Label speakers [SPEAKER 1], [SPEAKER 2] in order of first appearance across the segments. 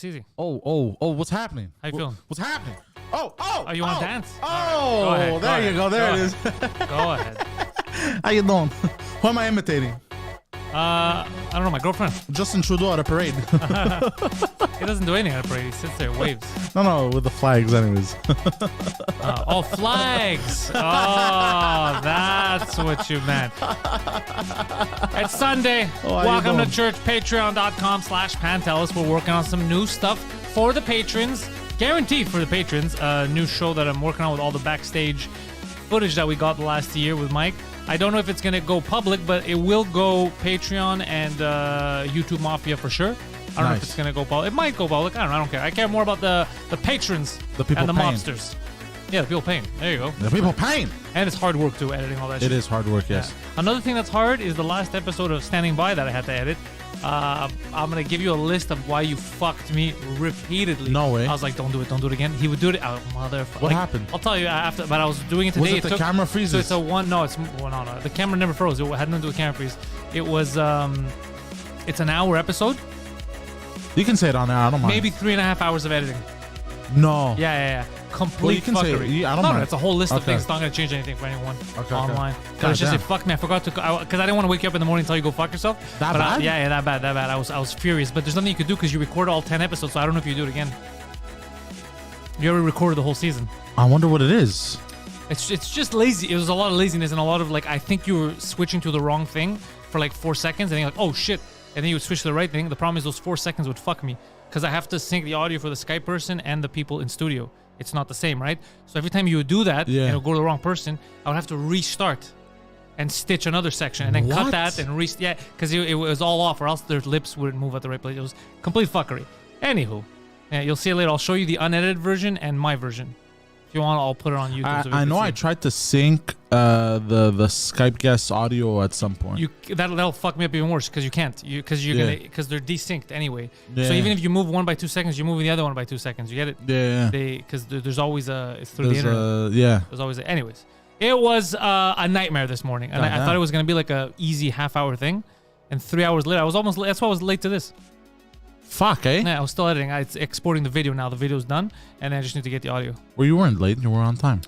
[SPEAKER 1] easy.
[SPEAKER 2] Oh, what's happening?
[SPEAKER 1] How you feeling?
[SPEAKER 2] What's happening? Oh,
[SPEAKER 1] you want to dance?
[SPEAKER 2] Oh,
[SPEAKER 1] Right.
[SPEAKER 2] there you go. There it is.
[SPEAKER 1] Go ahead.
[SPEAKER 2] How you doing? Who am I imitating?
[SPEAKER 1] I don't know, my girlfriend.
[SPEAKER 2] Justin Trudeau at a parade.
[SPEAKER 1] He doesn't do anything at a parade. He sits there, waves.
[SPEAKER 2] No, with the flags anyways.
[SPEAKER 1] Flags. Oh, that's what you meant. It's Sunday. Welcome to church. Patreon.com/Pantelis. We're working on some new stuff for the patrons. Guaranteed for the patrons. A new show that I'm working on with all the backstage footage that we got the last year with Mike. I don't know if it's going to go public, but it will go Patreon and YouTube Mafia for sure. I don't know if it's going to go public. It might go public. I don't care. I care more about the patrons and the mobsters. Yeah, the people paying. There you go.
[SPEAKER 2] The people paying.
[SPEAKER 1] And it's hard work too, editing all that shit.
[SPEAKER 2] It is hard work, yes.
[SPEAKER 1] Yeah. Another thing that's hard is the last episode of Standing By that I had to edit. I'm going to give you a list of why you fucked me repeatedly.
[SPEAKER 2] No way.
[SPEAKER 1] I was like, don't do it again. He would do it. Oh, motherfucker.
[SPEAKER 2] What happened?
[SPEAKER 1] I'll tell you after, but I was doing it today.
[SPEAKER 2] Was it the camera freezes?
[SPEAKER 1] So it's a one, no, it's, well, no. The camera never froze. It had nothing to do with camera freeze. It was, it's an hour episode.
[SPEAKER 2] You can say it on there. I don't mind.
[SPEAKER 1] Maybe 3.5 hours of editing.
[SPEAKER 2] No.
[SPEAKER 1] Yeah. Complete
[SPEAKER 2] Well, you can
[SPEAKER 1] fuckery.
[SPEAKER 2] say it. Yeah, I don't mind.
[SPEAKER 1] No, it's a whole list of things. It's not going to change anything for anyone online.
[SPEAKER 2] God,
[SPEAKER 1] It's just, fuck me. I forgot to, because I didn't want to wake you up in the morning and tell you go fuck yourself.
[SPEAKER 2] That bad?
[SPEAKER 1] Yeah, that bad. I was furious. But there's nothing you could do because you recorded all 10 episodes, so I don't know if you do it again. You already recorded the whole season.
[SPEAKER 2] I wonder what it is.
[SPEAKER 1] It's just lazy. It was a lot of laziness and a lot of I think you were switching to the wrong thing for 4 seconds and then you're like, oh shit. And then you would switch to the right thing. The problem is those 4 seconds would fuck me because I have to sync the audio for the Skype person and the people in studio. It's not the same, right? So every time you would do that and it would go to the wrong person, I would have to restart and stitch another section and then cut that and because it was all off or else their lips wouldn't move at the right place. It was complete fuckery. Anywho, you'll see it later. I'll show you the unedited version and my version. If you want, I'll put it on YouTube.
[SPEAKER 2] I know I tried to sync the Skype guest audio at some point.
[SPEAKER 1] That'll fuck me up even worse because you can't. Because they're desynced anyway.
[SPEAKER 2] Yeah.
[SPEAKER 1] So even if you move one by 2 seconds, you're moving the other one by 2 seconds. You get it?
[SPEAKER 2] Yeah.
[SPEAKER 1] Because there's always it's through the internet. There's always anyways. It was a nightmare this morning, and I thought it was gonna be like a easy half-hour thing, and 3 hours later, I was almost. That's why I was late to this.
[SPEAKER 2] Fuck, eh?
[SPEAKER 1] Yeah, I was still editing. It's exporting the video now. The video's done, and I just need to get the audio.
[SPEAKER 2] Well, you weren't late. You were on time.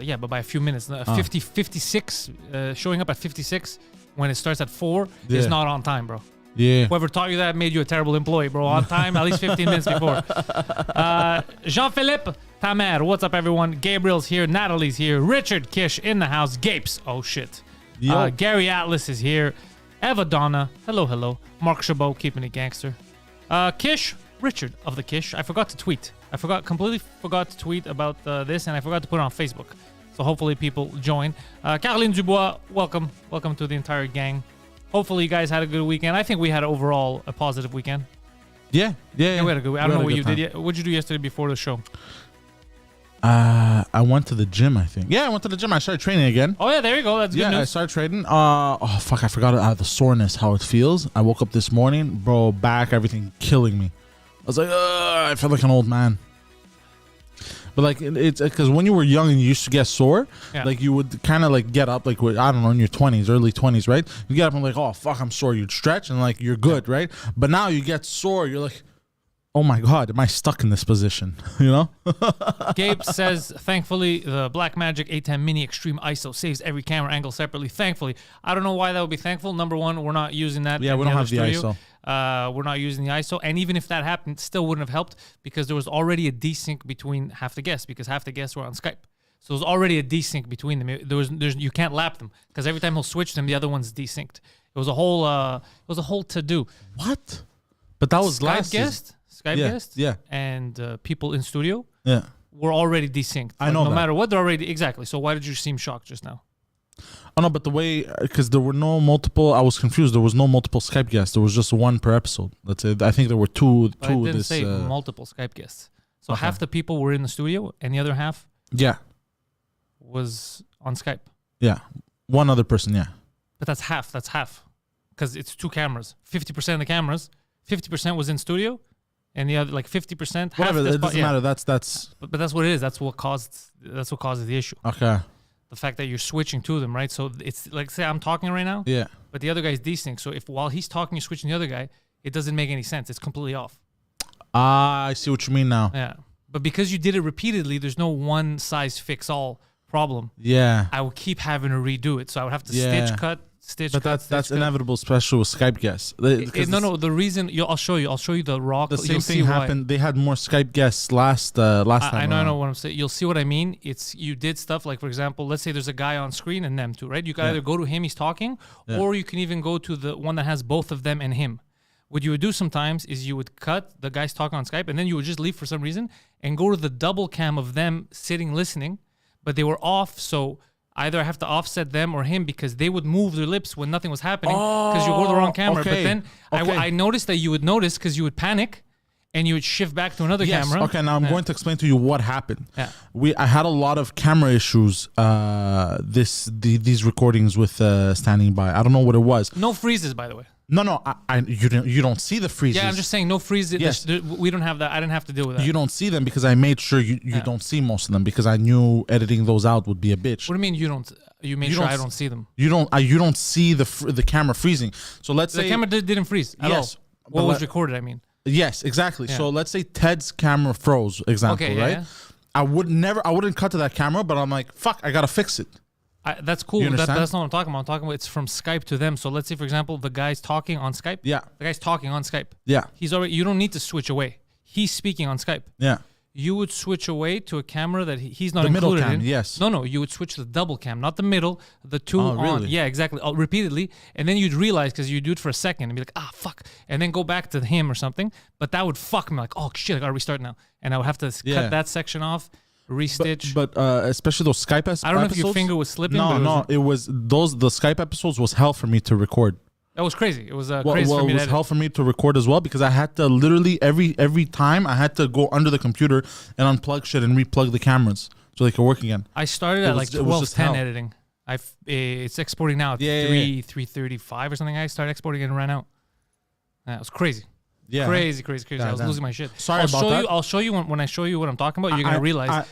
[SPEAKER 1] Yeah, but by a few minutes. 56, showing up at 56 when it starts at 4 is not on time, bro.
[SPEAKER 2] Yeah.
[SPEAKER 1] Whoever taught you that made you a terrible employee, bro. On time, at least 15 minutes before. Jean-Philippe Tamer, what's up, everyone? Gabriel's here. Natalie's here. Richard Kish in the house. Gapes. Oh, shit. Gary Atlas is here. Eva Donna. Hello. Mark Chabot, keeping it gangster. Kish, Richard of the Kish. I forgot to tweet. Completely forgot to tweet about this, and I forgot to put it on Facebook. So hopefully people join. Caroline Dubois, welcome to the entire gang. Hopefully you guys had a good weekend. I think we had overall a positive weekend.
[SPEAKER 2] Yeah.
[SPEAKER 1] We had a good. I don't know what you did. What'd you do yesterday before the show?
[SPEAKER 2] I went to the gym, I think. Yeah, I went to the gym. I started training again.
[SPEAKER 1] Oh, yeah, there you go. That's good news.
[SPEAKER 2] Yeah, I started training. Oh, fuck, I forgot the soreness, how it feels. I woke up this morning, bro, back, everything killing me. I was like, I felt like an old man. But, it's because when you were young and you used to get sore, you would kind of, get up, I don't know, in your 20s, early 20s, right? You get up and, oh, fuck, I'm sore. You'd stretch and, you're good, right? But now you get sore, you're like, oh my God, am I stuck in this position? You know?
[SPEAKER 1] Gabe says, thankfully, the Blackmagic 810 Mini Extreme ISO saves every camera angle separately. Thankfully. I don't know why that would be thankful. Number one, we're not using that.
[SPEAKER 2] Yeah, we don't have the ISO.
[SPEAKER 1] We're not using the ISO. And even if that happened, still wouldn't have helped because there was already a desync between half the guests because half the guests were on Skype. So there was already a desync between them. You can't lap them because every time he'll switch them, the other one's desynced. It was a whole to-do.
[SPEAKER 2] What? But that was last
[SPEAKER 1] guest. Skype guests, and people in studio, were already desynced.
[SPEAKER 2] I know
[SPEAKER 1] no matter what, they're already exactly. So why did you seem shocked just now?
[SPEAKER 2] Oh no, but the way because there were no multiple. I was confused. There was no multiple Skype guests. There was just one per episode. That's it. I think there were two.
[SPEAKER 1] But I didn't say multiple Skype guests. So half the people were in the studio, and the other half, was on Skype.
[SPEAKER 2] Yeah, one other person. Yeah,
[SPEAKER 1] but that's half. That's half, because it's 2 cameras. 50% of the cameras, 50% was in studio. And the other 50%.
[SPEAKER 2] Whatever, it doesn't matter. That's.
[SPEAKER 1] But that's what it is. That's what causes the issue.
[SPEAKER 2] Okay.
[SPEAKER 1] The fact that you're switching to them, right? So it's say I'm talking right now.
[SPEAKER 2] Yeah.
[SPEAKER 1] But the other guy's desynced. So if while he's talking, you're switching the other guy, it doesn't make any sense. It's completely off.
[SPEAKER 2] I see what you mean now.
[SPEAKER 1] Yeah. But because you did it repeatedly, there's no one size fits all problem.
[SPEAKER 2] Yeah.
[SPEAKER 1] I would keep having to redo it. So I would have to
[SPEAKER 2] Yeah.
[SPEAKER 1] stitch cut, stitch
[SPEAKER 2] But
[SPEAKER 1] cut.
[SPEAKER 2] that's
[SPEAKER 1] stitch cut.
[SPEAKER 2] inevitable, especially with Skype guests.
[SPEAKER 1] No. The reason I'll show you the raw.
[SPEAKER 2] The same
[SPEAKER 1] you'll
[SPEAKER 2] thing
[SPEAKER 1] see
[SPEAKER 2] happened. They had more Skype guests last time.
[SPEAKER 1] I know
[SPEAKER 2] around.
[SPEAKER 1] what I'm saying. You'll see what I mean. It's you did stuff like, for example, let's say there's a guy on screen and them two, right? You can either go to him, he's talking, or you can even go to the one that has both of them and him. What you would do sometimes is you would cut the guys talking on Skype, and then you would just leave for some reason and go to the double cam of them sitting listening, but they were off. So either I have to offset them or him because they would move their lips when nothing was happening because you go to the wrong camera.
[SPEAKER 2] Okay.
[SPEAKER 1] But then I noticed that you would notice because you would panic and you would shift back to another camera.
[SPEAKER 2] Okay, now I'm going to explain to you what happened.
[SPEAKER 1] Yeah.
[SPEAKER 2] I had a lot of camera issues these recordings with standing by. I don't know what it was.
[SPEAKER 1] No freezes, by the way.
[SPEAKER 2] No, you don't see the freezes.
[SPEAKER 1] Yeah, I'm just saying no freezes.
[SPEAKER 2] Yes.
[SPEAKER 1] We don't have that. I didn't have to deal with that.
[SPEAKER 2] You don't see them because I made sure you don't see most of them because I knew editing those out would be a bitch.
[SPEAKER 1] What do you mean you don't? You made sure I don't see them.
[SPEAKER 2] You don't see the camera freezing. So let's say
[SPEAKER 1] The camera didn't freeze at all. What was recorded, I mean.
[SPEAKER 2] Yes, exactly. Yeah. So let's say Ted's camera froze, example, right? Yeah. I wouldn't cut to that camera, but I'm like, fuck, I gotta fix it.
[SPEAKER 1] That's cool. That's not what I'm talking about. I'm talking about it's from Skype to them. So let's say, for example, the guy's talking on Skype.
[SPEAKER 2] Yeah.
[SPEAKER 1] The guy's talking on Skype.
[SPEAKER 2] Yeah.
[SPEAKER 1] You don't need to switch away. He's speaking on Skype.
[SPEAKER 2] Yeah.
[SPEAKER 1] You would switch away to a camera that he's not
[SPEAKER 2] the
[SPEAKER 1] included
[SPEAKER 2] middle cam,
[SPEAKER 1] in.
[SPEAKER 2] Yes.
[SPEAKER 1] No, you would switch to the double cam, not the middle, the two on.
[SPEAKER 2] Really?
[SPEAKER 1] Yeah, exactly. Repeatedly. And then you'd realize because you do it for a second and be like, fuck. And then go back to him or something. But that would fuck me like, oh shit, I gotta restart now. And I would have to cut that section off, restitch.
[SPEAKER 2] But especially those Skype episodes.
[SPEAKER 1] I don't know if your finger was slipping.
[SPEAKER 2] No, it was the Skype episodes was hell for me to record.
[SPEAKER 1] That was crazy. It was crazy for me.
[SPEAKER 2] It was hell for me to record as well because I had to literally every time I had to go under the computer and unplug shit and replug the cameras so they could work again.
[SPEAKER 1] I started at like 12:10 editing. It's exporting now at 3:35 or something. I started exporting and ran out. That was crazy. Yeah, crazy. I was losing my shit.
[SPEAKER 2] Sorry about that.
[SPEAKER 1] I'll show you when I show you what I'm talking about. You're gonna realize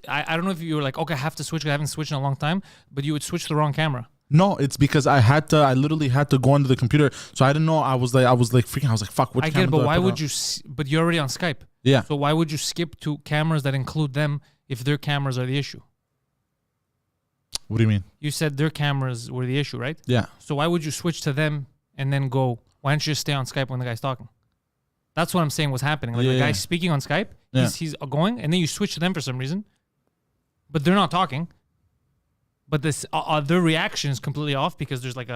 [SPEAKER 1] I don't know if you were like, okay, I have to switch. I haven't switched in a long time, but you would switch to the wrong camera.
[SPEAKER 2] No, it's because I literally had to go onto the computer, so I didn't know. I was like freaking. I was like, fuck. What?
[SPEAKER 1] I get it, but why would you? But you're already on Skype.
[SPEAKER 2] Yeah.
[SPEAKER 1] So why would you skip to cameras that include them if their cameras are the issue?
[SPEAKER 2] What do you mean?
[SPEAKER 1] You said their cameras were the issue, right?
[SPEAKER 2] Yeah.
[SPEAKER 1] So why would you switch to them and then go? Why don't you just stay on Skype when the guy's talking? That's what I'm saying was happening. Like the guy's speaking on Skype, he's going, and then you switch to them for some reason, but they're not talking. But this their reaction is completely off because there's like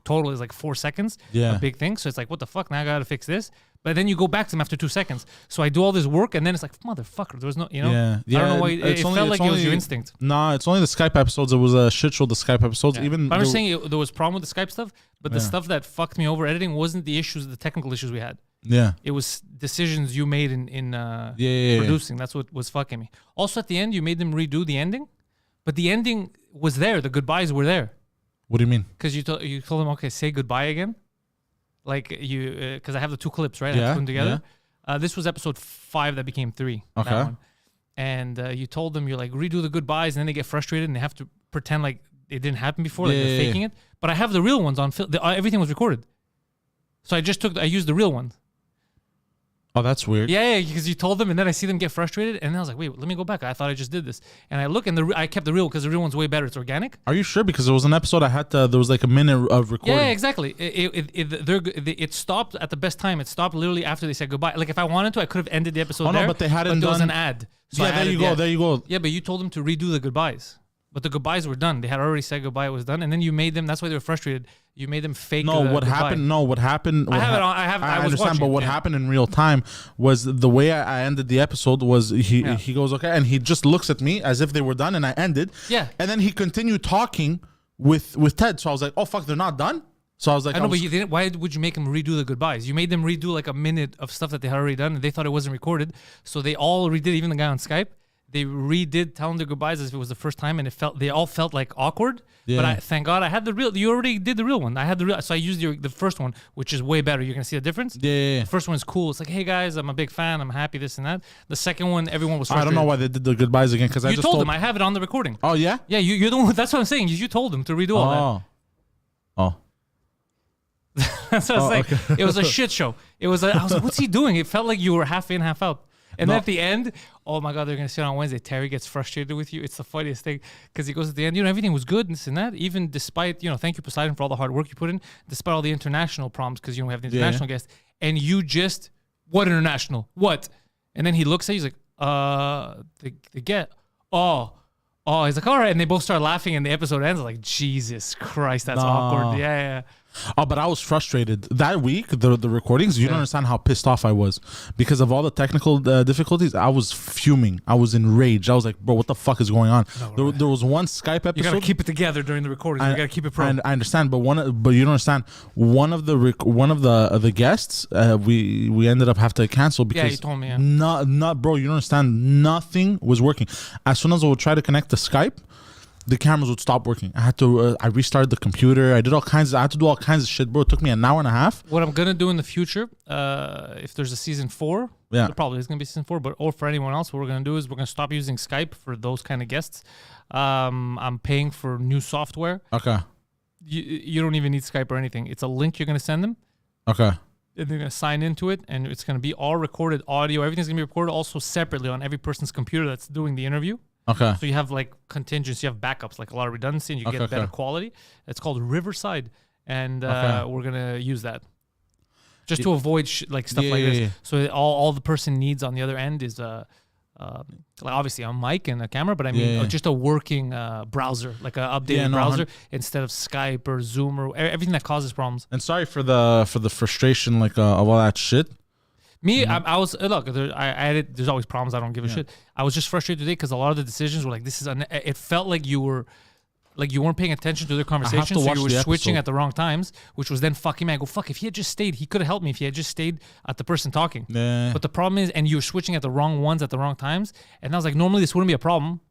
[SPEAKER 1] total is like 4 seconds.
[SPEAKER 2] Yeah.
[SPEAKER 1] A big thing. So it's like, what the fuck? Now I gotta fix this. But then you go back to them after 2 seconds. So I do all this work and then it's like, motherfucker, there was no,
[SPEAKER 2] Yeah.
[SPEAKER 1] I don't know why. It felt like it was your instinct.
[SPEAKER 2] Nah, it's only the Skype episodes. It was a shit show, the Skype episodes.
[SPEAKER 1] Yeah.
[SPEAKER 2] Even
[SPEAKER 1] but I'm saying there was a problem with the Skype stuff, but the stuff that fucked me over editing wasn't the technical issues we had.
[SPEAKER 2] Yeah.
[SPEAKER 1] It was decisions you made in producing. That's what was fucking me. Also at the end, you made them redo the ending, but the ending was there. The goodbyes were there.
[SPEAKER 2] What do you mean?
[SPEAKER 1] Because you told them, okay, say goodbye again. Like because I have the 2 clips, right?
[SPEAKER 2] Yeah.
[SPEAKER 1] I put them together. Yeah. This was episode 5 that became 3.
[SPEAKER 2] Okay.
[SPEAKER 1] That one. And you told them, you're like, redo the goodbyes, and then they get frustrated and they have to pretend like it didn't happen before, like they're faking it. But I have the real ones on film. Everything was recorded. So I used the real ones.
[SPEAKER 2] Oh, that's weird.
[SPEAKER 1] Yeah, because you told them, and then I see them get frustrated, and then I was like, wait, let me go back. I thought I just did this, and I look, and I kept the real because the real one's way better. It's organic.
[SPEAKER 2] Are you sure? Because there was an episode there was like a minute of recording.
[SPEAKER 1] Yeah, exactly. It stopped at the best time. It stopped literally after they said goodbye. Like if I wanted to, I could have ended the episode.
[SPEAKER 2] No, but they hadn't
[SPEAKER 1] there
[SPEAKER 2] done.
[SPEAKER 1] was an ad. So
[SPEAKER 2] yeah, there you go.
[SPEAKER 1] Yeah, but you told them to redo the goodbyes. But the goodbyes were done. They had already said goodbye. It was done, and then you made them. That's why they were frustrated. You made them fake.
[SPEAKER 2] What happened? I
[SPEAKER 1] have it on. I
[SPEAKER 2] understand, but what happened in real time was the way I ended the episode was he goes okay, and he just looks at me as if they were done, and I ended.
[SPEAKER 1] Yeah.
[SPEAKER 2] And then he continued talking with Ted. So I was like, oh fuck, they're not done. So I was like,
[SPEAKER 1] I know, but you didn't. Why would you make them redo the goodbyes? You made them redo like a minute of stuff that they had already done, and they thought it wasn't recorded. So they all redid. Even the guy on Skype. They redid telling their goodbyes as if it was the first time, and they all felt like awkward. Yeah. But thank God I had the real. You already did the real one. I had the real, so I used the first one, which is way better. You're gonna see the difference.
[SPEAKER 2] Yeah.
[SPEAKER 1] The first one's cool. It's like, hey guys, I'm a big fan. I'm happy. This and that. The second one, everyone was frustrated.
[SPEAKER 2] I don't know why they did the goodbyes again because I just
[SPEAKER 1] told them. I have it on the recording.
[SPEAKER 2] Oh yeah.
[SPEAKER 1] Yeah, you're the one. That's what I'm saying. You told them to redo all that.
[SPEAKER 2] Oh.
[SPEAKER 1] That's what I was saying. Okay. It was a shit show. I was like, what's he doing? It felt like you were half in, half out. And then at the end, oh my God, they're going to sit on Wednesday. Terry gets frustrated with you. It's the funniest thing because he goes at the end, everything was good and this and that. Even despite, thank you, Poseidon, for all the hard work you put in, despite all the international problems because, we have the international guests. And you just, what international? What? And then he looks at you, he's like, the get, oh, he's like, all right. And they both start laughing and the episode ends. Like, Jesus Christ, that's awkward. Yeah.
[SPEAKER 2] Oh, but I was frustrated that week. The recordings, you don't understand how pissed off I was because of all the technical difficulties. I was fuming. I was enraged. I was like, bro, what the fuck is going on? There was one Skype episode.
[SPEAKER 1] You gotta keep it together during the recordings. You gotta keep it pro.
[SPEAKER 2] I understand, but you don't understand. One of the guests, we ended up having to cancel because
[SPEAKER 1] you told me. Yeah.
[SPEAKER 2] Not bro. You don't understand. Nothing was working. As soon as I would try to connect to Skype, the cameras would stop working. I had to. I restarted the computer. I had to do all kinds of shit, bro. It took me an hour and a half.
[SPEAKER 1] What I'm gonna do in the future, if there's a season 4, there probably is gonna be season 4. But or for anyone else, what we're gonna do is we're gonna stop using Skype for those kind of guests. I'm paying for new software.
[SPEAKER 2] Okay.
[SPEAKER 1] You don't even need Skype or anything. It's a link you're gonna send them.
[SPEAKER 2] Okay.
[SPEAKER 1] And they're gonna sign into it, and it's gonna be all recorded audio. Everything's gonna be recorded also separately on every person's computer that's doing the interview.
[SPEAKER 2] Okay.
[SPEAKER 1] So you have like contingency, you have backups, like a lot of redundancy, and you get better quality. It's called Riverside, and we're gonna use that just to avoid stuff like this. Yeah. So all the person needs on the other end is like obviously a mic and a camera, but I mean just a working browser, like an updated browser instead of Skype or Zoom or everything that causes problems.
[SPEAKER 2] And sorry for the frustration of all that shit.
[SPEAKER 1] Me, I was there's always problems. I don't give a shit. I was just frustrated today because a lot of the decisions were like, it felt like you weren't paying attention to their conversation, so you were switching at the wrong times, which was then fucking me. I go, fuck, if he had just stayed, he could have helped me if he had just stayed at the person talking.
[SPEAKER 2] Yeah.
[SPEAKER 1] But the problem is, and you were switching at the wrong ones at the wrong times, and I was like, normally this wouldn't be a problem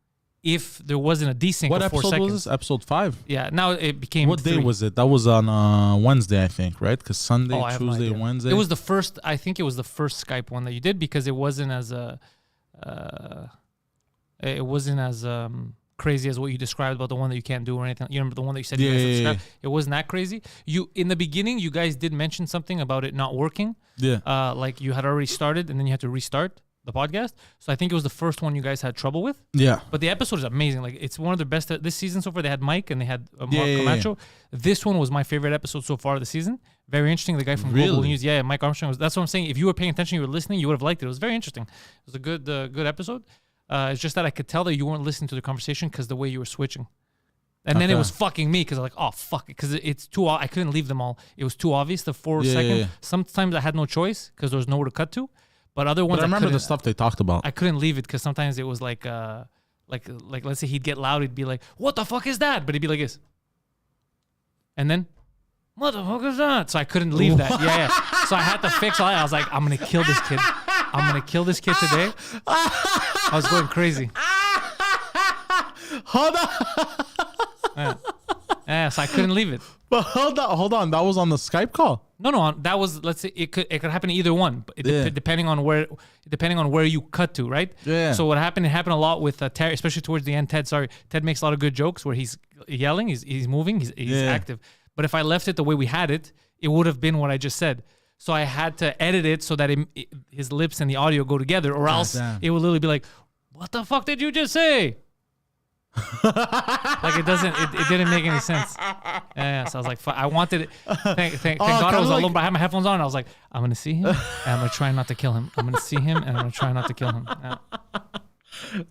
[SPEAKER 1] if there wasn't a desync of 4 seconds. What
[SPEAKER 2] episode was this? Episode 5?
[SPEAKER 1] Yeah, now it became
[SPEAKER 2] What
[SPEAKER 1] 3.
[SPEAKER 2] day was it? That was on Wednesday, I think, right? Because Sunday, Tuesday, Wednesday.
[SPEAKER 1] It was the first, I think it was the first Skype one that you did because it wasn't as crazy as what you described about the one that you can't do or anything. You remember the one that you said you guys subscribed? It wasn't that crazy. In the beginning, you guys did mention something about it not working.
[SPEAKER 2] Yeah.
[SPEAKER 1] Like you had already started and then you had to restart the podcast. So I think it was the first one you guys had trouble with.
[SPEAKER 2] Yeah.
[SPEAKER 1] But the episode is amazing. Like it's one of the best this season so far. They had Mike and they had Mark Camacho. Yeah. This one was my favorite episode so far of the season. Very interesting. The guy from Global News. Yeah, Mike Armstrong. That's what I'm saying. If you were paying attention, you were listening, you would have liked it. It was very interesting. It was a good episode. It's just that I could tell that you weren't listening to the conversation because the way you were switching. And then it was fucking me because I'm like, oh, fuck it. Because it's too, I couldn't leave them all. It was too obvious, the 4 second. Yeah. Sometimes I had no choice because there was nowhere to cut to. But other ones,
[SPEAKER 2] I remember the stuff they talked about.
[SPEAKER 1] I couldn't leave it because sometimes it was like let's say he'd get loud, he'd be like, "What the fuck is that?" But he'd be like this, and then, "What the fuck is that?" So I couldn't leave that. Yeah. So I had to fix all that. I was like, "I'm gonna kill this kid. I'm gonna kill this kid today." I was going crazy.
[SPEAKER 2] Hold on.
[SPEAKER 1] Yeah. So I couldn't leave it.
[SPEAKER 2] But hold on. That was on the Skype call.
[SPEAKER 1] No. That was, let's say it could happen to either one, depending on where you cut to, right?
[SPEAKER 2] Yeah.
[SPEAKER 1] So what happened? It happened a lot with Terry, especially towards the end. Ted makes a lot of good jokes where he's yelling, he's moving, he's active. But if I left it the way we had it, it would have been what I just said. So I had to edit it so that his lips and the audio go together, or else it would literally be like, "What the fuck did you just say?" Like it didn't make any sense. Yeah, so I was like, I wanted it. Thank God I was alone, but I had my headphones on. And I was like, I'm gonna see him, and I'm gonna try not to kill him. I'm gonna see him, and I'm gonna try not to kill him.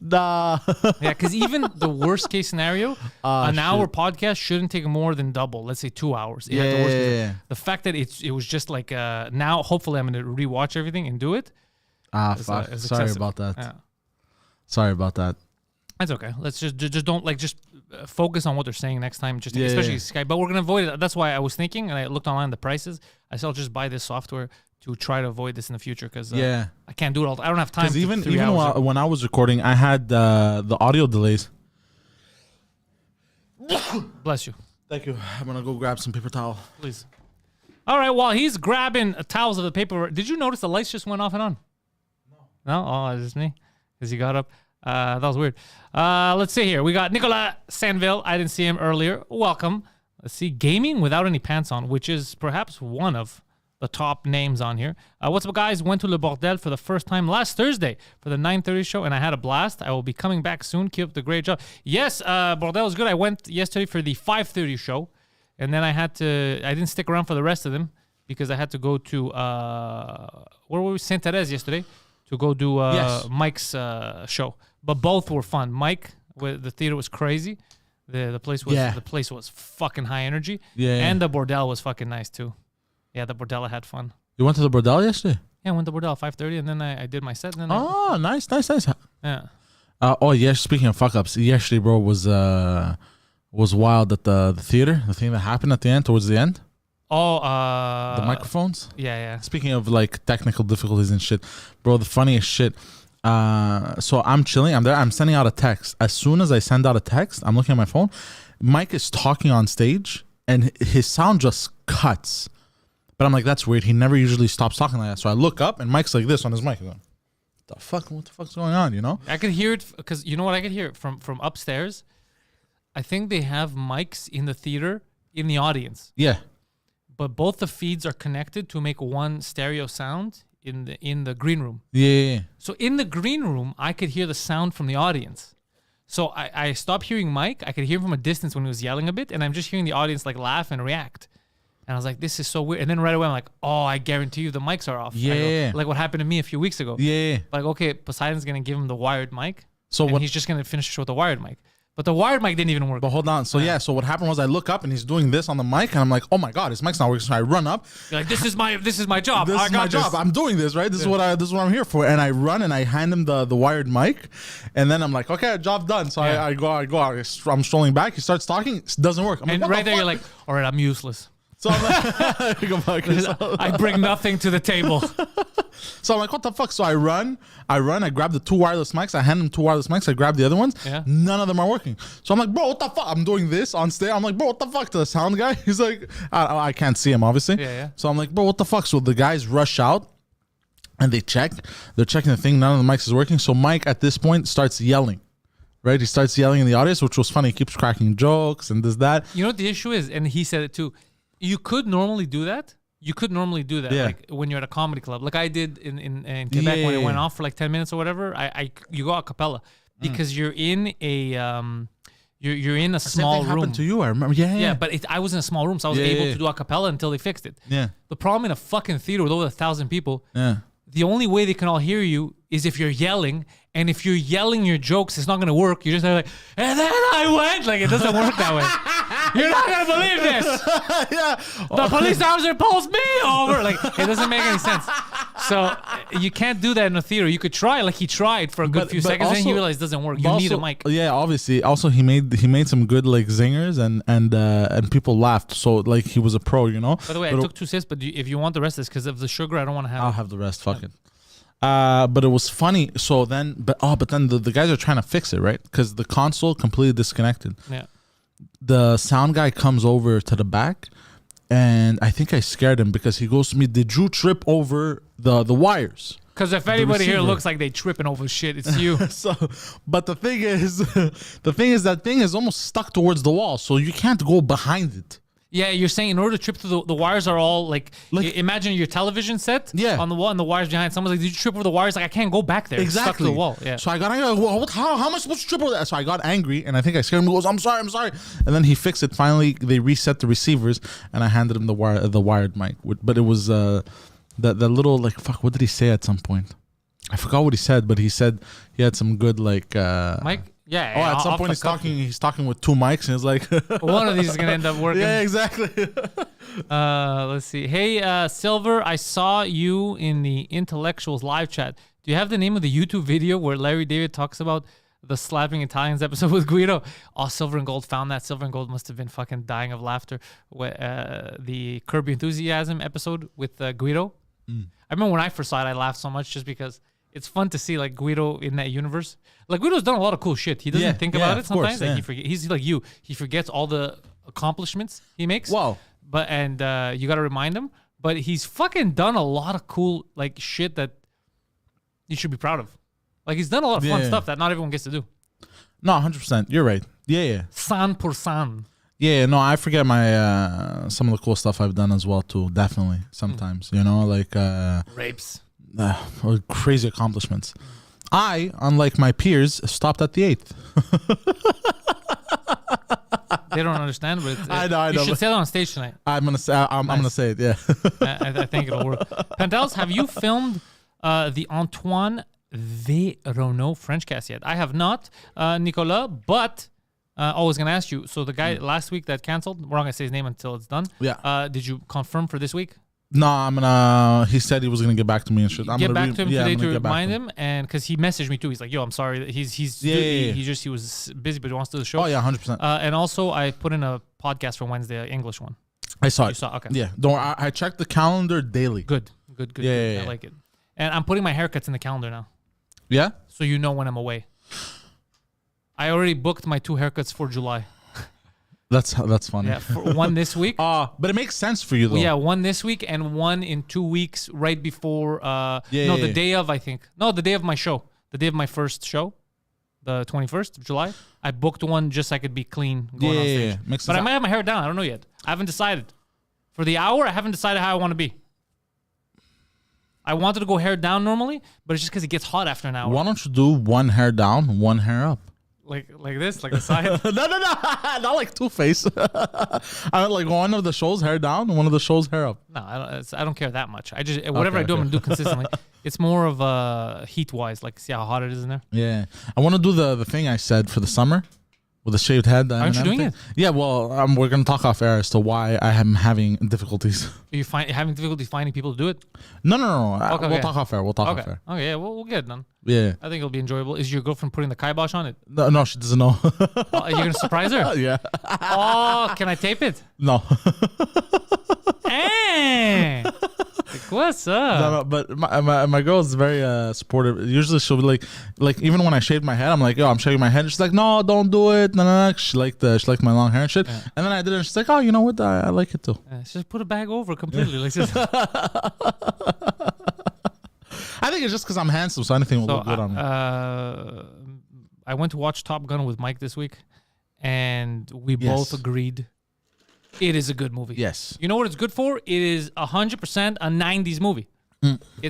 [SPEAKER 2] Nah.
[SPEAKER 1] Yeah, because even the worst case scenario, an hour podcast shouldn't take more than double. Let's say 2 hours.
[SPEAKER 2] Yeah.
[SPEAKER 1] The fact that it was just like now, hopefully, I'm gonna rewatch everything and do it.
[SPEAKER 2] Fuck. Sorry about that.
[SPEAKER 1] Yeah.
[SPEAKER 2] Sorry about that.
[SPEAKER 1] That's okay. Let's just don't focus on what they're saying next time. Especially Skype. But we're gonna avoid it. That's why I was thinking, and I looked online the prices. I said I'll just buy this software to try to avoid this in the future because I can't do it all. I don't have time.
[SPEAKER 2] Because even when I was recording, I had the audio delays.
[SPEAKER 1] Bless you.
[SPEAKER 2] Thank you. I'm gonna go grab some paper towel,
[SPEAKER 1] please. All right. While he's grabbing towels of the paper, did you notice the lights just went off and on? No. Oh, it's just me because he got up. That was weird. Let's see here. We got Nicolas Sanville. I didn't see him earlier. Welcome. Let's see. Gaming without any pants on, which is perhaps one of the top names on here. What's up, guys? Went to Le Bordel for the first time last Thursday for the 9:30 show, and I had a blast. I will be coming back soon. Keep up the great job. Yes, Bordel was good. I went yesterday for the 5:30 show, and then I didn't stick around for the rest of them because I had to go to, where were we? Saint Therese yesterday to go do Mike's show. But both were fun. Mike, the theater was crazy. The place was fucking high energy.
[SPEAKER 2] Yeah.
[SPEAKER 1] And the Bordel was fucking nice too. Yeah, the Bordel I had fun.
[SPEAKER 2] You went to the Bordel yesterday?
[SPEAKER 1] Yeah, I went to Bordel 5:30, and then I did my set. And then
[SPEAKER 2] nice.
[SPEAKER 1] Yeah.
[SPEAKER 2] Speaking of fuck ups, yesterday, bro, was wild at the theater. The thing that happened at the end, towards the end. The microphones.
[SPEAKER 1] Yeah.
[SPEAKER 2] Speaking of like technical difficulties and shit, bro, the funniest shit. So I'm chilling. I'm there. I'm sending out a text. As soon as I send out a text, I'm looking at my phone. Mike is talking on stage, and his sound just cuts. But I'm like, that's weird. He never usually stops talking like that. So I look up, and Mike's like this on his mic. I'm going, what the fuck's going on? You know?
[SPEAKER 1] I could hear it because you know what? I could hear it from upstairs. I think they have mics in the theater in the audience.
[SPEAKER 2] Yeah.
[SPEAKER 1] But both the feeds are connected to make one stereo sound in the green room.
[SPEAKER 2] Yeah.
[SPEAKER 1] So in the green room, I could hear the sound from the audience. So I stopped hearing Mike. I could hear him from a distance when he was yelling a bit, and I'm just hearing the audience like laugh and react. And I was like, this is so weird. And then right away, I'm like, oh, I guarantee you the mics are off.
[SPEAKER 2] Yeah.
[SPEAKER 1] Like what happened to me a few weeks ago.
[SPEAKER 2] Yeah.
[SPEAKER 1] Like, okay, Poseidon's going to give him the wired mic.
[SPEAKER 2] So
[SPEAKER 1] he's just going to finish the show with the wired mic. But the wired mic didn't even work.
[SPEAKER 2] But hold on. So so what happened was I look up and he's doing this on the mic, and I'm like, oh my god, his mic's not working. So I run up.
[SPEAKER 1] You're like, this is my job.
[SPEAKER 2] This is my job. I'm doing this, right? This is what I'm here for. And I run and I hand him the wired mic, and then I'm like, okay, job done. So I go. I'm strolling back. He starts talking. It doesn't work. I'm
[SPEAKER 1] and
[SPEAKER 2] like,
[SPEAKER 1] right there, you're like, all right, I'm useless.
[SPEAKER 2] So I'm like,
[SPEAKER 1] I bring nothing to the table.
[SPEAKER 2] So I'm like, what the fuck? So I run, I grab the two wireless mics, I hand him two wireless mics, I grab the other ones.
[SPEAKER 1] Yeah.
[SPEAKER 2] None of them are working. So I'm like, bro, what the fuck? I'm doing this on stage. I'm like, bro, what the fuck, to the sound guy? He's like, I can't see him, obviously.
[SPEAKER 1] Yeah.
[SPEAKER 2] So I'm like, bro, what the fuck? So the guys rush out and they're checking the thing. None of the mics is working. So Mike at this point starts yelling. Right? He starts yelling in the audience, which was funny. He keeps cracking jokes and this, that.
[SPEAKER 1] You know what the issue is? And he said it too. You could normally do that.
[SPEAKER 2] Yeah.
[SPEAKER 1] Like when you're at a comedy club, like I did in Quebec when it went off for like 10 minutes or whatever. You go a cappella because you're in a you're in a small room.
[SPEAKER 2] Happened to you, I remember. Yeah.
[SPEAKER 1] But I was in a small room, so I was able to do a cappella until they fixed it.
[SPEAKER 2] Yeah.
[SPEAKER 1] The problem in a fucking theater with over 1,000 people,
[SPEAKER 2] Yeah.
[SPEAKER 1] the only way they can all hear you is if you're yelling. And if you're yelling your jokes, it's not going to work. You're just like, and then I went. Like, it doesn't work that way. You're not going to believe this.
[SPEAKER 2] Yeah.
[SPEAKER 1] The police officer pulls me over. Like, it doesn't make any sense. So you can't do that in a theater. You could try. Like, he tried for a good few seconds, and then he realized it doesn't work. You need a mic.
[SPEAKER 2] Yeah, obviously. Also, he made some good like zingers, and people laughed. So like he was a pro, you know.
[SPEAKER 1] By the way, I took 2 sips, but if you want the rest of this, because of the sugar, I don't want to have
[SPEAKER 2] I'll have the rest. Fuck it. But it was funny. So then, but then the guys are trying to fix it, right? Because the console completely disconnected.
[SPEAKER 1] Yeah.
[SPEAKER 2] The sound guy comes over to the back, and I think I scared him because he goes to me, "Did you trip over the wires?"
[SPEAKER 1] Because if anybody here looks like they tripping over shit, it's you.
[SPEAKER 2] But the thing is, that thing is almost stuck towards the wall, so you can't go behind it.
[SPEAKER 1] Yeah, you're saying in order to trip through the wires are all like imagine your television set on the wall and the wires behind. Someone's like, did you trip over the wires? Like, I can't go back there.
[SPEAKER 2] Exactly.
[SPEAKER 1] It's stuck to the wall. Yeah.
[SPEAKER 2] So I got angry. How am I supposed to trip over that? So I got angry, and I think I scared him. He goes, I'm sorry. And then he fixed it. Finally, they reset the receivers, and I handed him the wired mic. But it was the little like, fuck, what did he say at some point? I forgot what he said, but he said he had some good like
[SPEAKER 1] Mike. Yeah.
[SPEAKER 2] Oh, at some point he's talking with 2 mics, and it's like
[SPEAKER 1] one of these is gonna end up working.
[SPEAKER 2] Yeah, exactly.
[SPEAKER 1] Let's see. Hey, Silver, I saw you in the Intellectuals live chat. Do you have the name of the YouTube video where Larry David talks about the slapping Italians episode with Guido? Oh, Silver and Gold found that. Silver and Gold must have been fucking dying of laughter. The Curb Your Enthusiasm episode with Guido. I remember when I first saw it, I laughed so much just because it's fun to see like Guido in that universe. Like Guido's done a lot of cool shit. He doesn't think about it sometimes.
[SPEAKER 2] Course,
[SPEAKER 1] like he's like you. He forgets all the accomplishments he makes.
[SPEAKER 2] Wow.
[SPEAKER 1] But you got to remind him. But he's fucking done a lot of cool like shit that you should be proud of. Like he's done a lot of fun stuff that not everyone gets to do.
[SPEAKER 2] No, 100%. You're right. Yeah.
[SPEAKER 1] 100%.
[SPEAKER 2] Yeah, no, I forget my some of the cool stuff I've done as well too. Definitely, sometimes like
[SPEAKER 1] Rapes.
[SPEAKER 2] crazy accomplishments. I, unlike my peers, stopped at the 8th.
[SPEAKER 1] They don't understand, but
[SPEAKER 2] I know.
[SPEAKER 1] You should say it on stage tonight.
[SPEAKER 2] I'm gonna say. I'm gonna say it. Yeah.
[SPEAKER 1] I think it'll work. Pantelis, have you filmed the Antoine Véronneau French cast yet? I have not, Nicolas, but I was going to ask you. So the guy last week that canceled, we're not going to say his name until it's done.
[SPEAKER 2] Yeah.
[SPEAKER 1] Did you confirm for this week?
[SPEAKER 2] No, I'm gonna. He said he was gonna get back to me and shit.
[SPEAKER 1] Get back to him today to remind him, and because he messaged me too. He's like, "Yo, I'm sorry." He was busy, but he wants to do the show.
[SPEAKER 2] Oh yeah, 100%.
[SPEAKER 1] And also, I put in a podcast for Wednesday, an English one.
[SPEAKER 2] I saw it.
[SPEAKER 1] You saw? Okay.
[SPEAKER 2] Yeah. Don't worry, I checked the calendar daily.
[SPEAKER 1] Good.
[SPEAKER 2] Yeah.
[SPEAKER 1] I like it. And I'm putting my haircuts in the calendar now,
[SPEAKER 2] Yeah.
[SPEAKER 1] so you know when I'm away. I already booked my 2 haircuts for July.
[SPEAKER 2] That's funny.
[SPEAKER 1] Yeah, for one this week.
[SPEAKER 2] But it makes sense for you though.
[SPEAKER 1] Yeah, one this week and one in 2 weeks, right before. The day of, I think. No, the day of my show, the day of my first show, the 21st of July. I booked one just so I could be clean going on stage.
[SPEAKER 2] Yeah. Makes
[SPEAKER 1] But
[SPEAKER 2] sense.
[SPEAKER 1] I might have my hair down. I don't know yet. I haven't decided. For the hour, I haven't decided how I want to be. I wanted to go hair down normally, but it's just because it gets hot after an hour.
[SPEAKER 2] Why don't you do one hair down, one hair up?
[SPEAKER 1] Like this, like the side.
[SPEAKER 2] no, not like Two-Face. I like one of the shows hair down, one of the shows hair up.
[SPEAKER 1] No, I don't care that much. I just whatever I do, I'm gonna do consistently. It's more of heat wise, like see how hot it is in there.
[SPEAKER 2] Yeah, I want to do the thing I said for the summer with the shaved head.
[SPEAKER 1] Aren't you doing it?
[SPEAKER 2] Yeah, well, we're gonna talk off air as to why I am having difficulties.
[SPEAKER 1] Are you having difficulty finding people to do it?
[SPEAKER 2] No.
[SPEAKER 1] Okay,
[SPEAKER 2] We'll talk off air. We'll talk off air.
[SPEAKER 1] Okay, yeah, we'll get it done.
[SPEAKER 2] Yeah.
[SPEAKER 1] I think it'll be enjoyable. Is your girlfriend putting the kibosh on it?
[SPEAKER 2] No, she doesn't know.
[SPEAKER 1] Are you gonna surprise her?
[SPEAKER 2] Yeah.
[SPEAKER 1] Oh, can I tape it?
[SPEAKER 2] No.
[SPEAKER 1] Hey, like, what's up?
[SPEAKER 2] No, but my girl is very supportive. Usually she'll be like even when I shaved my head, I'm like, yo, I'm shaving my head. She's like, no, don't do it. No. She liked my long hair and shit. Yeah. And then I did it. And she's like, oh, you know what? I like it too.
[SPEAKER 1] Just put a bag over completely. Like just.
[SPEAKER 2] I think it's just because I'm handsome, so anything will look good on me.
[SPEAKER 1] I went to watch Top Gun with Mike this week, and we both agreed it is a good movie.
[SPEAKER 2] Yes.
[SPEAKER 1] You know what it's good for? It is 100% a 90s movie.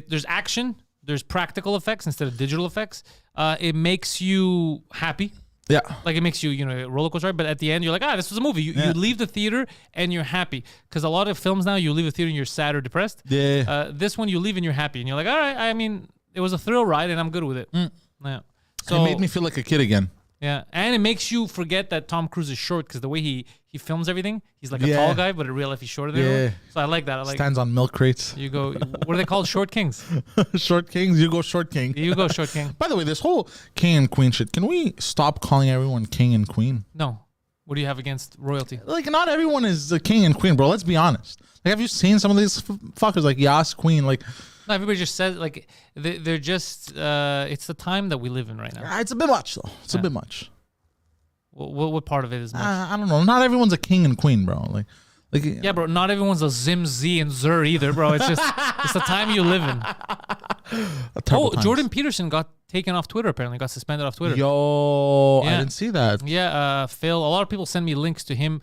[SPEAKER 1] There's action, there's practical effects instead of digital effects. It makes you happy.
[SPEAKER 2] Yeah.
[SPEAKER 1] Like it makes you, roller coaster ride, but at the end you're like, this was a movie. You leave the theater and you're happy. Because a lot of films now, you leave the theater and you're sad or depressed.
[SPEAKER 2] Yeah.
[SPEAKER 1] This one you leave and you're happy. And you're like, all right, I mean, it was a thrill ride and I'm good with it. Yeah. So
[SPEAKER 2] it made me feel like a kid again.
[SPEAKER 1] Yeah. And it makes you forget that Tom Cruise is short because the way he films everything, he's like a tall guy, but in real life he's shorter than everyone. So I like that. I like
[SPEAKER 2] Stands on milk crates.
[SPEAKER 1] You go, what are they called? Short kings.
[SPEAKER 2] Short kings. You go short king.
[SPEAKER 1] You go short king.
[SPEAKER 2] By the way, this whole king and queen shit, can we stop calling everyone king and queen?
[SPEAKER 1] No. What do you have against royalty?
[SPEAKER 2] Like, not everyone is a king and queen, bro. Let's be honest. Like, have you seen some of these fuckers? Like, Yas, queen. Like,
[SPEAKER 1] no, everybody just says, like, they're just, it's the time that we live in right now.
[SPEAKER 2] It's a bit much, though. It's a bit much.
[SPEAKER 1] What part of it is much?
[SPEAKER 2] I don't know. Not everyone's a king and queen, bro. Like,
[SPEAKER 1] yeah, bro. Not everyone's a Zim, Z, and Zur either, bro. It's just it's the time you live in. Jordan Peterson got taken off Twitter. Apparently, got suspended off Twitter.
[SPEAKER 2] Yo, I didn't see that.
[SPEAKER 1] Yeah, Phil. A lot of people send me links to him.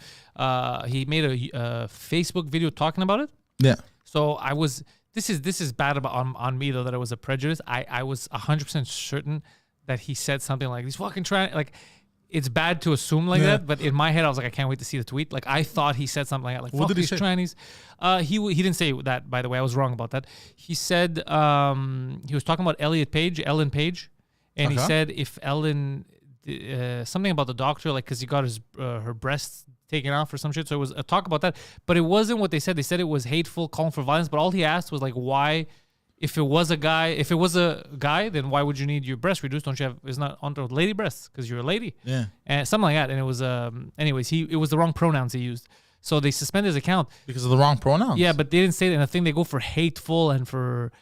[SPEAKER 1] He made a Facebook video talking about it.
[SPEAKER 2] Yeah.
[SPEAKER 1] So I was. This is bad on me though that it was a prejudice. I was 100% certain that he said something like he's fucking trying like. It's bad to assume like that, but in my head, I was like, I can't wait to see the tweet. Like, I thought he said something like,
[SPEAKER 2] what
[SPEAKER 1] fuck
[SPEAKER 2] did he
[SPEAKER 1] these
[SPEAKER 2] say?
[SPEAKER 1] trannies. He didn't say that, by the way. I was wrong about that. He said, he was talking about Ellen Page, and he said if Ellen, something about the doctor, like, because he got his her breasts taken off or some shit. So it was a talk about that. But it wasn't what they said. They said it was hateful, calling for violence. But all he asked was, like, why... If it was a guy, then why would you need your breast reduced? Don't you have? It's not on lady breasts because you're a lady.
[SPEAKER 2] Yeah.
[SPEAKER 1] And something like that. And it was, anyways, it was the wrong pronouns he used, so they suspended his account
[SPEAKER 2] Because of the wrong pronouns.
[SPEAKER 1] Yeah, but they didn't say that. And I think they go for hateful and for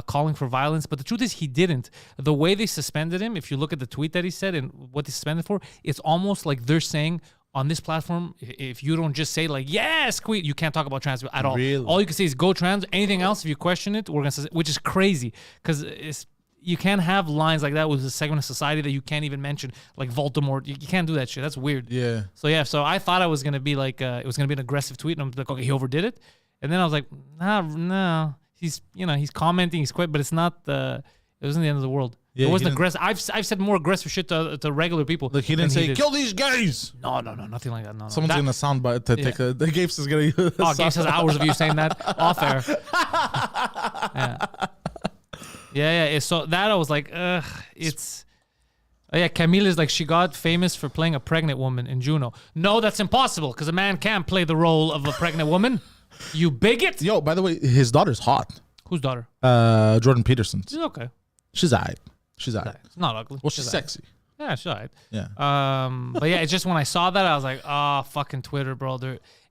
[SPEAKER 1] calling for violence. But the truth is, he didn't. The way they suspended him, if you look at the tweet that he said and what they suspended for, it's almost like they're saying. On this platform, if you don't just say like yes, queen, you can't talk about trans at all.
[SPEAKER 2] Really?
[SPEAKER 1] All you can say is go trans. Anything else, if you question it, we're gonna say, which is crazy because you can't have lines like that with a segment of society that you can't even mention, like Voldemort. You can't do that shit. That's weird.
[SPEAKER 2] Yeah.
[SPEAKER 1] So I thought I was gonna be like, it was gonna be an aggressive tweet, and I'm like, okay, he overdid it. And then I was like, no, he's commenting, he's quite, but it's not it wasn't the end of the world.
[SPEAKER 2] Yeah,
[SPEAKER 1] it wasn't aggressive. I've said more aggressive shit to regular people.
[SPEAKER 2] Like he didn't say kill these gays.
[SPEAKER 1] No, nothing like that. No.
[SPEAKER 2] Someone's gonna soundbite to take the Gapes is gonna.
[SPEAKER 1] Gapes has hours of you saying that off air. Yeah. So that I was like, it's. Oh yeah, Camille is like, she got famous for playing a pregnant woman in Juno. No, that's impossible because a man can't play the role of a pregnant woman. You bigot.
[SPEAKER 2] Yo, by the way, his daughter's hot.
[SPEAKER 1] Whose daughter?
[SPEAKER 2] Jordan Peterson's.
[SPEAKER 1] She's okay.
[SPEAKER 2] She's alright. She's alright.
[SPEAKER 1] It's not ugly.
[SPEAKER 2] Well, she's sexy.
[SPEAKER 1] Yeah, she's alright.
[SPEAKER 2] Yeah.
[SPEAKER 1] But yeah, it's just when I saw that, I was like, fucking Twitter, bro.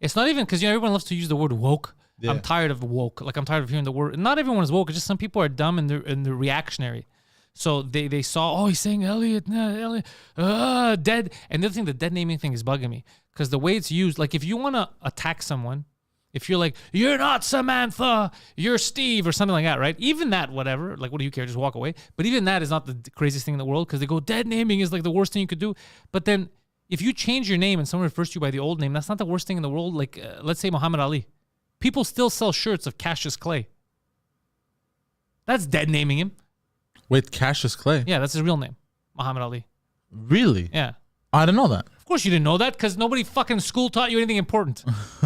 [SPEAKER 1] It's not even because everyone loves to use the word woke. Yeah. I'm tired of woke. Like I'm tired of hearing the word. Not everyone is woke. It's just some people are dumb and they're reactionary. So they saw, he's saying Elliot, dead. And the other thing, the dead naming thing is bugging me because the way it's used, like if you want to attack someone, if you're like, you're not Samantha, you're Steve or something like that, right? Even that, whatever, like what do you care? Just walk away. But even that is not the craziest thing in the world because they go, dead naming is like the worst thing you could do. But then if you change your name and someone refers to you by the old name, that's not the worst thing in the world. Like let's say Muhammad Ali. People still sell shirts of Cassius Clay. That's dead naming him.
[SPEAKER 2] Wait, Cassius Clay?
[SPEAKER 1] Yeah, that's his real name, Muhammad Ali.
[SPEAKER 2] Really?
[SPEAKER 1] Yeah.
[SPEAKER 2] I didn't know that.
[SPEAKER 1] Of course you didn't know that because nobody fucking school taught you anything important.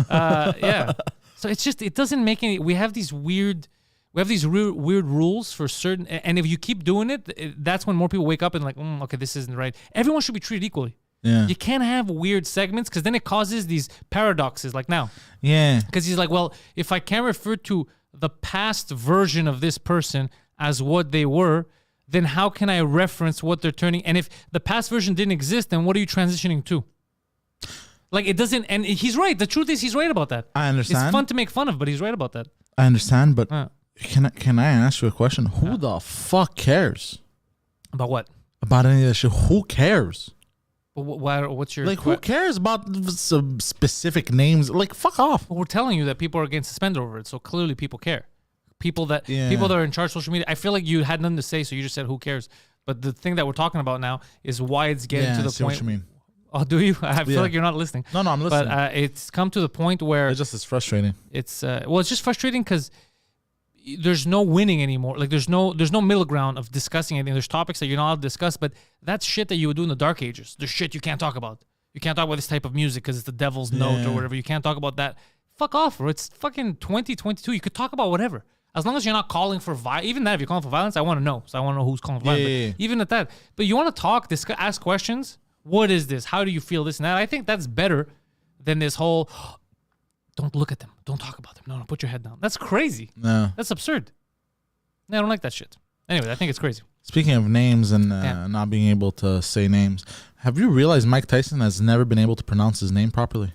[SPEAKER 1] Yeah. So it's just, it doesn't make any, we have these weird rules for certain, and if you keep doing it, that's when more people wake up and like, okay, this isn't right. Everyone should be treated equally.
[SPEAKER 2] Yeah.
[SPEAKER 1] You can't have weird segments because then it causes these paradoxes like now.
[SPEAKER 2] Yeah.
[SPEAKER 1] Because he's like, well, if I can't refer to the past version of this person as what they were, then how can I reference what they're turning? And if the past version didn't exist, then what are you transitioning to? Like it doesn't, and he's right. The truth is he's right about that.
[SPEAKER 2] I understand.
[SPEAKER 1] It's fun to make fun of, but he's right about that.
[SPEAKER 2] I understand, but can I ask you a question? Who the fuck cares?
[SPEAKER 1] About what?
[SPEAKER 2] About any of that shit. Who cares?
[SPEAKER 1] What's your...
[SPEAKER 2] Like, who cares about some specific names? Like, fuck off.
[SPEAKER 1] Well, we're telling you that people are getting suspended over it, so clearly people care. People that are in charge of social media. I feel like you had nothing to say, so you just said, who cares? But the thing that we're talking about now is why it's getting to the point...
[SPEAKER 2] What you mean.
[SPEAKER 1] Oh, do you? I feel like you're not listening.
[SPEAKER 2] No, I'm listening.
[SPEAKER 1] But it's come to the point where...
[SPEAKER 2] It's frustrating.
[SPEAKER 1] It's just frustrating because there's no winning anymore. Like there's no middle ground of discussing anything. There's topics that you're not allowed to discuss, but that's shit that you would do in the dark ages. There's shit you can't talk about. You can't talk about this type of music because it's the devil's note or whatever. You can't talk about that. Fuck off, bro. It's fucking 2022. You could talk about whatever. As long as you're not calling for violence. Even that, if you're calling for violence, I want to know. So I want to know who's calling for violence.
[SPEAKER 2] Yeah.
[SPEAKER 1] Even at that. But you want to talk, ask questions. What is this? How do you feel this and that? I think that's better than this whole, don't look at them. Don't talk about them. No, put your head down. That's crazy. No. That's absurd. I don't like that shit. Anyway, I think it's crazy.
[SPEAKER 2] Speaking of names and not being able to say names, have you realized Mike Tyson has never been able to pronounce his name properly?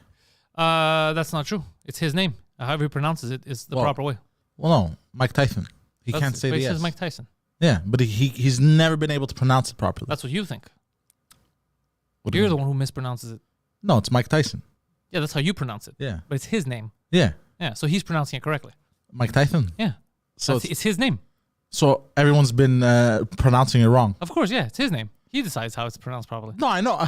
[SPEAKER 1] That's not true. It's his name. However he pronounces it is the proper way.
[SPEAKER 2] Well, no, Mike Tyson. He can't say the
[SPEAKER 1] S. He
[SPEAKER 2] S.
[SPEAKER 1] says Mike Tyson.
[SPEAKER 2] Yeah, but he's never been able to pronounce it properly.
[SPEAKER 1] That's what you think.
[SPEAKER 2] What
[SPEAKER 1] You're the one who mispronounces it.
[SPEAKER 2] No, it's Mike Tyson.
[SPEAKER 1] Yeah, that's how you pronounce it.
[SPEAKER 2] Yeah.
[SPEAKER 1] But it's his name.
[SPEAKER 2] Yeah.
[SPEAKER 1] Yeah, so he's pronouncing it correctly.
[SPEAKER 2] Mike Tyson?
[SPEAKER 1] Yeah. So it's his name.
[SPEAKER 2] So everyone's been pronouncing it wrong.
[SPEAKER 1] Of course, yeah, it's his name. He decides how it's pronounced properly.
[SPEAKER 2] No, I know.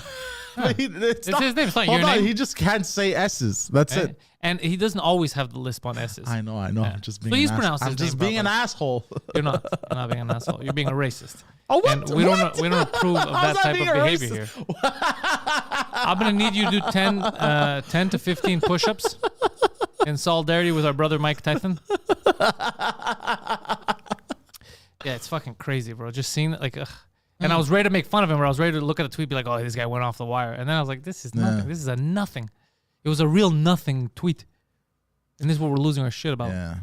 [SPEAKER 1] Yeah. It's his name. It's not your name.
[SPEAKER 2] He just can't say S's. That's it.
[SPEAKER 1] And he doesn't always have the lisp on S's.
[SPEAKER 2] I know.
[SPEAKER 1] Yeah.
[SPEAKER 2] I'm just being
[SPEAKER 1] I'm
[SPEAKER 2] just being an asshole.
[SPEAKER 1] You're not being an asshole. You're being a racist.
[SPEAKER 2] Oh, what?
[SPEAKER 1] And we don't approve of that type of behavior here. I'm going to need you to do 10 to 15 push-ups in solidarity with our brother Mike Tyson. Yeah, it's fucking crazy, bro. Just seeing it, like, ugh. And I was ready to make fun of him, or I was ready to look at the tweet, be like, oh, this guy went off the wire. And then I was like, this is nothing. This is a nothing. It was a real nothing tweet. And this is what we're losing our shit about.
[SPEAKER 2] Yeah.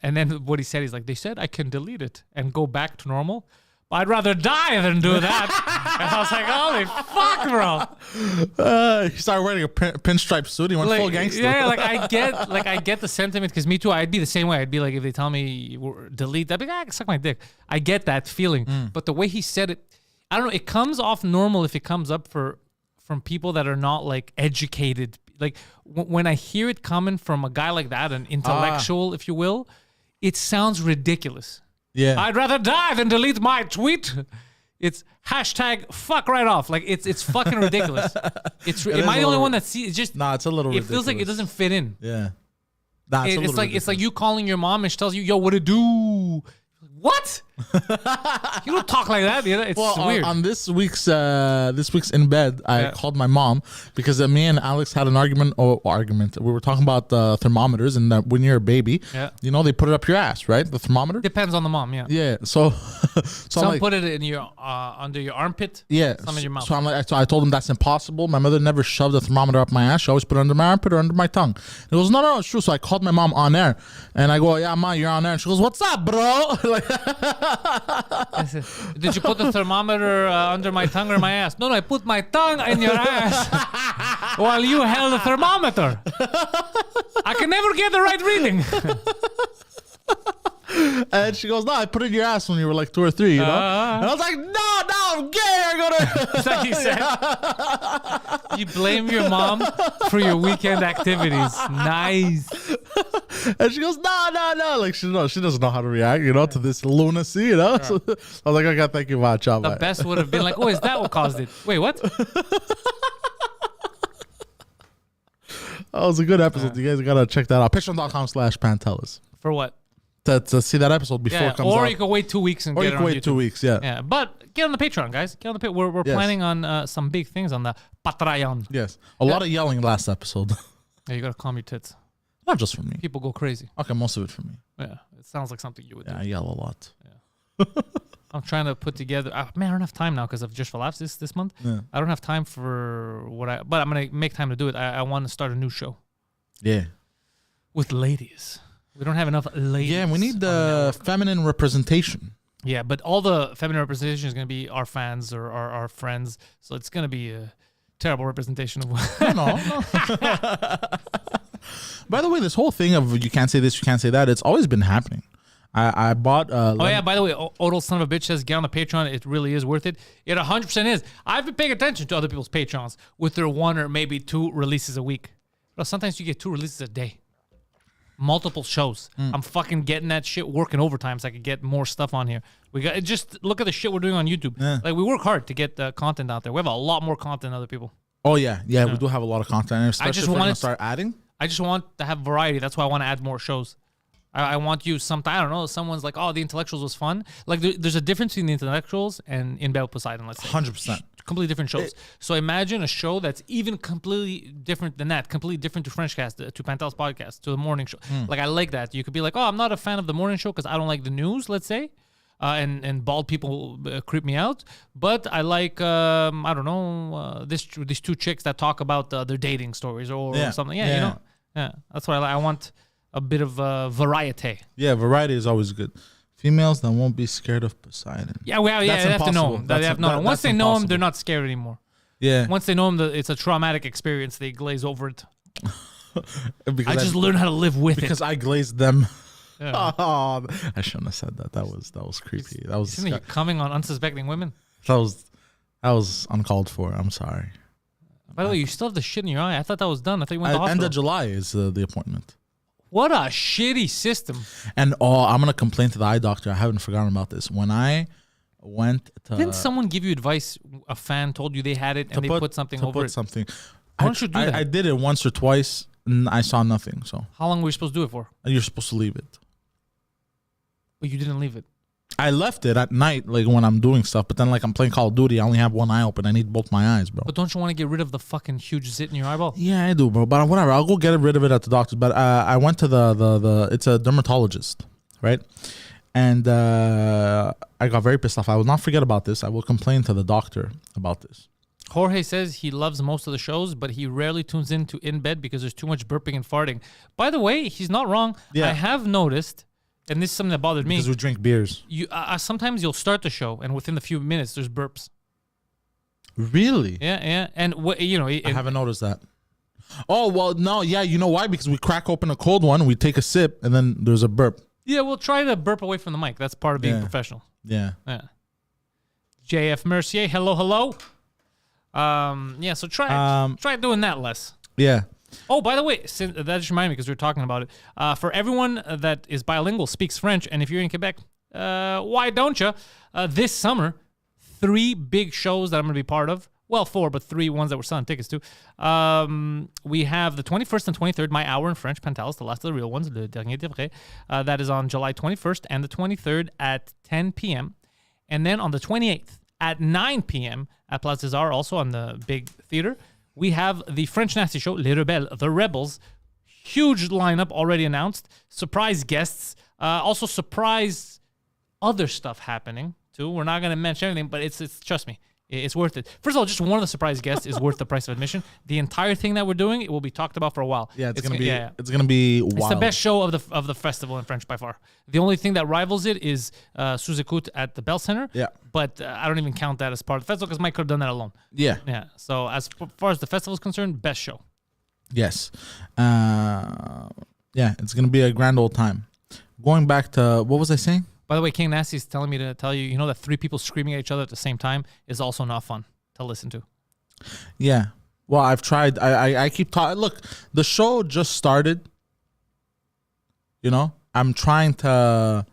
[SPEAKER 1] And then what he said, he's like, they said I can delete it and go back to normal. But I'd rather die than do that. And I was like, holy fuck, bro.
[SPEAKER 2] He started wearing a pinstripe suit. He went full gangster.
[SPEAKER 1] Yeah, I get the sentiment because me too. I'd be the same way. I'd be like, if they tell me delete, I'd be like, suck my dick. I get that feeling. But the way he said it, I don't know. It comes off normal if it comes up from people that are not like educated. Like when I hear it coming from a guy like that, an intellectual, if you will, it sounds ridiculous.
[SPEAKER 2] Yeah.
[SPEAKER 1] I'd rather die than delete my tweet. It's hashtag fuck right off. Like it's fucking ridiculous. Am I the only one that sees? It's just
[SPEAKER 2] Nah, it's a little.
[SPEAKER 1] It feels like it doesn't fit in.
[SPEAKER 2] Yeah. Nah,
[SPEAKER 1] It's like you calling your mom and she tells you, "Yo, what to do?" What? You don't talk like that. You know? It's weird.
[SPEAKER 2] On this week's in bed, I called my mom because me and Alex had an argument. We were talking about thermometers, and that when you're a baby, you know they put it up your ass, right? The thermometer
[SPEAKER 1] Depends on the mom. Yeah.
[SPEAKER 2] Yeah. So
[SPEAKER 1] some like, put it in your under your armpit.
[SPEAKER 2] Yeah.
[SPEAKER 1] Some in your mouth.
[SPEAKER 2] So I told him that's impossible. My mother never shoved a thermometer up my ass. She always put it under my armpit or under my tongue. And he goes, no, it's true. So I called my mom on air, and I go, yeah, ma, you're on air. And she goes, what's up, bro? Like.
[SPEAKER 1] Did you put the thermometer under my tongue or my ass? No, I put my tongue in your ass while you held the thermometer. I can never get the right reading.
[SPEAKER 2] And she goes, no, I put it in your ass when you were like 2 or 3, you know? And I was like, no, I'm gay. I gotta.
[SPEAKER 1] Is that what you said? You blame your mom for your weekend activities. Nice.
[SPEAKER 2] And she goes, no. Like, she doesn't know how to react, you know, to this lunacy, you know? So I was like, okay, thank you much.
[SPEAKER 1] The best would have been like, oh, is that what caused it? Wait, what?
[SPEAKER 2] That was a good episode. You guys gotta check that out. Patreon.com/Pantelis.
[SPEAKER 1] For what?
[SPEAKER 2] To see that episode before it comes out.
[SPEAKER 1] Or you can wait 2 weeks and get it on YouTube. Or you can wait
[SPEAKER 2] 2 weeks, yeah.
[SPEAKER 1] Yeah, but get on the Patreon, guys. Get on the Patreon. We're planning on some big things on the Patreon.
[SPEAKER 2] Yes. A lot of yelling last episode.
[SPEAKER 1] Yeah, you gotta calm your tits.
[SPEAKER 2] Not just for me.
[SPEAKER 1] People go crazy.
[SPEAKER 2] Okay, most of it for me.
[SPEAKER 1] Yeah, it sounds like something you would do.
[SPEAKER 2] I yell a lot.
[SPEAKER 1] Yeah. I'm trying to put together. Man, I don't have time now because of Just for Laughs this month. Yeah. I don't have time for but I'm gonna make time to do it. I want to start a new show.
[SPEAKER 2] Yeah.
[SPEAKER 1] With ladies. We don't have enough ladies.
[SPEAKER 2] Yeah, we need the feminine representation.
[SPEAKER 1] Yeah, but all the feminine representation is going to be our fans or our friends. So it's going to be a terrible representation of
[SPEAKER 2] No. By the way, this whole thing of you can't say this, you can't say that, it's always been happening. I bought...
[SPEAKER 1] by the way, Odell son of a bitch says, get on the Patreon. It really is worth it. It 100% is. I've been paying attention to other people's Patreons with their 1 or maybe 2 releases a week. But sometimes you get 2 releases a day. Multiple shows. I'm fucking getting that shit working overtime so I could get more stuff on here. We got just look at the shit we're doing on YouTube. Yeah. Like we work hard to get content out there. We have a lot more content than other people.
[SPEAKER 2] Oh yeah, we do have a lot of content. Especially I just want to start adding.
[SPEAKER 1] I just want to have variety. That's why I want to add more shows. I want you sometime. I don't know. Someone's like, oh, the Intellectuals was fun. Like there's a difference between the Intellectuals and In Bed with Poseidon. Let's say
[SPEAKER 2] 100%.
[SPEAKER 1] Completely different shows. So imagine a show that's even completely different than that, completely different to Frenchcast, to Pantelis podcast, to the morning show. Like I like that. You could be like, oh, I'm not a fan of the morning show because I don't like the news, let's say, and bald people creep me out. But I like, I don't know, these 2 chicks that talk about their dating stories or something. Yeah, you know. Yeah, that's what I like. I want a bit of variety.
[SPEAKER 2] Yeah, variety is always good. Females that won't be scared of Poseidon.
[SPEAKER 1] Yeah, they have to know him. They have to know him. Once they know him, they're not scared anymore.
[SPEAKER 2] Yeah.
[SPEAKER 1] Once they know him, it's a traumatic experience. They glaze over it. I just learned how to live with it.
[SPEAKER 2] Because I glazed them. Yeah. Oh, I shouldn't have said that. That was creepy. That was
[SPEAKER 1] you coming on unsuspecting women.
[SPEAKER 2] That was uncalled for. I'm sorry.
[SPEAKER 1] By the way, you still have the shit in your eye. I thought that was done. I thought you went to the hospital.
[SPEAKER 2] End of July is the appointment.
[SPEAKER 1] What a shitty system.
[SPEAKER 2] And I'm going to complain to the eye doctor. I haven't forgotten about this. When I went to...
[SPEAKER 1] Didn't someone give you advice? A fan told you they had it and they put something over it?
[SPEAKER 2] Something.
[SPEAKER 1] Why don't you do that?
[SPEAKER 2] I did it once or twice and I saw nothing. So
[SPEAKER 1] how long were you supposed to do it for?
[SPEAKER 2] You're supposed to leave it.
[SPEAKER 1] But you didn't leave it.
[SPEAKER 2] I left it at night, like when I'm doing stuff. But then, like I'm playing Call of Duty, I only have one eye open. I need both my eyes, bro.
[SPEAKER 1] But don't you want to get rid of the fucking huge zit in your eyeball?
[SPEAKER 2] Yeah, I do, bro. But whatever, I'll go get rid of it at the doctor's. But I went to the it's a dermatologist, right? And I got very pissed off. I will not forget about this. I will complain to the doctor about this.
[SPEAKER 1] Jorge says he loves most of the shows, but he rarely tunes into In Bed because there's too much burping and farting. By the way, he's not wrong. Yeah. I have noticed. And this is something that bothered me.
[SPEAKER 2] Because we drink beers.
[SPEAKER 1] You sometimes you'll start the show, and within a few minutes, there's burps.
[SPEAKER 2] Really?
[SPEAKER 1] Yeah. And I
[SPEAKER 2] haven't noticed that. Oh well, no, yeah. You know why? Because we crack open a cold one, we take a sip, and then there's a burp.
[SPEAKER 1] Yeah, we'll try to burp away from the mic. That's part of being professional.
[SPEAKER 2] Yeah.
[SPEAKER 1] JF Mercier, hello. So try doing that less.
[SPEAKER 2] Yeah.
[SPEAKER 1] Oh, by the way, that just reminded me because we were talking about it. For everyone that is bilingual, speaks French, and if you're in Quebec, Why don't you? This summer, 3 big shows that I'm going to be part of. Well, 4, but 3 ones that we're selling tickets to. We have the 21st and 23rd, My Hour in French, Pantelis, the last of the real ones, Le Dernier des Vrais. That is on July 21st and the 23rd at 10 p.m. And then on the 28th at 9 p.m. at Place des Arts, also on the big theater, we have the French Nasty Show, Les Rebelles, The Rebels. Huge lineup already announced. Surprise guests. Also surprise other stuff happening too. We're not going to mention everything, but it's trust me, it's worth it. First of all, just one of the surprise guests is worth the price of admission. The entire thing that we're doing, it will be talked about for a while.
[SPEAKER 2] Yeah, it's gonna be wild.
[SPEAKER 1] It's the best show of the festival in French by far. The only thing that rivals it is Sous Écoute at the Bell Center.
[SPEAKER 2] Yeah,
[SPEAKER 1] but I don't even count that as part of the festival because Mike could have done that alone.
[SPEAKER 2] Yeah,
[SPEAKER 1] yeah. So as far as the festival is concerned, best show.
[SPEAKER 2] Yes, yeah, it's gonna be a grand old time. Going back to what was I saying?
[SPEAKER 1] By the way, King Nasty is telling me to tell you, that 3 people screaming at each other at the same time is also not fun to listen to.
[SPEAKER 2] Yeah. Well, I've tried. I keep talking. Look, the show just started. I'm trying to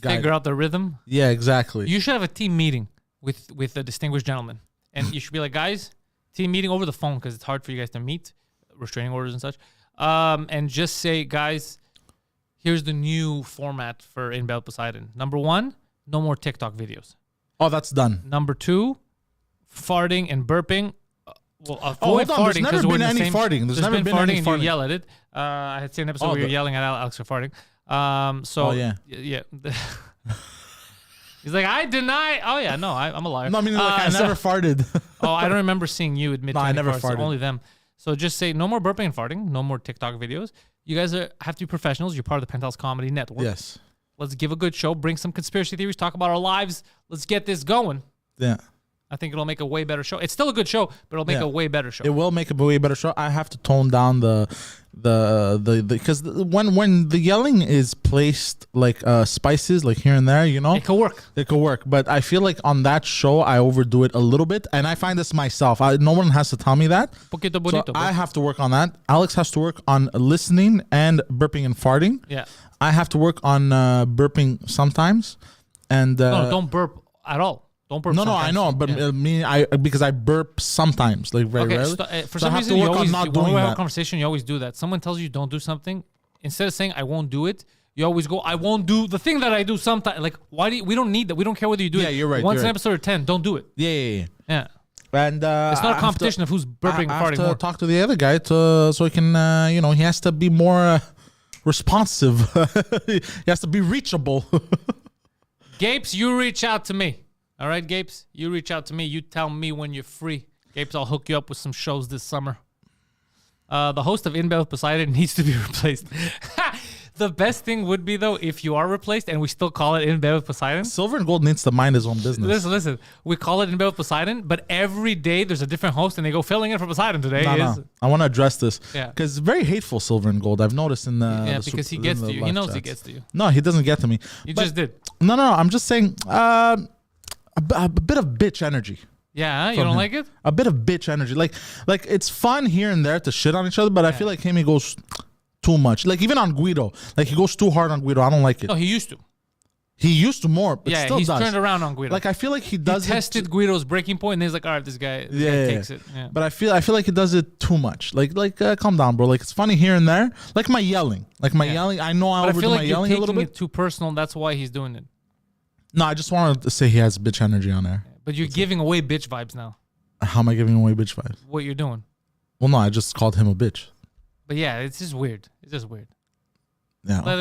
[SPEAKER 1] figure out the rhythm.
[SPEAKER 2] Yeah, exactly.
[SPEAKER 1] You should have a team meeting with a distinguished gentleman. And you should be like, guys, team meeting over the phone because it's hard for you guys to meet, restraining orders and such. And just say, guys, here's the new format for In Bed with Poseidon. Number 1, no more TikTok videos.
[SPEAKER 2] Oh, that's done.
[SPEAKER 1] Number 2, farting and burping. Avoid
[SPEAKER 2] hold on.
[SPEAKER 1] farting.
[SPEAKER 2] There's never been any farting. There's never been any
[SPEAKER 1] and
[SPEAKER 2] farting.
[SPEAKER 1] You yell at it. I had seen an episode where you're yelling at Alex for farting. Yeah. He's like, I deny. Oh yeah, no, I'm a liar.
[SPEAKER 2] No, I mean, I never farted.
[SPEAKER 1] I don't remember seeing you admit.
[SPEAKER 2] No,
[SPEAKER 1] to
[SPEAKER 2] I never
[SPEAKER 1] farts,
[SPEAKER 2] farted.
[SPEAKER 1] Only them. So just say no more burping and farting. No more TikTok videos. You guys have to be professionals. You're part of the Pantelis Comedy Network.
[SPEAKER 2] Yes.
[SPEAKER 1] Let's give a good show. Bring some conspiracy theories. Talk about our lives. Let's get this going.
[SPEAKER 2] Yeah.
[SPEAKER 1] I think it'll make a way better show. It's still a good show, but it'll make a way better show.
[SPEAKER 2] It will make a way better show. I have to tone down the because when the yelling is placed like spices like here and there,
[SPEAKER 1] it could work.
[SPEAKER 2] It could work, but I feel like on that show I overdo it a little bit, and I find this myself. No one has to tell me that.
[SPEAKER 1] Poquito bonito,
[SPEAKER 2] so I have to work on that. Alex has to work on listening and burping and farting.
[SPEAKER 1] Yeah.
[SPEAKER 2] I have to work on burping sometimes, and
[SPEAKER 1] no, don't burp at all. Don't burp.
[SPEAKER 2] No, I know, but because I burp sometimes, like very rarely.
[SPEAKER 1] For some reason, you always, when we have a conversation, you always do that. Someone tells you don't do something, instead of saying I won't do it, you always go I won't do the thing that I do sometimes. Like why do we don't need that? We don't care whether you do it.
[SPEAKER 2] Yeah, you're right.
[SPEAKER 1] Once
[SPEAKER 2] an
[SPEAKER 1] episode or 10, don't do it.
[SPEAKER 2] Yeah.
[SPEAKER 1] And
[SPEAKER 2] it's
[SPEAKER 1] not a competition of who's burping and farting more.
[SPEAKER 2] I have to talk to the other guy so he can, he has to be more responsive. He has to be reachable.
[SPEAKER 1] Gapes, you reach out to me. All right, Gapes, you reach out to me. You tell me when you're free. Gapes, I'll hook you up with some shows this summer. The host of In Bed with Poseidon needs to be replaced. The best thing would be, though, if you are replaced and we still call it In Bed with Poseidon.
[SPEAKER 2] Silver and Gold needs to mind his own business.
[SPEAKER 1] Listen. We call it In Bed with Poseidon, but every day there's a different host and they go filling in for Poseidon today.
[SPEAKER 2] No. I want to address this.
[SPEAKER 1] Yeah.
[SPEAKER 2] Because it's very hateful, Silver and Gold. I've noticed in the...
[SPEAKER 1] Yeah, because he gets to you. He knows chats. He gets to you.
[SPEAKER 2] No, he doesn't get to me.
[SPEAKER 1] You just did.
[SPEAKER 2] No. I'm just saying... A bit of bitch energy.
[SPEAKER 1] Yeah, you don't like it?
[SPEAKER 2] A bit of bitch energy. Like it's fun here and there to shit on each other, but I feel like he goes too much. Like even on Guido, like he goes too hard on Guido. I don't like it.
[SPEAKER 1] No, he used to.
[SPEAKER 2] He used to more, but still
[SPEAKER 1] he's
[SPEAKER 2] does.
[SPEAKER 1] Turned around on Guido.
[SPEAKER 2] Like I feel like he does.
[SPEAKER 1] He tested Guido's breaking point, and he's like, "All right, this guy takes it." Yeah.
[SPEAKER 2] But I feel like he does it too much. Like calm down, bro. Like it's funny here and there. Like my yelling. I know I overdo my yelling a little bit.
[SPEAKER 1] It too personal. That's why he's doing it.
[SPEAKER 2] No, I just wanted to say he has bitch energy on there.
[SPEAKER 1] But you're giving away bitch vibes now.
[SPEAKER 2] How am I giving away bitch vibes?
[SPEAKER 1] What you're doing?
[SPEAKER 2] Well, no, I just called him a bitch.
[SPEAKER 1] But yeah, it's just weird. It's just weird.
[SPEAKER 2] Yeah.
[SPEAKER 1] Let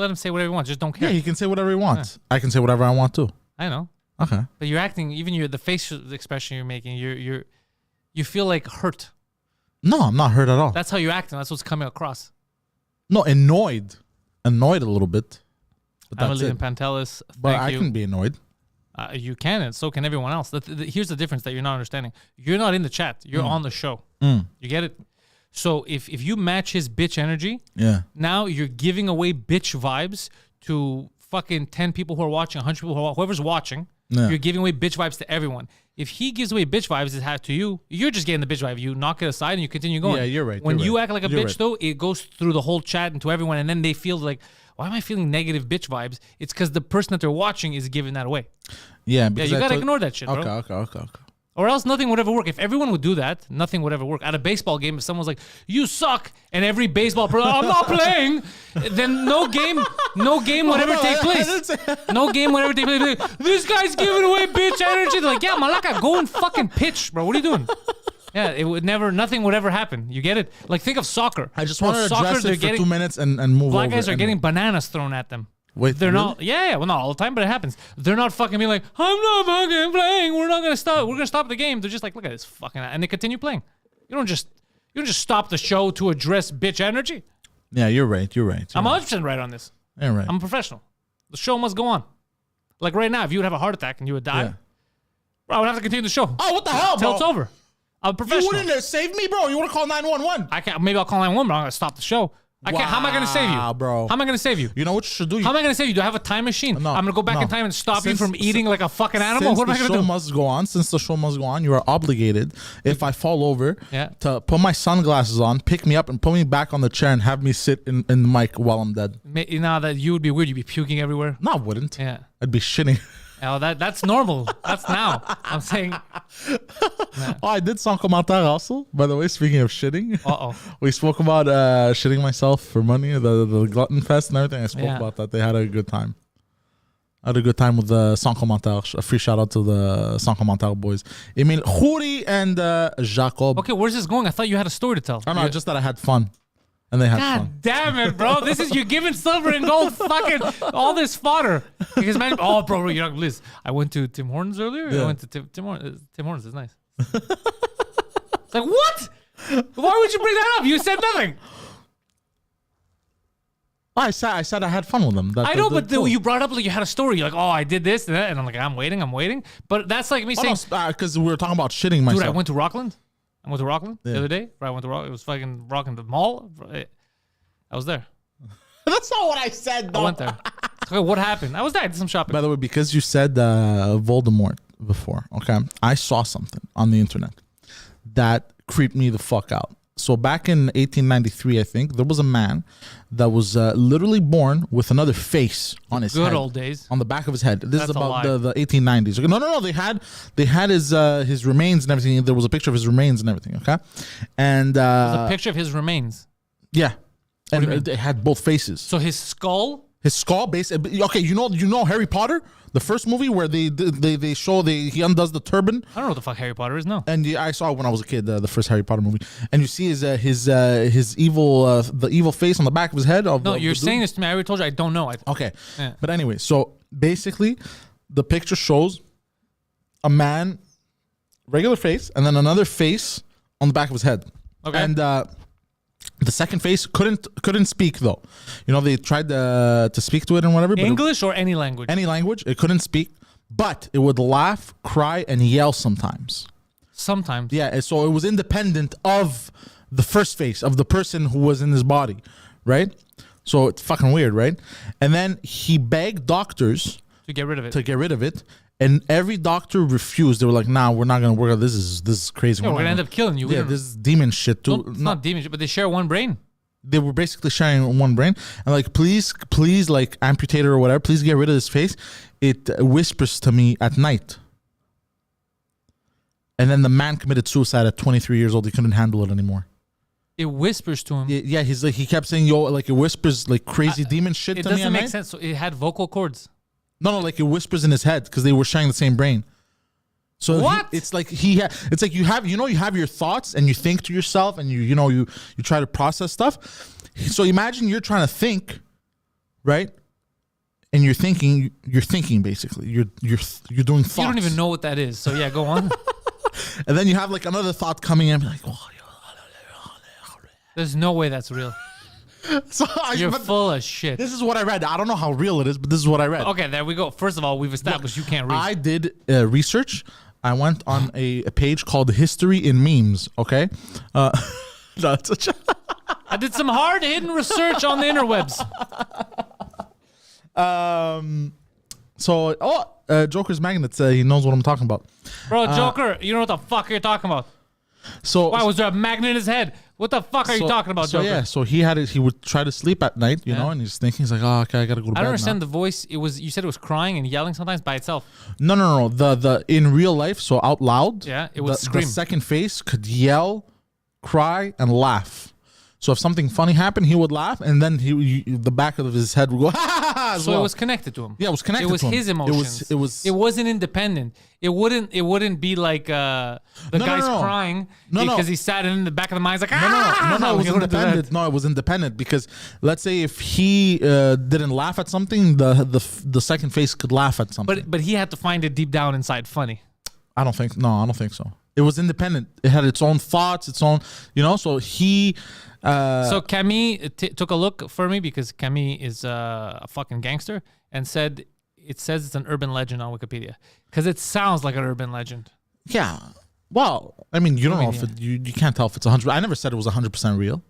[SPEAKER 1] him say whatever he wants. Just don't care.
[SPEAKER 2] Yeah, he can say whatever he wants. Yeah. I can say whatever I want too.
[SPEAKER 1] I know.
[SPEAKER 2] Okay.
[SPEAKER 1] But you're acting. Even the facial expression you're making. You feel like hurt.
[SPEAKER 2] No, I'm not hurt at all.
[SPEAKER 1] That's how you're acting. That's what's coming across.
[SPEAKER 2] No, annoyed a little bit. But
[SPEAKER 1] Emily and Pantelis.
[SPEAKER 2] But I can be annoyed.
[SPEAKER 1] You can, and so can everyone else. Here's the difference that you're not understanding. You're not in the chat. You're on the show. You get it? So if you match his bitch energy, now you're giving away bitch vibes to fucking 10 people who are watching, 100 people whoever's watching. You're giving away bitch vibes to everyone. If he gives away bitch vibes to you, you're just getting the bitch vibe. You knock it aside and you continue going.
[SPEAKER 2] Yeah, you're right.
[SPEAKER 1] When you act like a bitch, though, it goes through the whole chat and to everyone, and then they feel like, why am I feeling negative bitch vibes? It's because the person that they're watching is giving that away.
[SPEAKER 2] Yeah,
[SPEAKER 1] Yeah,
[SPEAKER 2] because
[SPEAKER 1] you gotta ignore that shit, bro.
[SPEAKER 2] Okay.
[SPEAKER 1] Or else nothing would ever work. If everyone would do that, nothing would ever work. At a baseball game, if someone's like, "You suck," and every baseball player, "I'm not playing," then no game would ever take place. No game would ever take place. This guy's giving away bitch energy. They're like, "Yeah, malaka, go and fucking pitch, bro. What are you doing?" Yeah, it would never. Nothing would ever happen. You get it? Like, think of soccer.
[SPEAKER 2] I just
[SPEAKER 1] Bro,
[SPEAKER 2] want to address it for 2 minutes and move
[SPEAKER 1] Black
[SPEAKER 2] over.
[SPEAKER 1] guys are getting bananas thrown at them.
[SPEAKER 2] Wait,
[SPEAKER 1] they're
[SPEAKER 2] really?
[SPEAKER 1] not. Yeah, well, not all the time, but it happens. They're not fucking being like, "I'm not fucking playing. We're not gonna stop. We're gonna stop the game." They're just like, "Look at this fucking," and they continue playing. You don't just stop the show to address bitch energy.
[SPEAKER 2] Yeah, you're right.
[SPEAKER 1] I'm 100% right on this.
[SPEAKER 2] You're right.
[SPEAKER 1] I'm a professional. The show must go on. Like right now, if you would have a heart attack and you would die,
[SPEAKER 2] Yeah.
[SPEAKER 1] bro, I would have to continue the show.
[SPEAKER 2] Oh, what the hell,
[SPEAKER 1] Till
[SPEAKER 2] bro?
[SPEAKER 1] it's over. I'm a professional.
[SPEAKER 2] You wouldn't have saved me, bro. You would have called 911.
[SPEAKER 1] I can't. Maybe I'll call 911, but I'm gonna stop the show. I can't. How am I gonna save you,
[SPEAKER 2] Wow, bro.
[SPEAKER 1] How am I gonna save you?
[SPEAKER 2] You know what you should do?
[SPEAKER 1] How am I gonna save you? Do I have a time machine?
[SPEAKER 2] No,
[SPEAKER 1] I'm gonna go back
[SPEAKER 2] no.
[SPEAKER 1] in time and stop you
[SPEAKER 2] Since-
[SPEAKER 1] from eating like a fucking animal.
[SPEAKER 2] Since
[SPEAKER 1] What am I
[SPEAKER 2] the
[SPEAKER 1] gonna
[SPEAKER 2] show
[SPEAKER 1] do?
[SPEAKER 2] must go on, since the show must go on, you are obligated, if I fall over,
[SPEAKER 1] Yeah.
[SPEAKER 2] to put my sunglasses on, pick me up, and put me back on the chair and have me sit in the mic while I'm dead.
[SPEAKER 1] Now that you would be weird, you'd be puking everywhere.
[SPEAKER 2] No, I wouldn't.
[SPEAKER 1] Yeah.
[SPEAKER 2] I'd be shitting.
[SPEAKER 1] Oh, that's normal. That's now. I'm saying.
[SPEAKER 2] Oh, I did sans commentaire also. By the way, speaking of shitting, we spoke about shitting myself for money, the glutton fest and everything. I spoke about that. They had a good time. I had a good time with the sans commentaire. A free shout out to the sans commentaire boys, Emile Khouri and Jacob.
[SPEAKER 1] Okay, where's this going? I thought you had a story to tell.
[SPEAKER 2] Oh, no, just that I had fun. And they had
[SPEAKER 1] God
[SPEAKER 2] fun.
[SPEAKER 1] damn it, bro. This is you giving silver and gold fucking all this fodder. Because man, bro, you're not Liz. I went to Tim Hortons earlier.
[SPEAKER 2] Yeah.
[SPEAKER 1] I went to Tim Hortons. Tim Hortons is nice. It's like, what? Why would you bring that up? You said nothing.
[SPEAKER 2] I said I had fun with them.
[SPEAKER 1] I know, but you brought up like you had a story. You're like, oh, I did this and that. And I'm like, I'm waiting. But that's like me saying,
[SPEAKER 2] because we were talking about shitting myself.
[SPEAKER 1] dude, I went to Rockland. The other day. I went to Rock. It was fucking rocking the mall. I was there.
[SPEAKER 2] That's not what I said, though.
[SPEAKER 1] I went there. Okay, what happened? I was there. I did some shopping.
[SPEAKER 2] By the way, because you said Voldemort before, okay, I saw something on the internet that creeped me the fuck out. So back in 1893, I think, there was a man that was literally born with another face on his head.
[SPEAKER 1] Good old days.
[SPEAKER 2] On the back of his head. This
[SPEAKER 1] That's
[SPEAKER 2] is
[SPEAKER 1] a
[SPEAKER 2] about
[SPEAKER 1] lie.
[SPEAKER 2] the 1890s. Okay, no. They had his remains and everything. There was a picture of his remains and everything, okay? And
[SPEAKER 1] There's a picture of his remains.
[SPEAKER 2] yeah.
[SPEAKER 1] do you
[SPEAKER 2] And
[SPEAKER 1] mean?
[SPEAKER 2] they had both faces.
[SPEAKER 1] So his skull.
[SPEAKER 2] His skull base. Okay, you know Harry Potter, the first movie where they show he undoes the turban.
[SPEAKER 1] I don't know what the fuck Harry Potter is. No.
[SPEAKER 2] And I saw it when I was a kid, the first Harry Potter movie, and you see his evil the evil face on the back of his head.
[SPEAKER 1] No, you're saying this to me. I already told you I don't know.
[SPEAKER 2] Okay,
[SPEAKER 1] Yeah.
[SPEAKER 2] but anyway, so basically, the picture shows a man, regular face, and then another face on the back of his head.
[SPEAKER 1] Okay.
[SPEAKER 2] And the second face couldn't speak though. You know, they tried to speak to it and whatever. But
[SPEAKER 1] English or any language?
[SPEAKER 2] any language, it couldn't speak, but it would laugh, cry, and yell sometimes.
[SPEAKER 1] Sometimes.
[SPEAKER 2] Yeah, and so it was independent of the first face of the person who was in his body, right? So it's fucking weird, right? And then he begged doctors
[SPEAKER 1] To get rid of it.
[SPEAKER 2] and every doctor refused. They were like, "Nah, we're not gonna work on this. This is crazy.
[SPEAKER 1] Yeah, we're gonna end up killing you. We
[SPEAKER 2] Yeah,
[SPEAKER 1] don't-
[SPEAKER 2] this is demon shit too."
[SPEAKER 1] It's not demon shit, but they share one brain.
[SPEAKER 2] They were basically sharing one brain and like, please, like amputate it or whatever. Please get rid of this face. It whispers to me at night. And then the man committed suicide at 23 years old. He couldn't handle it anymore.
[SPEAKER 1] It whispers to him.
[SPEAKER 2] Yeah, he's like, he kept saying, "Yo, like it whispers like crazy demon shit
[SPEAKER 1] It
[SPEAKER 2] to me."
[SPEAKER 1] doesn't
[SPEAKER 2] at
[SPEAKER 1] make
[SPEAKER 2] night.
[SPEAKER 1] sense. So it had vocal cords.
[SPEAKER 2] No, like it whispers in his head because they were sharing the same brain. So
[SPEAKER 1] What?
[SPEAKER 2] it's like it's like you have your thoughts and you think to yourself and you try to process stuff. So imagine you're trying to think, right? And you're thinking basically. You're doing thoughts.
[SPEAKER 1] You don't even know what that is. So yeah, go on.
[SPEAKER 2] And then you have like another thought coming in like, oh,
[SPEAKER 1] There's no way that's real.
[SPEAKER 2] so
[SPEAKER 1] You're full of shit.
[SPEAKER 2] This is what I read. I don't know how real it is, but this is what I read.
[SPEAKER 1] Okay, there we go. First of all, we've established you can't read.
[SPEAKER 2] I did research. I went on a page called History in Memes. Okay, no, it's
[SPEAKER 1] I did some hard hidden research on the interwebs.
[SPEAKER 2] So Joker's Magnets. He knows what I'm talking about.
[SPEAKER 1] Bro, Joker, you know what the fuck you're talking about.
[SPEAKER 2] So
[SPEAKER 1] Why was there a magnet in his head? What the fuck are you talking about,
[SPEAKER 2] So
[SPEAKER 1] Joker?
[SPEAKER 2] yeah, so he had it. He would try to sleep at night, you know, and he's thinking, he's like, oh, okay, I gotta go to bed.
[SPEAKER 1] I don't understand
[SPEAKER 2] now.
[SPEAKER 1] the voice. It was you said it was crying and yelling sometimes by itself.
[SPEAKER 2] No. The in real life, so out loud.
[SPEAKER 1] Yeah, it would scream.
[SPEAKER 2] The second face could yell, cry, and laugh. So if something funny happened, he would laugh, and then the back of his head would go, ha ha ha.
[SPEAKER 1] So it was connected to him.
[SPEAKER 2] Yeah, it was connected.
[SPEAKER 1] It was
[SPEAKER 2] to him.
[SPEAKER 1] his emotions.
[SPEAKER 2] It
[SPEAKER 1] wasn't independent. It wouldn't be like the guy's crying because he sat in the back of the mind. He's like,
[SPEAKER 2] No, it was independent. No, it was independent because let's say if he didn't laugh at something, the second face could laugh at something.
[SPEAKER 1] But he had to find it deep down inside funny.
[SPEAKER 2] I don't think so. It was independent. It had its own thoughts, its own, you know. So he.
[SPEAKER 1] So Camille took a look for me because Camille is a fucking gangster and said it says it's an urban legend on Wikipedia because it sounds like an urban legend.
[SPEAKER 2] Yeah. Well, I mean, you don't know if you can't tell if it's 100. I never said it was 100% real.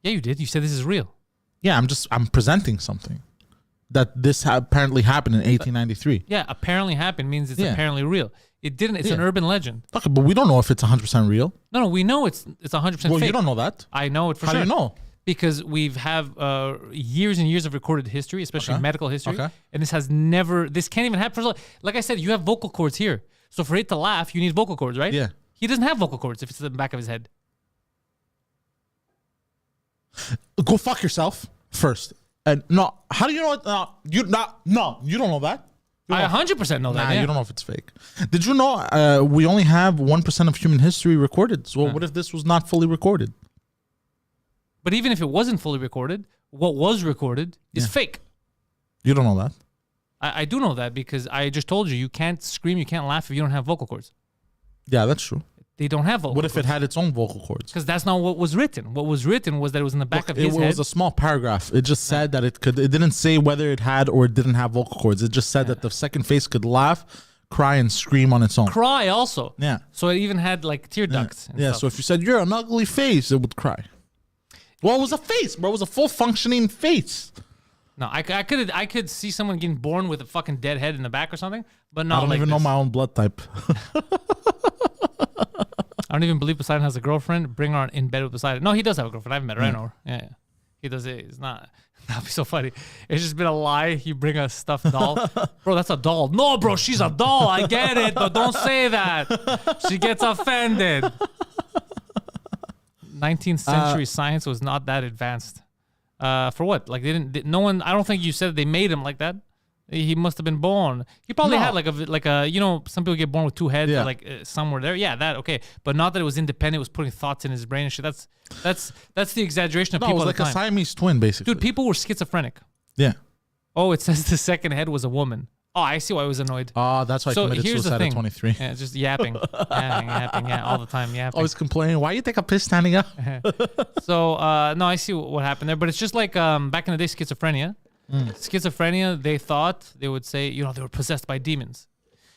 [SPEAKER 1] Yeah, you did. You said this is real.
[SPEAKER 2] Yeah, I'm presenting something that this apparently happened in 1893.
[SPEAKER 1] Yeah, apparently happened means it's apparently real. It didn't. It's an urban legend.
[SPEAKER 2] Okay, but we don't know if it's 100% real.
[SPEAKER 1] No, we know it's 100%
[SPEAKER 2] Well,
[SPEAKER 1] fake.
[SPEAKER 2] you don't know that.
[SPEAKER 1] I know it for
[SPEAKER 2] How
[SPEAKER 1] sure.
[SPEAKER 2] do you know?
[SPEAKER 1] Because we've have years and years of recorded history, especially medical history, and this has never. This can't even happen. First of all, like I said, you have vocal cords here, so for it to laugh, you need vocal cords, right?
[SPEAKER 2] Yeah.
[SPEAKER 1] He doesn't have vocal cords if it's in the back of his head.
[SPEAKER 2] Go fuck yourself first. And no, how do you know it? You don't know that.
[SPEAKER 1] I 100% know that.
[SPEAKER 2] Nah,
[SPEAKER 1] Yeah.
[SPEAKER 2] you don't know if it's fake. Did you know we only have 1% of human history recorded? So what if this was not fully recorded?
[SPEAKER 1] But even if it wasn't fully recorded, what was recorded is fake.
[SPEAKER 2] You don't know that.
[SPEAKER 1] I do know that because I just told you can't scream, you can't laugh if you don't have vocal cords.
[SPEAKER 2] Yeah, that's true.
[SPEAKER 1] They don't have vocal
[SPEAKER 2] What
[SPEAKER 1] cords.
[SPEAKER 2] if it had its own vocal cords?
[SPEAKER 1] Because that's not what was written. What was written was that it was in the back of his head.
[SPEAKER 2] It was a small paragraph. It just said that it could. It didn't say whether it had or it didn't have vocal cords. It just said that the second face could laugh, cry, and scream on its own.
[SPEAKER 1] Cry also.
[SPEAKER 2] Yeah.
[SPEAKER 1] So it even had like tear ducts. and
[SPEAKER 2] Yeah.
[SPEAKER 1] stuff.
[SPEAKER 2] So if you said you're an ugly face, it would cry. Well, it was a face, bro. It was a full functioning face.
[SPEAKER 1] No, I could see someone getting born with a fucking dead head in the back or something, but not
[SPEAKER 2] I don't
[SPEAKER 1] like
[SPEAKER 2] even know
[SPEAKER 1] this.
[SPEAKER 2] my own blood type.
[SPEAKER 1] I don't even believe Poseidon has a girlfriend. Bring her on in bed with Poseidon. No, he does have a girlfriend. I haven't met her. I know her. Yeah. He does it. It's not. That'd be so funny. It's just been a lie. You bring a stuffed doll. Bro, that's a doll. No, bro, she's a doll. I get it, but don't say that. She gets offended. 19th century science was not that advanced. For what? Like no one. I don't think you said they made him like that. He must have been born. He probably had like a you know, some people get born with two heads or like somewhere there. Yeah, that okay, but not that it was independent. It was putting thoughts in his brain and shit. That's the exaggeration of
[SPEAKER 2] No, it
[SPEAKER 1] people
[SPEAKER 2] was
[SPEAKER 1] at
[SPEAKER 2] like
[SPEAKER 1] the
[SPEAKER 2] a
[SPEAKER 1] time.
[SPEAKER 2] Siamese twin, basically.
[SPEAKER 1] Dude, people were schizophrenic.
[SPEAKER 2] Yeah.
[SPEAKER 1] Oh, it says the second head was a woman. Oh, I see why I was annoyed.
[SPEAKER 2] Oh, that's why I committed
[SPEAKER 1] here's the
[SPEAKER 2] suicide
[SPEAKER 1] thing.
[SPEAKER 2] at 23.
[SPEAKER 1] Yeah, just yapping, yapping, yeah, all the time, yapping.
[SPEAKER 2] Always complaining. Why you take a piss standing up?
[SPEAKER 1] So no, I see what happened there, but it's just like back in the day, schizophrenia. Schizophrenia, they thought they would say, you know, they were possessed by demons.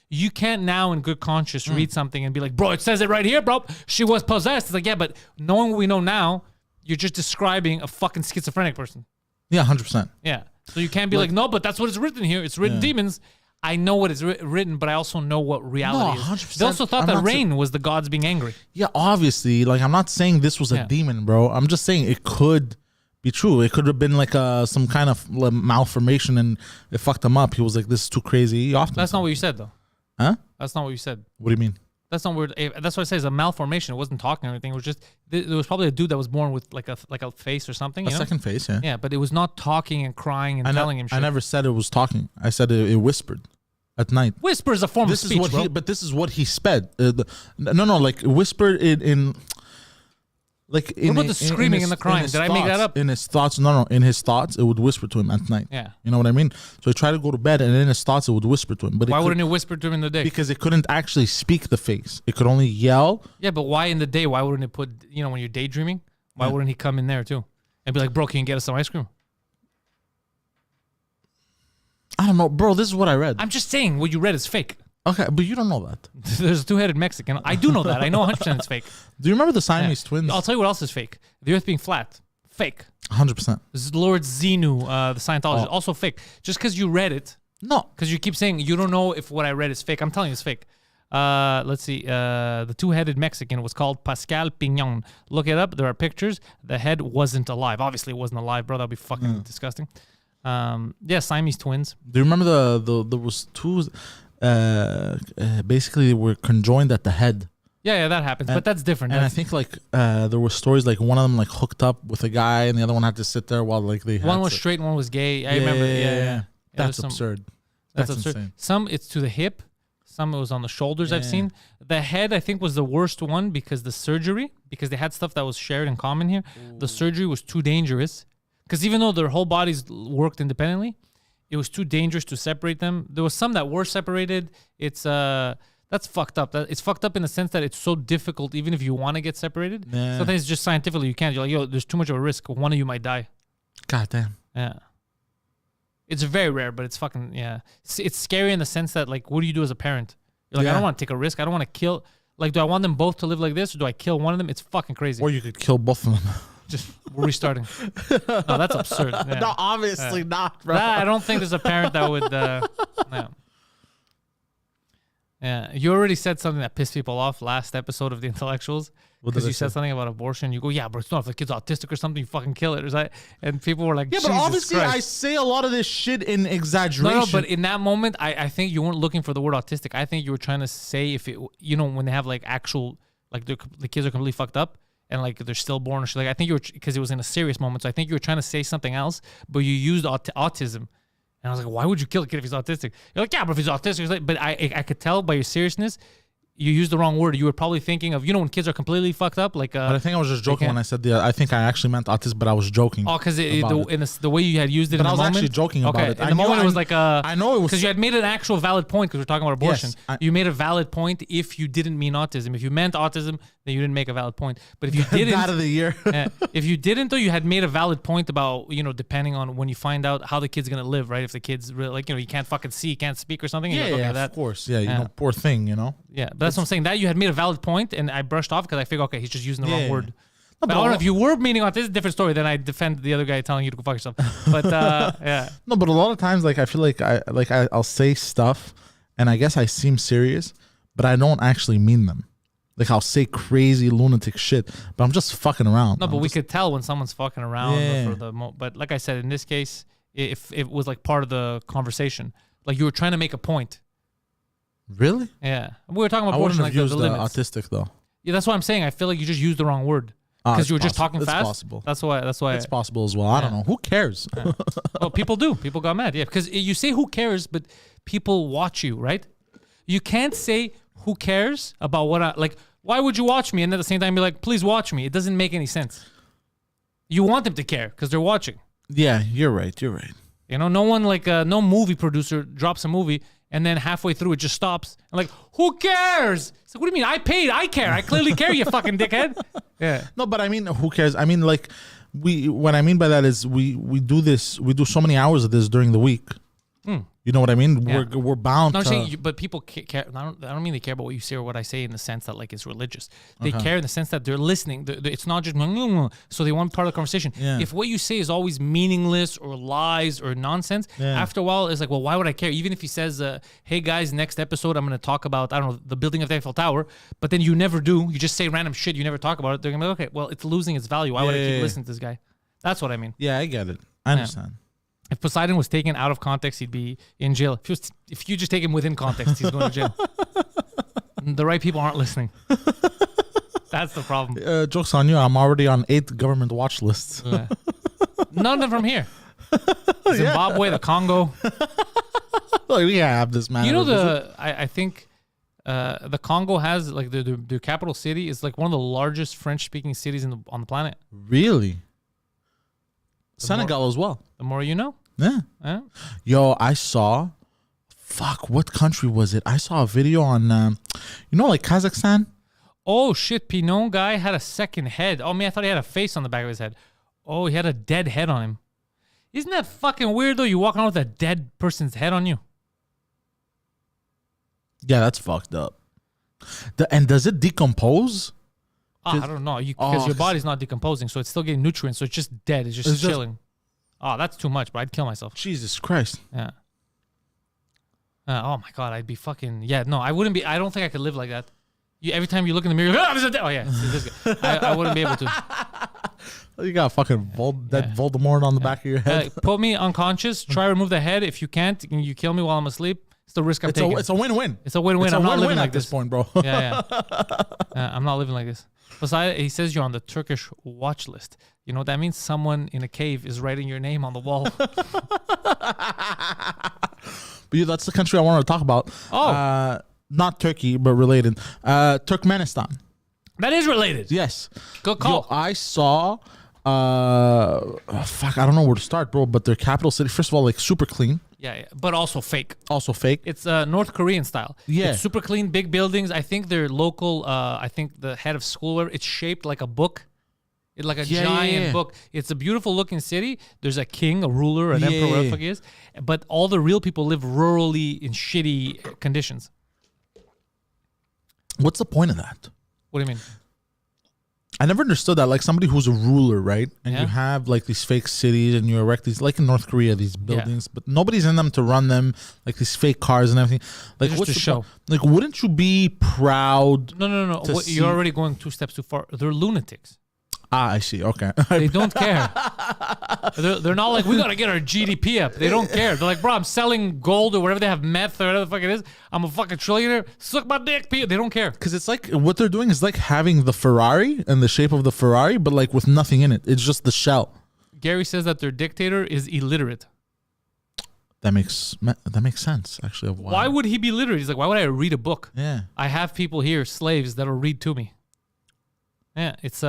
[SPEAKER 1] You can't now in good conscience read something and be like, bro, it says it right here, bro. She was possessed. It's like, yeah, but knowing what we know now, you're just describing a fucking schizophrenic person.
[SPEAKER 2] Yeah, 100%.
[SPEAKER 1] Yeah. So you can't be like, no, but that's what it's written here. It's written demons. I know what is written, but I also know what reality is.
[SPEAKER 2] 100%.
[SPEAKER 1] They also thought that rain was the gods being angry.
[SPEAKER 2] Yeah, obviously. Like, I'm not saying this was a demon, bro. I'm just saying it could be true. It could have been like some kind of malformation and it fucked him up. He was like, this is too crazy.
[SPEAKER 1] That's not what you said, though.
[SPEAKER 2] Huh?
[SPEAKER 1] That's not what you said.
[SPEAKER 2] What do you mean?
[SPEAKER 1] That's not weird. That's what I say. It's a malformation. It wasn't talking or anything. It was just there was probably a dude that was born with like a face or something.
[SPEAKER 2] A
[SPEAKER 1] you know?
[SPEAKER 2] second face, yeah.
[SPEAKER 1] Yeah, but it was not talking and crying and telling him shit.
[SPEAKER 2] I never said it was talking. I said it whispered at night.
[SPEAKER 1] Whisper is a form of speech, bro.
[SPEAKER 2] But this is what he sped. Like whispered in like.
[SPEAKER 1] What about the screaming and the crying? Did I make that up?
[SPEAKER 2] In his thoughts, no. In his thoughts, it would whisper to him at night.
[SPEAKER 1] Yeah.
[SPEAKER 2] You know what I mean? So he tried to go to bed, and in his thoughts, it would whisper to him. But
[SPEAKER 1] Why wouldn't it whisper to him in the day?
[SPEAKER 2] Because it couldn't actually speak the face. It could only yell.
[SPEAKER 1] Yeah, but why in the day? Why wouldn't it put, you know, when you're daydreaming? Why wouldn't he come in there too and be like, bro, can you get us some ice cream?
[SPEAKER 2] I don't know, bro. This is what I read.
[SPEAKER 1] I'm just saying what you read is fake.
[SPEAKER 2] Okay, but you don't know that.
[SPEAKER 1] There's a two-headed Mexican. I do know that. I know 100% it's fake.
[SPEAKER 2] Do you remember the Siamese twins?
[SPEAKER 1] I'll tell you what else is fake. The Earth being flat. Fake.
[SPEAKER 2] 100%.
[SPEAKER 1] This is Lord Xenu, the Scientologist. Also fake. Just because you read it.
[SPEAKER 2] No.
[SPEAKER 1] Because you keep saying you don't know if what I read is fake. I'm telling you it's fake. Let's see. The two-headed Mexican was called Pascal Pignon. Look it up. There are pictures. The head wasn't alive. Obviously, it wasn't alive, bro. That'd be fucking disgusting. Siamese twins.
[SPEAKER 2] Do you remember there was two? Basically, they were conjoined at the head.
[SPEAKER 1] Yeah, that happens, but that's different.
[SPEAKER 2] And I think there were stories like one of them like hooked up with a guy, and the other one had to sit there while like they.
[SPEAKER 1] One was straight, one was gay. I remember. Yeah.
[SPEAKER 2] That's absurd.
[SPEAKER 1] That's absurd.
[SPEAKER 2] Insane.
[SPEAKER 1] Some it's to the hip, some it was on the shoulders. I've seen the head. I think was the worst one because the surgery, because they had stuff that was shared in common here. Ooh. The surgery was too dangerous because even though their whole bodies worked independently, it was too dangerous to separate them. There was some that were separated. It's that's fucked up. It's fucked up in the sense that it's so difficult, even if you want to get separated. Yeah. Sometimes just scientifically you can't. You're like, yo, there's too much of a risk. One of you might die.
[SPEAKER 2] God damn.
[SPEAKER 1] Yeah. It's very rare, but it's fucking, yeah. It's scary in the sense that, like, what do you do as a parent? You're like, I don't want to take a risk. I don't want to kill. Like, do I want them both to live like this, or do I kill one of them? It's fucking crazy.
[SPEAKER 2] Or you could kill both of them.
[SPEAKER 1] Just restarting. No, that's absurd. Yeah.
[SPEAKER 2] No, obviously not, bro.
[SPEAKER 1] I don't think there's a parent that would, yeah. Yeah, you already said something that pissed people off last episode of The Intellectuals. Because you said something about abortion. You go, yeah, but it's not if the kid's autistic or something, you fucking kill it. Right? And people were like,
[SPEAKER 2] yeah, but obviously
[SPEAKER 1] Christ.
[SPEAKER 2] I say a lot of this shit in exaggeration.
[SPEAKER 1] No, but in that moment, I think you weren't looking for the word autistic. I think you were trying to say if it, you know, when they have like actual, like the kids are completely fucked up and like they're stillborn or shit. Like I think you were, because it was in a serious moment. So I think you were trying to say something else, but you used autism. And I was like, why would you kill a kid if he's autistic? You're like, yeah, but if he's autistic, like, but I could tell by your seriousness, you used the wrong word. You were probably thinking of, you know, when kids are completely fucked up, like.
[SPEAKER 2] But I think I was just joking when I said I think I actually meant autism, but I was joking.
[SPEAKER 1] Oh, because the way you had used it,
[SPEAKER 2] but
[SPEAKER 1] in
[SPEAKER 2] I was
[SPEAKER 1] the moment,
[SPEAKER 2] actually joking about it.
[SPEAKER 1] In the moment, it was like
[SPEAKER 2] I know it was
[SPEAKER 1] because you had made an actual valid point because we're talking about abortion.
[SPEAKER 2] Yes,
[SPEAKER 1] you made a valid point if you didn't mean autism. If you meant autism, then you didn't make a valid point. But if you didn't,
[SPEAKER 2] that of the year.
[SPEAKER 1] If you didn't, though, you had made a valid point about, you know, depending on when you find out how the kid's gonna live, right? If the kid's really, like, you know, you can't fucking see, can't speak or something.
[SPEAKER 2] Yeah,
[SPEAKER 1] like,
[SPEAKER 2] yeah, of course. Yeah, you know, poor thing, you know.
[SPEAKER 1] Yeah, but that's what I'm saying. That you had made a valid point, and I brushed off because I figured, okay, he's just using the wrong word. No, but I don't know if you were meaning autism, it's a different story. Then I defend the other guy telling you to go fuck yourself. But yeah.
[SPEAKER 2] No, but a lot of times, like I feel like I'll say stuff, and I guess I seem serious, but I don't actually mean them. Like I'll say crazy lunatic shit, but I'm just fucking around.
[SPEAKER 1] No, but we could tell when someone's fucking around. But like I said, in this case, if it was like part of the conversation, like you were trying to make a point.
[SPEAKER 2] Really?
[SPEAKER 1] Yeah, we were talking about
[SPEAKER 2] abortion,
[SPEAKER 1] like the limits.
[SPEAKER 2] Autistic though.
[SPEAKER 1] Yeah, that's what I'm saying. I feel like you just used the wrong word because you were just talking fast.
[SPEAKER 2] It's possible.
[SPEAKER 1] That's why.
[SPEAKER 2] It's possible as well. I don't know. Who cares?
[SPEAKER 1] Yeah. Well, people do. People got mad. Yeah, because you say who cares, but people watch you, right? You can't say who cares about what I like. Why would you watch me and at the same time be like, please watch me? It doesn't make any sense. You want them to care because they're watching.
[SPEAKER 2] Yeah, you're right. You're right.
[SPEAKER 1] You know, no one like no movie producer drops a movie and then halfway through it just stops and like, who cares? It's like, what do you mean? I paid. I care. I clearly care. You fucking dickhead. Yeah.
[SPEAKER 2] No, but I mean, who cares? I mean, like what I mean by that is we do this. We do so many hours of this during the week. You know what I mean? Yeah. We're bound.
[SPEAKER 1] No, I'm saying, but people care. I don't mean they care about what you say or what I say in the sense that like it's religious. They care in the sense that they're listening. It's not just so they want part of the conversation. Yeah. If what you say is always meaningless or lies or nonsense, after a while it's like, well, why would I care? Even if he says, "Hey guys, next episode I'm going to talk about the building of the Eiffel Tower," but then you never do. You just say random shit. You never talk about it. They're gonna be like, okay, well, it's losing its value. Why would I keep listening to this guy? That's what I mean.
[SPEAKER 2] Yeah, I get it. I understand.
[SPEAKER 1] If Poseidon was taken out of context, he'd be in jail. If you just take him within context, he's going to jail. The right people aren't listening. That's the problem.
[SPEAKER 2] Joke's on you. I'm already on 8 government watch lists.
[SPEAKER 1] Yeah. None of them from here. Zimbabwe, the Congo.
[SPEAKER 2] Well, we have this man.
[SPEAKER 1] You know, I think the Congo has, like, the capital city is like one of the largest French-speaking cities on the planet.
[SPEAKER 2] Really? Senegal as well.
[SPEAKER 1] The more you know.
[SPEAKER 2] Yeah. Yo, I saw. Fuck, what country was it? I saw a video on, like Kazakhstan.
[SPEAKER 1] Oh shit! Pinon guy had a second head. Oh man, I thought he had a face on the back of his head. Oh, he had a dead head on him. Isn't that fucking weird though? You walk around with a dead person's head on you.
[SPEAKER 2] Yeah, that's fucked up. And does it decompose?
[SPEAKER 1] I don't know. Because your body's not decomposing, so it's still getting nutrients, so it's just dead. It's just chilling. Oh, that's too much, but I'd kill myself.
[SPEAKER 2] Jesus Christ.
[SPEAKER 1] Yeah. Oh my god, I'd be fucking no. I wouldn't be. I don't think I could live like that. Every time you look in the mirror, you're like, there's a oh yeah, this guy. I wouldn't be able to.
[SPEAKER 2] You got fucking Voldemort on the back of your head.
[SPEAKER 1] Put me unconscious. Try to remove the head. If you can't, you kill me while I'm asleep. It's the risk I'm taking.
[SPEAKER 2] It's a win-win.
[SPEAKER 1] It's a win-win. I'm not living like
[SPEAKER 2] this point, bro.
[SPEAKER 1] Yeah. I'm not living like this. Poseidon, he says you're on the Turkish watch list. You know what that means? Someone in a cave is writing your name on the wall.
[SPEAKER 2] But that's the country I wanted to talk about.
[SPEAKER 1] Oh.
[SPEAKER 2] Not Turkey, but related. Turkmenistan.
[SPEAKER 1] That is related.
[SPEAKER 2] Yes.
[SPEAKER 1] Good call.
[SPEAKER 2] Yo, I saw... I don't know where to start, bro, but their capital city, first of all, like super clean.
[SPEAKER 1] Yeah, but also fake.
[SPEAKER 2] Also fake.
[SPEAKER 1] It's North Korean style.
[SPEAKER 2] Yeah.
[SPEAKER 1] It's super clean, big buildings. I think their local, I think the head of school, it's shaped like a book. It's like a giant book. It's a beautiful looking city. There's a king, a ruler, an emperor, whatever the fuck he is. But all the real people live rurally in shitty conditions.
[SPEAKER 2] What's the point of that?
[SPEAKER 1] What do you mean?
[SPEAKER 2] I never understood that. Like somebody who's a ruler, right? And you have like these fake cities and you erect these, like in North Korea, these buildings, but nobody's in them to run them, like these fake cars and everything. Like
[SPEAKER 1] Just
[SPEAKER 2] what's
[SPEAKER 1] to
[SPEAKER 2] the
[SPEAKER 1] show.
[SPEAKER 2] Like, wouldn't you be proud?
[SPEAKER 1] No. You're already going 2 steps too far. They're lunatics.
[SPEAKER 2] I see. Okay.
[SPEAKER 1] They don't care. They're not like, we got to get our GDP up. They don't care. They're like, bro, I'm selling gold or whatever they have, meth or whatever the fuck it is. I'm a fucking trillionaire. Suck my dick, P. They don't care.
[SPEAKER 2] Because it's like, what they're doing is like having the Ferrari and the shape of the Ferrari, but like with nothing in it. It's just the shell.
[SPEAKER 1] Gary says that their dictator is illiterate.
[SPEAKER 2] That makes sense, actually. Of
[SPEAKER 1] Why would he be literate? He's like, why would I read a book?
[SPEAKER 2] Yeah.
[SPEAKER 1] I have people here, slaves, that'll read to me. Yeah, it's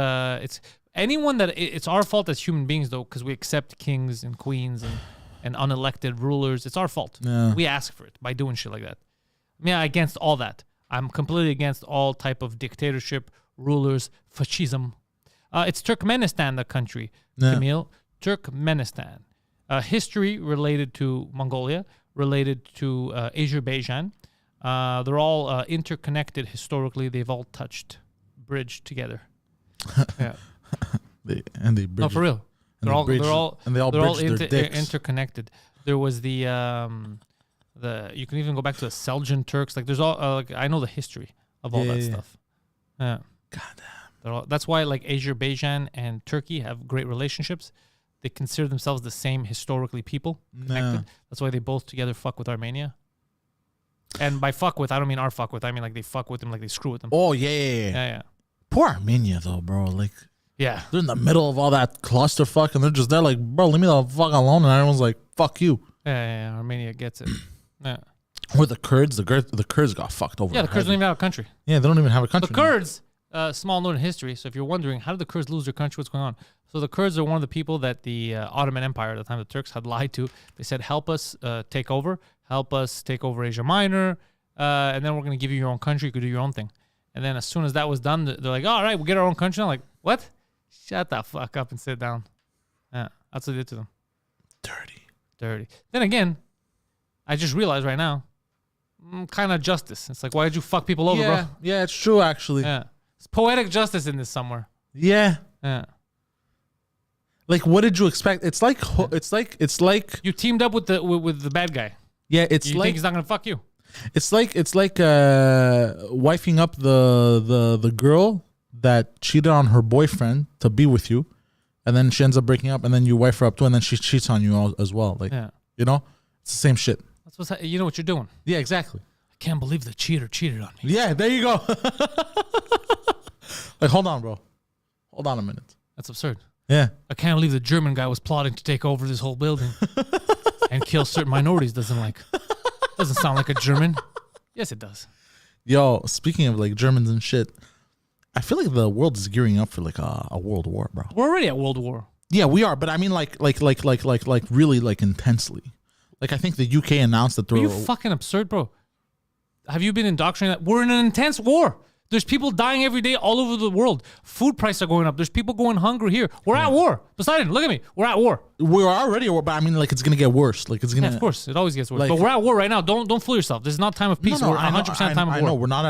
[SPEAKER 1] anyone that it's our fault as human beings though, because we accept kings and queens and unelected rulers. It's our fault.
[SPEAKER 2] Yeah.
[SPEAKER 1] We ask for it by doing shit like that. Yeah, against all that. I'm completely against all type of dictatorship, rulers, fascism. It's Turkmenistan, the country, Camille. Turkmenistan. History related to Mongolia, related to Azerbaijan. They're all interconnected historically. They've all bridged together. Yeah.
[SPEAKER 2] They
[SPEAKER 1] No, for real. They're all interconnected. There was the you can even go back to the Seljuk Turks. Like there's all I know the history of all that stuff. Yeah. Goddamn. That's why like Azerbaijan and Turkey have great relationships. They consider themselves the same historically people connected. That's why they both together fuck with Armenia. And by fuck with, I don't mean our fuck with. I mean like they fuck with them, like they screw with them.
[SPEAKER 2] Oh yeah. Poor Armenia though, bro. Like,
[SPEAKER 1] yeah,
[SPEAKER 2] they're in the middle of all that clusterfuck, and they're just there, like, bro, leave me the fuck alone. And everyone's like, fuck you.
[SPEAKER 1] Yeah. Armenia gets it. Yeah.
[SPEAKER 2] Or the Kurds, the Kurds got fucked over.
[SPEAKER 1] Yeah, the Kurds don't even have a country.
[SPEAKER 2] Yeah, they don't even have a country.
[SPEAKER 1] The Kurds, small note in history. So if you're wondering, how did the Kurds lose their country? What's going on? So the Kurds are one of the people that the Ottoman Empire at the time, the Turks, had lied to. They said, help us take over Asia Minor, and then we're going to give you your own country. You could do your own thing. And then as soon as that was done, they're like, all right, we'll get our own country. I'm like, what? Shut the fuck up and sit down. Yeah, that's what they did to them. Dirty. Then again, I just realized right now, kind of justice. It's like, why did you fuck people over, bro?
[SPEAKER 2] Yeah, it's true, actually.
[SPEAKER 1] Yeah. It's poetic justice in this somewhere.
[SPEAKER 2] Yeah.
[SPEAKER 1] Yeah.
[SPEAKER 2] Like, what did you expect? It's like
[SPEAKER 1] you teamed up with the bad guy.
[SPEAKER 2] Yeah,
[SPEAKER 1] You think he's not gonna fuck you?
[SPEAKER 2] It's like wifing up the girl that cheated on her boyfriend to be with you, and then she ends up breaking up, and then you wife her up too, and then she cheats on you as well. Like, you know, it's the same shit.
[SPEAKER 1] That's you know what you're doing.
[SPEAKER 2] Yeah, exactly.
[SPEAKER 1] I can't believe the cheater cheated on me.
[SPEAKER 2] Yeah, there you go. Like, hold on, bro. Hold on a minute.
[SPEAKER 1] That's absurd.
[SPEAKER 2] Yeah.
[SPEAKER 1] I can't believe the German guy was plotting to take over this whole building and kill certain minorities. Doesn't sound like a German. Yes, it does.
[SPEAKER 2] Yo, speaking of like Germans and shit, I feel like the world is gearing up for like a world war, bro.
[SPEAKER 1] We're already at world war.
[SPEAKER 2] Yeah, we are, but I mean like really like intensely. Like I think the UK announced that they're...
[SPEAKER 1] Are you fucking absurd, bro? Have you been indoctrinated? We're in an intense war. There's people dying every day all over the world. Food prices are going up. There's people going hungry here. We're at war. Poseidon, look at me. We're at war.
[SPEAKER 2] We're already at war, but I mean, like, it's going to get worse. Like, it's going to...
[SPEAKER 1] Yeah, of course. It always gets worse.
[SPEAKER 2] Like,
[SPEAKER 1] but we're at war right now. Don't fool yourself. This is not time of peace.
[SPEAKER 2] No,
[SPEAKER 1] we're 100% time of war.
[SPEAKER 2] I know. We're not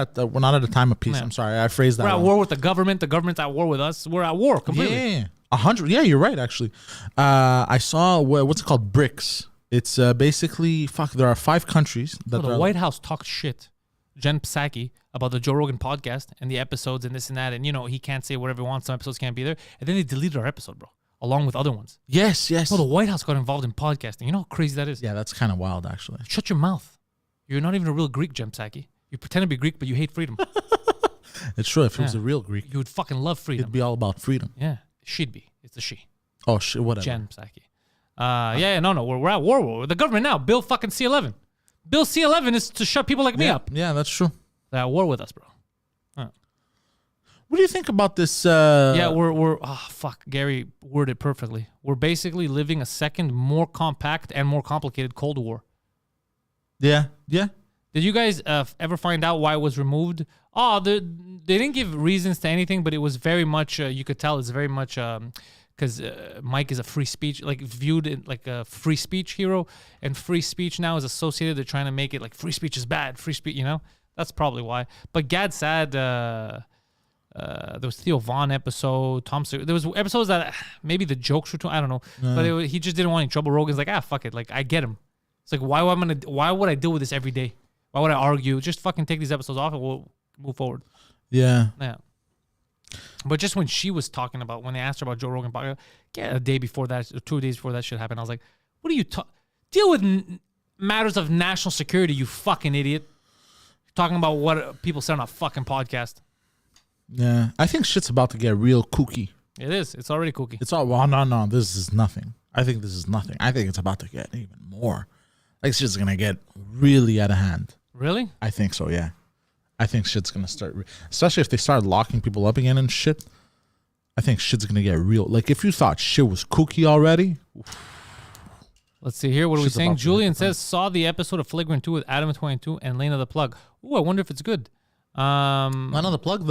[SPEAKER 2] at a time of peace. Yeah. I'm sorry. I phrased that
[SPEAKER 1] We're at
[SPEAKER 2] wrong.
[SPEAKER 1] war with the government. The government's at war with us. We're at war completely.
[SPEAKER 2] Yeah. 100. Yeah, you're right, actually. I saw, what's it called? BRICS. It's basically there are 5 countries that
[SPEAKER 1] the
[SPEAKER 2] are
[SPEAKER 1] White House talked shit, Jen Psaki, about the Joe Rogan podcast and the episodes and this and that, and he can't say whatever he wants. Some episodes can't be there, and then they deleted our episode, bro, along with other ones.
[SPEAKER 2] Yes.
[SPEAKER 1] So the White House got involved in podcasting. You know how crazy that is?
[SPEAKER 2] Yeah, that's kind of wild, actually.
[SPEAKER 1] Shut your mouth. You're not even a real Greek, Jen Psaki. You pretend to be Greek, but you hate freedom.
[SPEAKER 2] It's true. If it was a real Greek,
[SPEAKER 1] you would fucking love freedom.
[SPEAKER 2] it'd be all about freedom.
[SPEAKER 1] Yeah, she'd be. It's a she.
[SPEAKER 2] Oh shit! Whatever.
[SPEAKER 1] Jen Psaki. No. We're at war with the government now. Bill fucking C11. Bill C11 is to shut people like me up.
[SPEAKER 2] Yeah, that's true.
[SPEAKER 1] They're at war with us, bro.
[SPEAKER 2] What do you think about this?
[SPEAKER 1] We're Gary worded it perfectly. We're basically living a second, more compact and more complicated Cold War.
[SPEAKER 2] Yeah.
[SPEAKER 1] Did you guys ever find out why it was removed? They didn't give reasons to anything, but it was very much, you could tell it's very much, because Mike is a free speech, like viewed like a free speech hero, and free speech now is associated. They're trying to make it like free speech is bad, free speech, That's probably why. But Gad said, there was Theo Vaughn episode, Tom Segura. There was episodes that maybe the jokes were too, I don't know. But he just didn't want any trouble. Rogan's like, fuck it. Like, I get him. It's like, why would I deal with this every day? Why would I argue? Just fucking take these episodes off and we'll move forward.
[SPEAKER 2] Yeah.
[SPEAKER 1] But just when she was talking about, when they asked her about Joe Rogan podcast, a day before that, or 2 days before that shit happened, I was like, what are you deal with matters of national security, you fucking idiot. Talking about what people said on a fucking podcast.
[SPEAKER 2] Yeah. I think shit's about to get real kooky.
[SPEAKER 1] It is. It's already kooky.
[SPEAKER 2] It's all, well, no, this is nothing. I think this is nothing. I think it's about to get even more. Like, shit's going to get really out of hand.
[SPEAKER 1] Really?
[SPEAKER 2] I think so, yeah. I think shit's going to start, especially if they start locking people up again and shit. I think shit's going to get real. Like, if you thought shit was kooky already.
[SPEAKER 1] Let's see here. What are we saying? Julian says, saw the episode of Flagrant 2 with Adam 22 and Lena the Plug. Ooh, I wonder if it's good.
[SPEAKER 2] Another plug,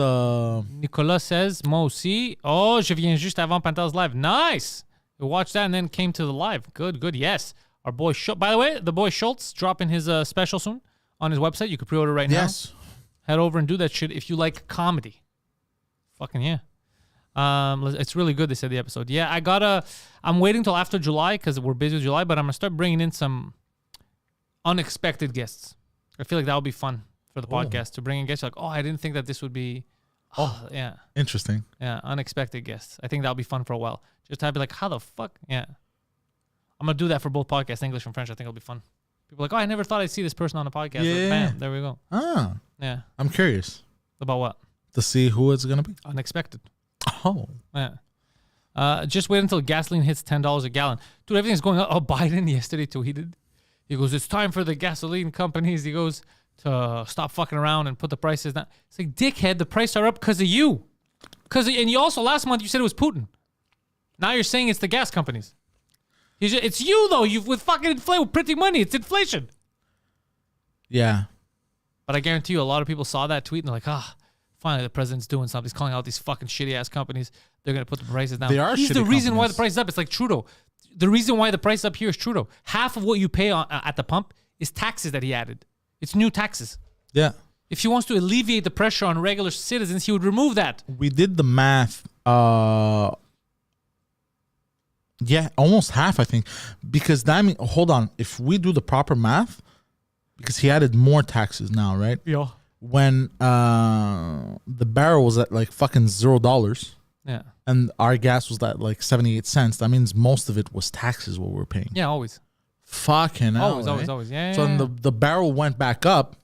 [SPEAKER 1] Nicolas says, moi aussi. Oh, je viens juste avant Pantelis live. Nice. We watched that and then came to the live. Good. Yes. Our boy by the way, the boy Schultz dropping his special soon on his website. You can pre-order right now.
[SPEAKER 2] Yes.
[SPEAKER 1] Head over and do that shit if you like comedy. Fucking yeah. It's really good, they said, the episode. Yeah, I'm waiting till after July because we're busy with July, but I'm going to start bringing in some unexpected guests. I feel like that would be fun for the podcast, to bring in guests. Like, I didn't think that this would be... yeah.
[SPEAKER 2] Interesting.
[SPEAKER 1] Yeah, unexpected guests. I think that'll be fun for a while. Just to be like, how the fuck? Yeah. I'm going to do that for both podcasts, English and French. I think it'll be fun. People are like, I never thought I'd see this person on a podcast.
[SPEAKER 2] Yeah.
[SPEAKER 1] Bam, there we go. Yeah.
[SPEAKER 2] I'm curious.
[SPEAKER 1] About what?
[SPEAKER 2] To see who it's going to be.
[SPEAKER 1] Unexpected.
[SPEAKER 2] Oh.
[SPEAKER 1] Yeah. Just wait until gasoline hits $10 a gallon. Dude, everything's going up. Biden yesterday tweeted. He goes, it's time for the gasoline companies. He goes to stop fucking around and put the prices down. It's like, dickhead, the prices are up because of you. And you also, last month, you said it was Putin. Now you're saying it's the gas companies. It's you, though. With fucking inflation, with printing money. It's inflation.
[SPEAKER 2] Yeah.
[SPEAKER 1] But I guarantee you a lot of people saw that tweet and they're like, finally the president's doing something. He's calling out these fucking shitty-ass companies. They're going to put the prices down.
[SPEAKER 2] They are
[SPEAKER 1] He's
[SPEAKER 2] shitty
[SPEAKER 1] the reason
[SPEAKER 2] companies.
[SPEAKER 1] why the price is up. It's like Trudeau. The reason why the price is up here is Trudeau. Half of what you pay at the pump is taxes that he added. It's new taxes.
[SPEAKER 2] Yeah.
[SPEAKER 1] If he wants to alleviate the pressure on regular citizens, he would remove that.
[SPEAKER 2] We did the math. Yeah, almost half, I think. Because that means, hold on. If we do the proper math, because he added more taxes now, right?
[SPEAKER 1] Yeah.
[SPEAKER 2] When the barrel was at like fucking $0.
[SPEAKER 1] Yeah.
[SPEAKER 2] And our gas was at like 78 cents. That means most of it was taxes what we're paying.
[SPEAKER 1] Yeah, always.
[SPEAKER 2] Fucking hell.
[SPEAKER 1] Always. Yeah.
[SPEAKER 2] So then the barrel went back up.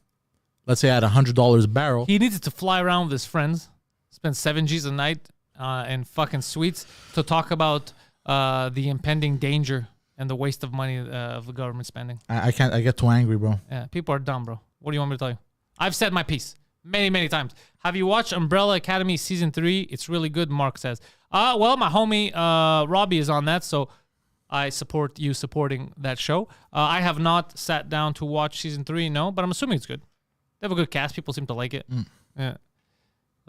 [SPEAKER 2] Let's say at $100 a barrel.
[SPEAKER 1] He needed to fly around with his friends, spend 7 G's a night in fucking suites to talk about the impending danger and the waste of money of the government spending.
[SPEAKER 2] I can't. I get too angry, bro.
[SPEAKER 1] Yeah, people are dumb, bro. What do you want me to tell you? I've said my piece many, many times. Have you watched Umbrella Academy Season 3? It's really good, Mark says. Well, my homie Robbie is on that, so I support you supporting that show. I have not sat down to watch Season 3, no, but I'm assuming it's good. They have a good cast. People seem to like it. Yeah.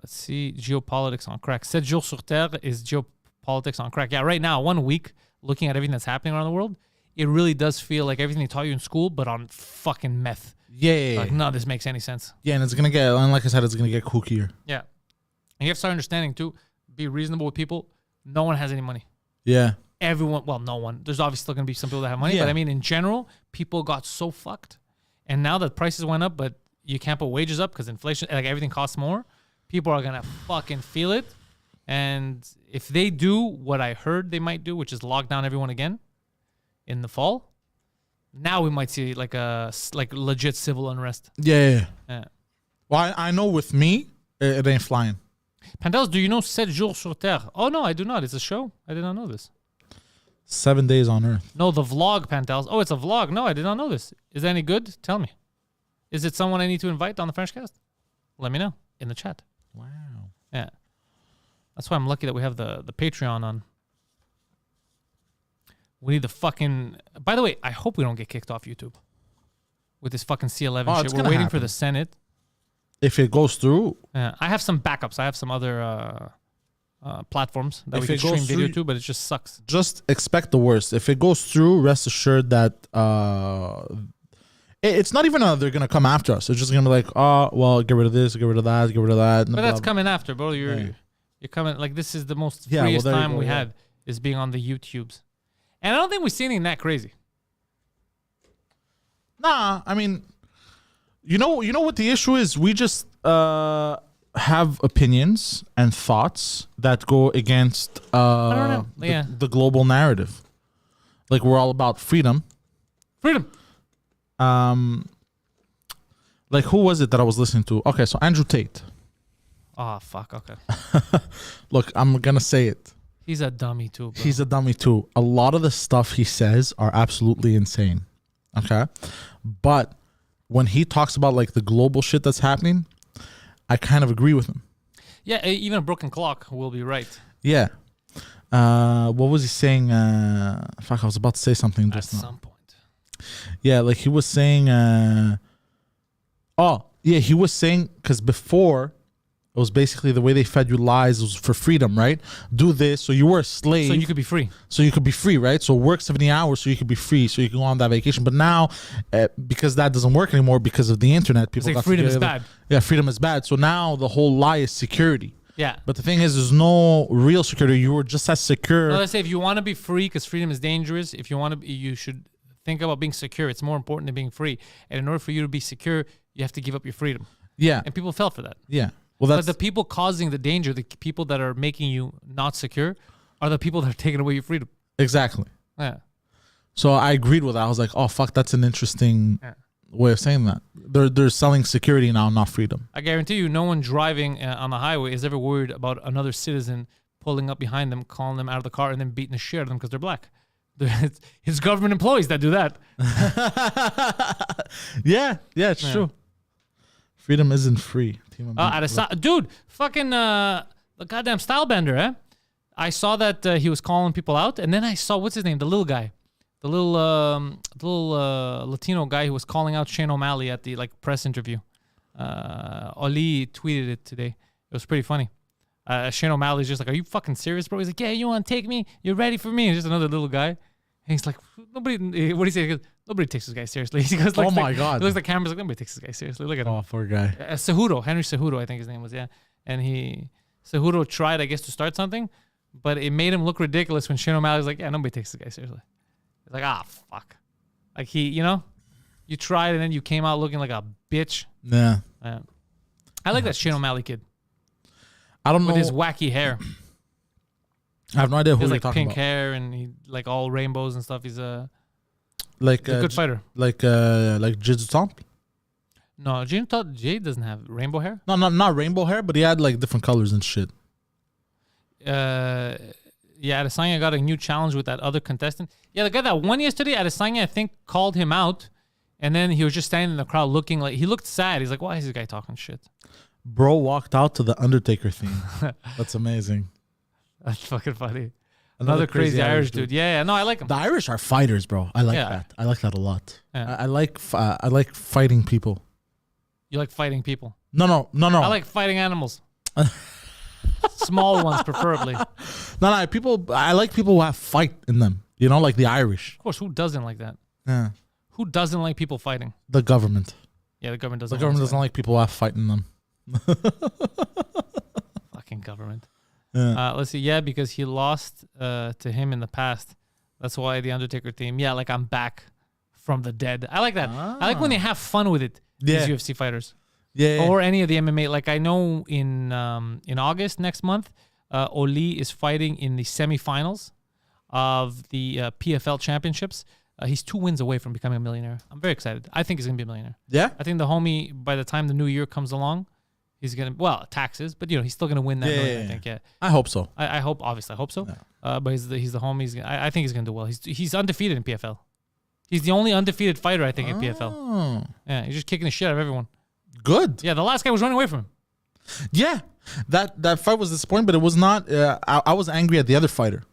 [SPEAKER 1] Let's see. Geopolitics on crack. 7 jours sur Terre is geopolitics on crack. Yeah, right now, 1 week, looking at everything that's happening around the world, it really does feel like everything they taught you in school, but on fucking meth.
[SPEAKER 2] Yeah.
[SPEAKER 1] Like, no, this makes any sense.
[SPEAKER 2] Yeah, and it's going to get, and like I said, it's going to get kookier.
[SPEAKER 1] Yeah. And you have to start understanding, too, be reasonable with people. No one has any money.
[SPEAKER 2] Yeah.
[SPEAKER 1] everyone, well, no one. There's obviously still going to be some people that have money,
[SPEAKER 2] Yeah.
[SPEAKER 1] but I mean, in general, people got so fucked. And now that prices went up, but you can't put wages up because inflation, like everything costs more, people are going to fucking feel it. And if they do what I heard they might do, which is lock down everyone again in the fall, now we might see like legit civil unrest.
[SPEAKER 2] Yeah.
[SPEAKER 1] Yeah.
[SPEAKER 2] Well, I know with me, it ain't flying.
[SPEAKER 1] Pantelis, do you know 7 jours sur Terre? Oh, no, I do not. It's a show. I did not know this.
[SPEAKER 2] 7 days on Earth.
[SPEAKER 1] No, the vlog, Pantelis. Oh, it's a vlog. No, I did not know this. Is that any good? Tell me. Is it someone I need to invite on the French cast? Let me know in the chat.
[SPEAKER 2] Wow.
[SPEAKER 1] Yeah. That's why I'm lucky that we have the Patreon on. We need the fucking... By the way, I hope we don't get kicked off YouTube with this fucking C11 shit. We're waiting for the Senate.
[SPEAKER 2] If it goes through...
[SPEAKER 1] I have some backups. I have some other platforms that we can stream video to, but it just sucks.
[SPEAKER 2] Just expect the worst. If it goes through, rest assured that... it's not even they're going to come after us. It's just going to be like, oh, well, get rid of this, get rid of that, get rid of that.
[SPEAKER 1] But that's coming after, bro. You're coming... Like, this is the most freest time we had is being on the YouTubes. And I don't think we see anything that crazy. Nah,
[SPEAKER 2] I mean, you know what the issue is? We just have opinions and thoughts that go against
[SPEAKER 1] I don't know.
[SPEAKER 2] the global narrative. Like, we're all about freedom.
[SPEAKER 1] Freedom.
[SPEAKER 2] Like, who was it that I was listening to? Okay, so Andrew Tate.
[SPEAKER 1] Oh, fuck. Okay.
[SPEAKER 2] Look, I'm going to say it.
[SPEAKER 1] He's a dummy too, bro.
[SPEAKER 2] He's a dummy too. A lot of the stuff he says are absolutely insane. Okay? But when he talks about like the global shit that's happening, I kind of agree with him.
[SPEAKER 1] Yeah, even a broken clock will be right.
[SPEAKER 2] Yeah. What was he saying? Fuck, I was about to say something just now. At some point. Yeah, like he was saying... he was saying... Because before... It was basically the way they fed you lies was for freedom, right? Do this, so you were a slave.
[SPEAKER 1] So you could be free.
[SPEAKER 2] So you could be free, right? So work 70 hours so you could be free, so you can go on that vacation. But now, because that doesn't work anymore because of the internet, people
[SPEAKER 1] got freedom is bad.
[SPEAKER 2] Yeah, freedom is bad. So now the whole lie is security.
[SPEAKER 1] Yeah.
[SPEAKER 2] But the thing is, there's no real security. You were just as secure.
[SPEAKER 1] No, let's say if you want to be free, because freedom is dangerous, if you want to be, you should think about being secure. It's more important than being free. And in order for you to be secure, you have to give up your freedom.
[SPEAKER 2] Yeah.
[SPEAKER 1] And people fell for that.
[SPEAKER 2] Yeah. Well,
[SPEAKER 1] but the people causing the danger, the people that are making you not secure, are the people that are taking away your freedom.
[SPEAKER 2] Exactly.
[SPEAKER 1] Yeah.
[SPEAKER 2] So I agreed with that. I was like, oh, fuck, that's an interesting way of saying that. They're selling security now, not freedom. I
[SPEAKER 1] guarantee you, no one driving on the highway is ever worried about another citizen pulling up behind them, calling them out of the car, and then beating the shit out of them because they're black. It's government employees that do that.
[SPEAKER 2] Yeah, it's true. Freedom isn't free.
[SPEAKER 1] Dude, fucking the goddamn style bender, eh? I saw that he was calling people out, and then I saw, what's his name? The little guy. The little Latino guy who was calling out Shane O'Malley at the press interview. Oli tweeted it today. It was pretty funny. Shane O'Malley's just like, are you fucking serious, bro? He's like, yeah, you want to take me? You're ready for me? And just another little guy. And he's like, nobody, what do you say? He goes, nobody takes this guy seriously. He goes,
[SPEAKER 2] oh my God.
[SPEAKER 1] He looks at the camera's like, nobody takes this guy seriously. Look at him.
[SPEAKER 2] Oh, poor guy.
[SPEAKER 1] Henry Cejudo, I think his name was, yeah. And Cejudo tried, I guess, to start something, but it made him look ridiculous when Shane O'Malley's like, yeah, nobody takes this guy seriously. It's like, fuck. Like you tried and then you came out looking like a bitch.
[SPEAKER 2] Yeah.
[SPEAKER 1] I like that Shane O'Malley kid.
[SPEAKER 2] I don't know.
[SPEAKER 1] With his wacky hair.
[SPEAKER 2] I have no idea who you're
[SPEAKER 1] talking
[SPEAKER 2] about.
[SPEAKER 1] Pink hair and he all rainbows and stuff. He's a
[SPEAKER 2] good
[SPEAKER 1] fighter.
[SPEAKER 2] Like Jiu-Jitsu Temple?
[SPEAKER 1] No, Jay doesn't have rainbow hair.
[SPEAKER 2] No, not rainbow hair, but he had different colors and shit.
[SPEAKER 1] Yeah, Adesanya got a new challenge with that other contestant. Yeah, the guy that won yesterday, Adesanya, I think, called him out, and then he was just standing in the crowd looking like he looked sad. He's like, "Why is this guy talking shit?"
[SPEAKER 2] Bro walked out to the Undertaker theme. That's amazing.
[SPEAKER 1] That's fucking funny. Another crazy Irish dude. Yeah, no, I like him.
[SPEAKER 2] The Irish are fighters, bro. I like that. I like that a lot. Yeah. I like fighting people.
[SPEAKER 1] You like fighting people?
[SPEAKER 2] No.
[SPEAKER 1] I like fighting animals. Small ones, preferably.
[SPEAKER 2] No. I like people who have fight in them. Like the Irish.
[SPEAKER 1] Of course, who doesn't like that?
[SPEAKER 2] Yeah.
[SPEAKER 1] Who doesn't like people fighting?
[SPEAKER 2] The government.
[SPEAKER 1] Yeah, the government doesn't.
[SPEAKER 2] The government doesn't like people who have fight in them.
[SPEAKER 1] Fucking government.
[SPEAKER 2] Yeah.
[SPEAKER 1] Let's see. Yeah, because he lost to him in the past. That's why the Undertaker theme. Yeah, like I'm back from the dead. I like that. I like when they have fun with it.
[SPEAKER 2] Yeah.
[SPEAKER 1] These UFC fighters.
[SPEAKER 2] Yeah.
[SPEAKER 1] Or any of the MMA. Like I know in August next month, Oli is fighting in the semifinals of the PFL championships. He's 2 wins away from becoming a millionaire. I'm very excited. I think he's gonna be a millionaire.
[SPEAKER 2] Yeah.
[SPEAKER 1] I think the homie, by the time the new year comes along, he's gonna taxes, but he's still gonna win that million. I think. Yeah.
[SPEAKER 2] I hope so.
[SPEAKER 1] I hope. Obviously, I hope so. But he's the homie. I think he's gonna do well. He's undefeated in PFL. He's the only undefeated fighter I think in PFL. Yeah, he's just kicking the shit out of everyone.
[SPEAKER 2] Good.
[SPEAKER 1] Yeah, the last guy was running away from him.
[SPEAKER 2] Yeah, that fight was disappointing, but it was not. I was angry at the other fighter.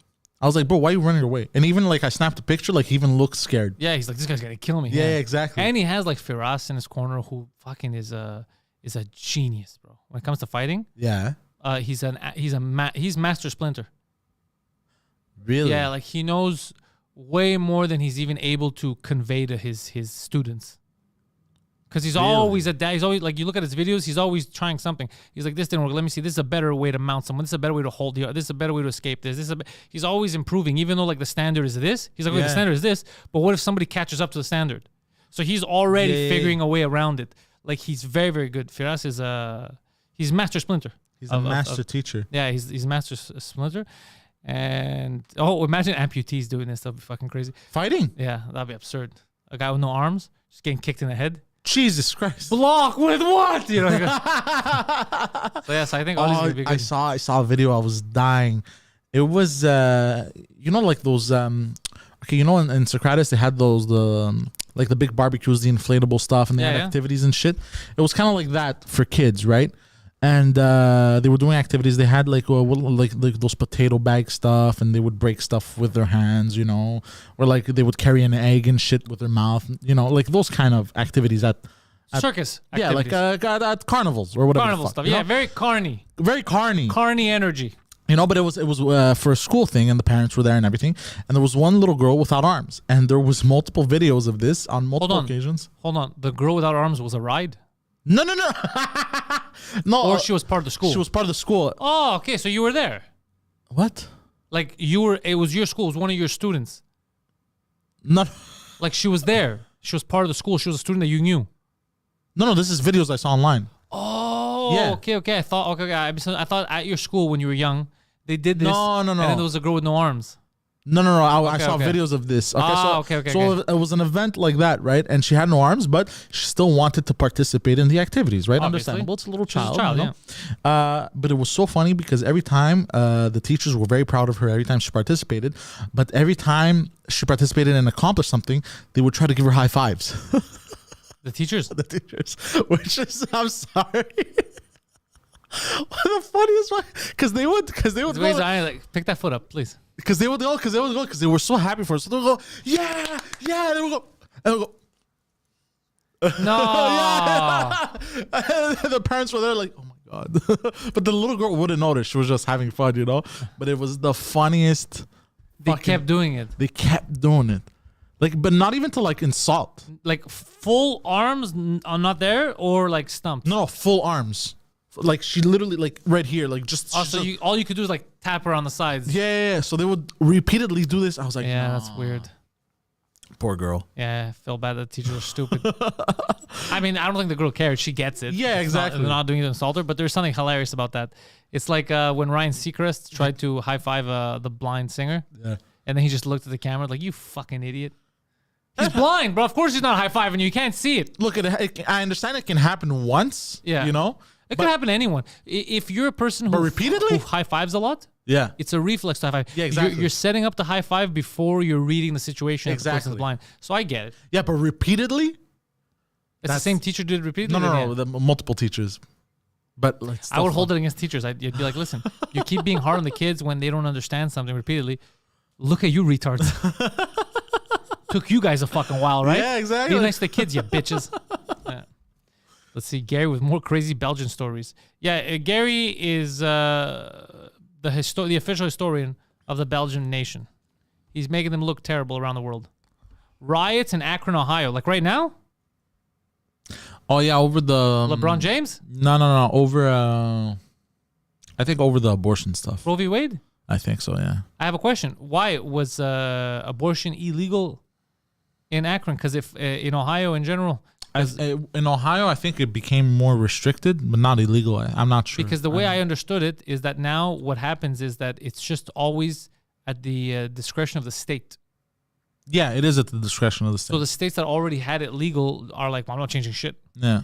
[SPEAKER 2] I was like, bro, why are you running away? And even like I snapped a picture, like he even looked scared.
[SPEAKER 1] Yeah, he's like, this guy's gonna kill me.
[SPEAKER 2] Yeah, exactly.
[SPEAKER 1] And he has like Firas in his corner, who fucking is a genius, bro. When it comes to fighting,
[SPEAKER 2] Yeah.
[SPEAKER 1] he's Master Splinter.
[SPEAKER 2] Really?
[SPEAKER 1] Yeah, like he knows way more than he's even able to convey to his students. Because he's always he's always like, you look at his videos, he's always trying something. He's like, this didn't work. Let me see. This is a better way to mount someone. This is a better way to hold the. This is a better way to escape this. He's always improving, even though like the standard is this. He's like, okay, the standard is this, but what if somebody catches up to the standard? So he's already figuring a way around it. Like he's very, very good. Firas is he's Master Splinter.
[SPEAKER 2] He's a master teacher.
[SPEAKER 1] Yeah, he's Master Splinter. And imagine amputees doing this. That'd be fucking crazy.
[SPEAKER 2] Fighting?
[SPEAKER 1] Yeah, that'd be absurd. A guy with no arms just getting kicked in the head.
[SPEAKER 2] Jesus Christ.
[SPEAKER 1] Block with what? So yes, I think Ollie's gonna be good.
[SPEAKER 2] I saw a video. I was dying. It was like those okay, in Socrates they had those like the big barbecues, the inflatable stuff, and they had activities and shit. It was kind of like that for kids, right? And they were doing activities. They had like those potato bag stuff, and they would break stuff with their hands, or like they would carry an egg and shit with their mouth, like those kind of activities at
[SPEAKER 1] circus.
[SPEAKER 2] Yeah,
[SPEAKER 1] activities.
[SPEAKER 2] like at carnivals or whatever.
[SPEAKER 1] Carnival stuff. Yeah, very carny.
[SPEAKER 2] Very carny.
[SPEAKER 1] Carny energy.
[SPEAKER 2] But it was for a school thing, and the parents were there and everything. And there was one little girl without arms, and there was multiple videos of this on multiple occasions.
[SPEAKER 1] Hold on, the girl without arms was a ride.
[SPEAKER 2] No. No.
[SPEAKER 1] Or she was part of the school.
[SPEAKER 2] She was part of the school.
[SPEAKER 1] Oh, okay. So you were there.
[SPEAKER 2] What?
[SPEAKER 1] Like it was your school. It was one of your students.
[SPEAKER 2] No.
[SPEAKER 1] Like she was there. She was part of the school. She was a student that you knew.
[SPEAKER 2] No. This is videos I saw online.
[SPEAKER 1] Oh,
[SPEAKER 2] yeah.
[SPEAKER 1] Okay. I thought at your school when you were young, they did this.
[SPEAKER 2] No.
[SPEAKER 1] And then there was a girl with no arms.
[SPEAKER 2] No. I saw videos of this. Okay, so it was an event like that, right? And she had no arms, but she still wanted to participate in the activities, right?
[SPEAKER 1] Obviously.
[SPEAKER 2] Understandable. It's a little child.
[SPEAKER 1] Yeah.
[SPEAKER 2] But it was so funny because every time the teachers were very proud of her every time she participated, but every time she participated and accomplished something, they would try to give her high fives.
[SPEAKER 1] The teachers?
[SPEAKER 2] The teachers. Which is, I'm sorry. What the funniest one? Because they would go
[SPEAKER 1] like, pick that foot up, please.
[SPEAKER 2] Because they would go because they were so happy for us. So they would go, yeah. They would go, and they would go.
[SPEAKER 1] No.
[SPEAKER 2] And the parents were there like, oh my god. But the little girl wouldn't notice. She was just having fun, But it was the funniest.
[SPEAKER 1] They kept doing it.
[SPEAKER 2] They kept doing it. Like, but not even to like insult.
[SPEAKER 1] Like full arms are not there, or like stumped.
[SPEAKER 2] No, full arms. Like she literally like right here, like just.
[SPEAKER 1] Oh, so all you could do is like tap her on the sides.
[SPEAKER 2] Yeah. So they would repeatedly do this. I was like,
[SPEAKER 1] yeah,
[SPEAKER 2] no.
[SPEAKER 1] That's weird.
[SPEAKER 2] Poor girl.
[SPEAKER 1] Yeah, I feel bad that the teachers are stupid. I mean, I don't think the girl cares. She gets it.
[SPEAKER 2] Yeah, exactly.
[SPEAKER 1] They're not doing it to insult her, but there's something hilarious about that. It's like when Ryan Seacrest tried to high five the blind singer.
[SPEAKER 2] Yeah.
[SPEAKER 1] And then he just looked at the camera like, you fucking idiot. He's blind, bro. Of course he's not high fiving you. You can't see it.
[SPEAKER 2] Look, I understand it can happen once.
[SPEAKER 1] Yeah. It could happen to anyone. If you're a person who high fives a lot,
[SPEAKER 2] yeah,
[SPEAKER 1] it's a reflex to high five.
[SPEAKER 2] Yeah, exactly.
[SPEAKER 1] You're setting up the high five before you're reading the situation.
[SPEAKER 2] Exactly.
[SPEAKER 1] If the person's blind. So I get it.
[SPEAKER 2] Yeah, but repeatedly?
[SPEAKER 1] It's the same teacher did it repeatedly?
[SPEAKER 2] No, the multiple teachers. But like,
[SPEAKER 1] I would hold it against teachers. You'd be like, listen, you keep being hard on the kids when they don't understand something repeatedly. Look at you retards. Took you guys a fucking while, right?
[SPEAKER 2] Yeah, exactly.
[SPEAKER 1] Be nice to the kids, you bitches. Yeah. Let's see, Gary with more crazy Belgian stories. Yeah, Gary is the official historian of the Belgian nation. He's making them look terrible around the world. Riots in Akron, Ohio, like right now?
[SPEAKER 2] Oh yeah, over the
[SPEAKER 1] LeBron James?
[SPEAKER 2] No, over I think over the abortion stuff.
[SPEAKER 1] Roe v. Wade?
[SPEAKER 2] I think so. Yeah.
[SPEAKER 1] I have a question. Why was abortion illegal in Akron? Because if in Ohio in general,
[SPEAKER 2] In Ohio, I think it became more restricted, but not illegal. I'm not sure.
[SPEAKER 1] because the way I understood it is that now what happens is that it's just always at the discretion of the state.
[SPEAKER 2] Yeah, it is at the discretion of the state.
[SPEAKER 1] So the states that already had it legal are like, well, I'm not changing shit.
[SPEAKER 2] Yeah.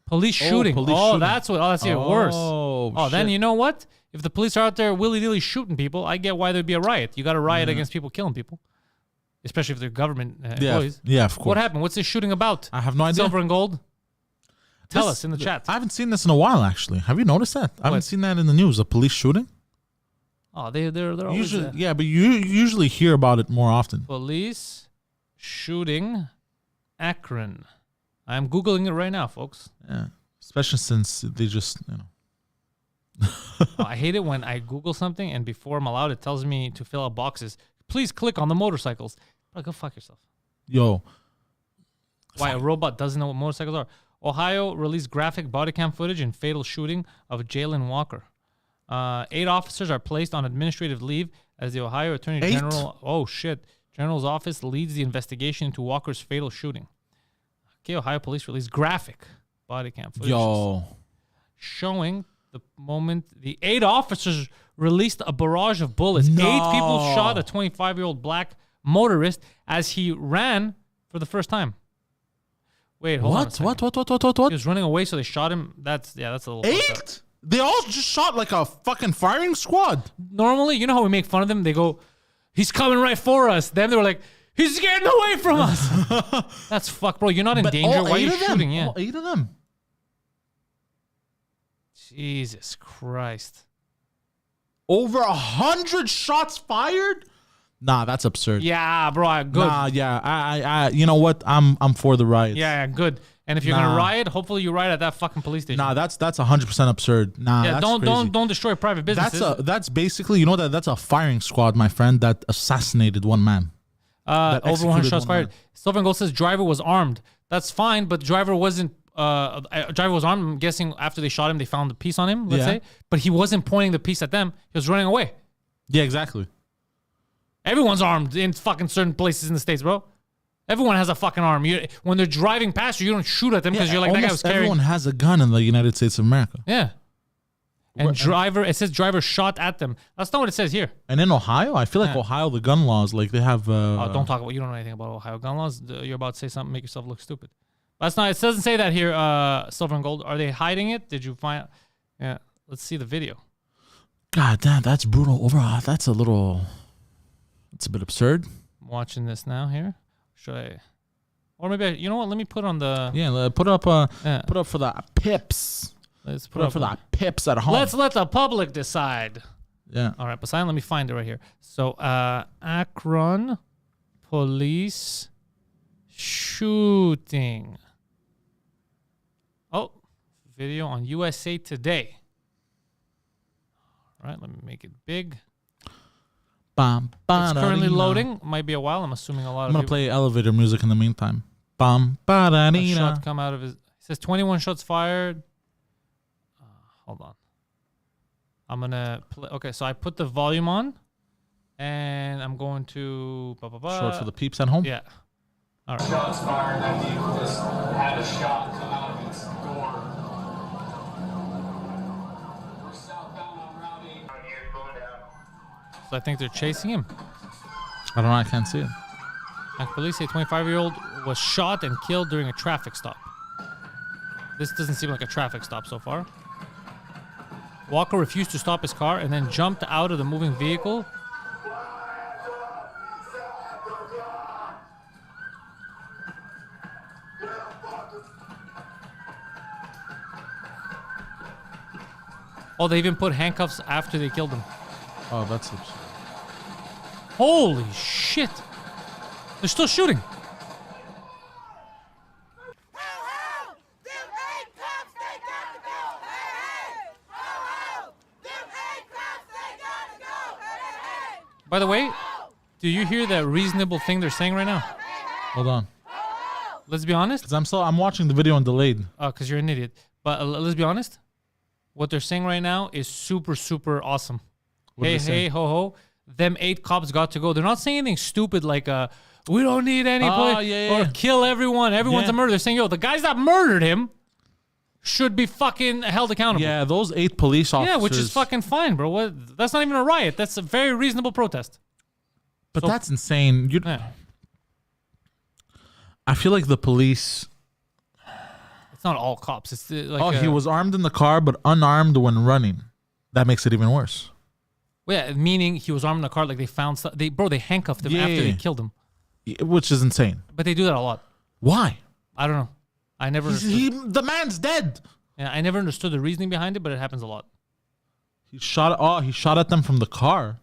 [SPEAKER 1] Police shooting.
[SPEAKER 2] police shooting.
[SPEAKER 1] That's even worse.
[SPEAKER 2] Oh,
[SPEAKER 1] Then
[SPEAKER 2] shit.
[SPEAKER 1] you know what? If the police are out there willy-nilly shooting people, I get why there'd be a riot. You got a riot against people killing people, especially if they're government employees.
[SPEAKER 2] Yeah, of course.
[SPEAKER 1] What happened? What's this shooting about?
[SPEAKER 2] I have no idea.
[SPEAKER 1] Silver and gold? Tell us in the chat.
[SPEAKER 2] I haven't seen this in a while, actually. Have you noticed that? I haven't seen that in the news, a police shooting.
[SPEAKER 1] Oh, they're always
[SPEAKER 2] Usually, yeah, but you usually hear about it more often.
[SPEAKER 1] police shooting Akron. I'm Googling it right now, folks.
[SPEAKER 2] Yeah, especially since they just,
[SPEAKER 1] I hate it when I Google something and before I'm allowed, it tells me to fill out boxes. Please click on the motorcycles. Bro, go fuck yourself.
[SPEAKER 2] Yo,
[SPEAKER 1] Why a robot doesn't know what motorcycles are. Ohio released graphic body cam footage in fatal shooting of Jalen Walker. 8 officers are placed on administrative leave as the Ohio Attorney
[SPEAKER 2] 8?
[SPEAKER 1] General's office leads the investigation into Walker's fatal shooting. Okay, Ohio police released graphic body cam footage showing the moment the 8 officers released a barrage of bullets.
[SPEAKER 2] No.
[SPEAKER 1] 8 people shot a 25-year-old black motorist as he ran for the first time. Wait, hold on a second.
[SPEAKER 2] What?
[SPEAKER 1] He was running away, so they shot him. That's a little fucked up.
[SPEAKER 2] 8? They all just shot like a fucking firing squad.
[SPEAKER 1] Normally, you know how we make fun of them? They go, he's coming right for us. Then they were like, he's getting away from us. That's fuck, bro. You're not in danger. Why are you shooting? Yeah.
[SPEAKER 2] All 8 of them.
[SPEAKER 1] Jesus Christ.
[SPEAKER 2] Over 100 shots fired? Nah, that's absurd.
[SPEAKER 1] Yeah, bro. Good.
[SPEAKER 2] Nah, yeah. I you know what? I'm for the riots.
[SPEAKER 1] Yeah, good. And if you're gonna riot, hopefully you riot at that fucking police station.
[SPEAKER 2] Nah, that's 100% absurd. Nah,
[SPEAKER 1] yeah,
[SPEAKER 2] that's crazy.
[SPEAKER 1] don't destroy private businesses.
[SPEAKER 2] That's basically, you know, that's a firing squad, my friend, that assassinated one man.
[SPEAKER 1] Over 100 shots fired. Silver and Gold says driver was armed. That's fine, but driver wasn't. Driver was armed. I'm guessing after they shot him, they found the piece on him. Let's say, but he wasn't pointing the piece at them. He was running away.
[SPEAKER 2] Yeah, exactly.
[SPEAKER 1] Everyone's armed in fucking certain places in the States, bro. Everyone has a fucking arm. When they're driving past you, you don't shoot at them because you're like, that guy was carrying.
[SPEAKER 2] Everyone has a gun in the United States of America.
[SPEAKER 1] Yeah. And it says driver shot at them. That's not what it says here.
[SPEAKER 2] And in Ohio, I feel like Ohio, the gun laws, like they have.
[SPEAKER 1] Don't talk about. You don't know anything about Ohio gun laws. You're about to say something, make yourself look stupid. That's not. It doesn't say that here. Silver and Gold. Are they hiding it? Did you find? Yeah. Let's see the video.
[SPEAKER 2] God damn, that's brutal. Overall, that's a little. It's a bit absurd.
[SPEAKER 1] I'm watching this now here. Should I? Or maybe you know what? Let me put on the.
[SPEAKER 2] Yeah, put up. Put up for the pips.
[SPEAKER 1] Let's
[SPEAKER 2] Put up for the pips at home.
[SPEAKER 1] Let's let the public decide.
[SPEAKER 2] Yeah.
[SPEAKER 1] All right, Poseidon, let me find it right here. So, Akron police shooting. Oh, video on USA Today. All right, let me make it big. It's currently loading. Might be a while. I'm assuming a lot of
[SPEAKER 2] I'm going to play elevator music in the meantime. A
[SPEAKER 1] shot come out of his. It says 21 shots fired. Hold on. I'm going to play. Okay, so I put the volume on. And I'm going to.
[SPEAKER 2] Short for the peeps at home?
[SPEAKER 1] Yeah. All right.
[SPEAKER 3] Shots fired. That vehicle just had a shot come out of its door. We're southbound on Route 8.
[SPEAKER 1] So I think they're chasing him.
[SPEAKER 2] I don't know. I can't see it.
[SPEAKER 1] Police say 25-year-old was shot and killed during a traffic stop. This doesn't seem like a traffic stop so far. Walker refused to stop his car and then jumped out of the moving vehicle. Oh, they even put handcuffs after they killed him.
[SPEAKER 2] Oh, that's absurd.
[SPEAKER 1] Holy shit. They're still shooting. By the way, do you hear that reasonable thing they're saying right now?
[SPEAKER 2] Hold on.
[SPEAKER 1] Let's be honest.
[SPEAKER 2] Because I'm watching the video on delayed.
[SPEAKER 1] Oh, because you're an idiot. But let's be honest. what they're saying right now is super, super awesome.
[SPEAKER 2] What are
[SPEAKER 1] Hey,
[SPEAKER 2] they saying?
[SPEAKER 1] hey, ho, ho. Them 8 cops got to go. They're not saying anything stupid like, we don't need any police or kill everyone. Everyone's a murderer. They're saying, yo, the guys that murdered him should be fucking held accountable.
[SPEAKER 2] Yeah, those 8 police officers.
[SPEAKER 1] Yeah, which is fucking fine, bro. What? That's not even a riot. That's a very reasonable protest.
[SPEAKER 2] But
[SPEAKER 1] So-
[SPEAKER 2] that's insane.
[SPEAKER 1] Yeah.
[SPEAKER 2] I feel like the police.
[SPEAKER 1] It's not all cops. It's like
[SPEAKER 2] He was armed in the car, but unarmed when running. That makes it even worse.
[SPEAKER 1] yeah, meaning he was armed in the car. Like they found stuff. They handcuffed him after they killed him.
[SPEAKER 2] Which is insane.
[SPEAKER 1] But they do that a lot.
[SPEAKER 2] Why?
[SPEAKER 1] I don't know. I never. Understood.
[SPEAKER 2] The man's dead.
[SPEAKER 1] Yeah, I never understood the reasoning behind it, but it happens a lot.
[SPEAKER 2] He shot at them from the car.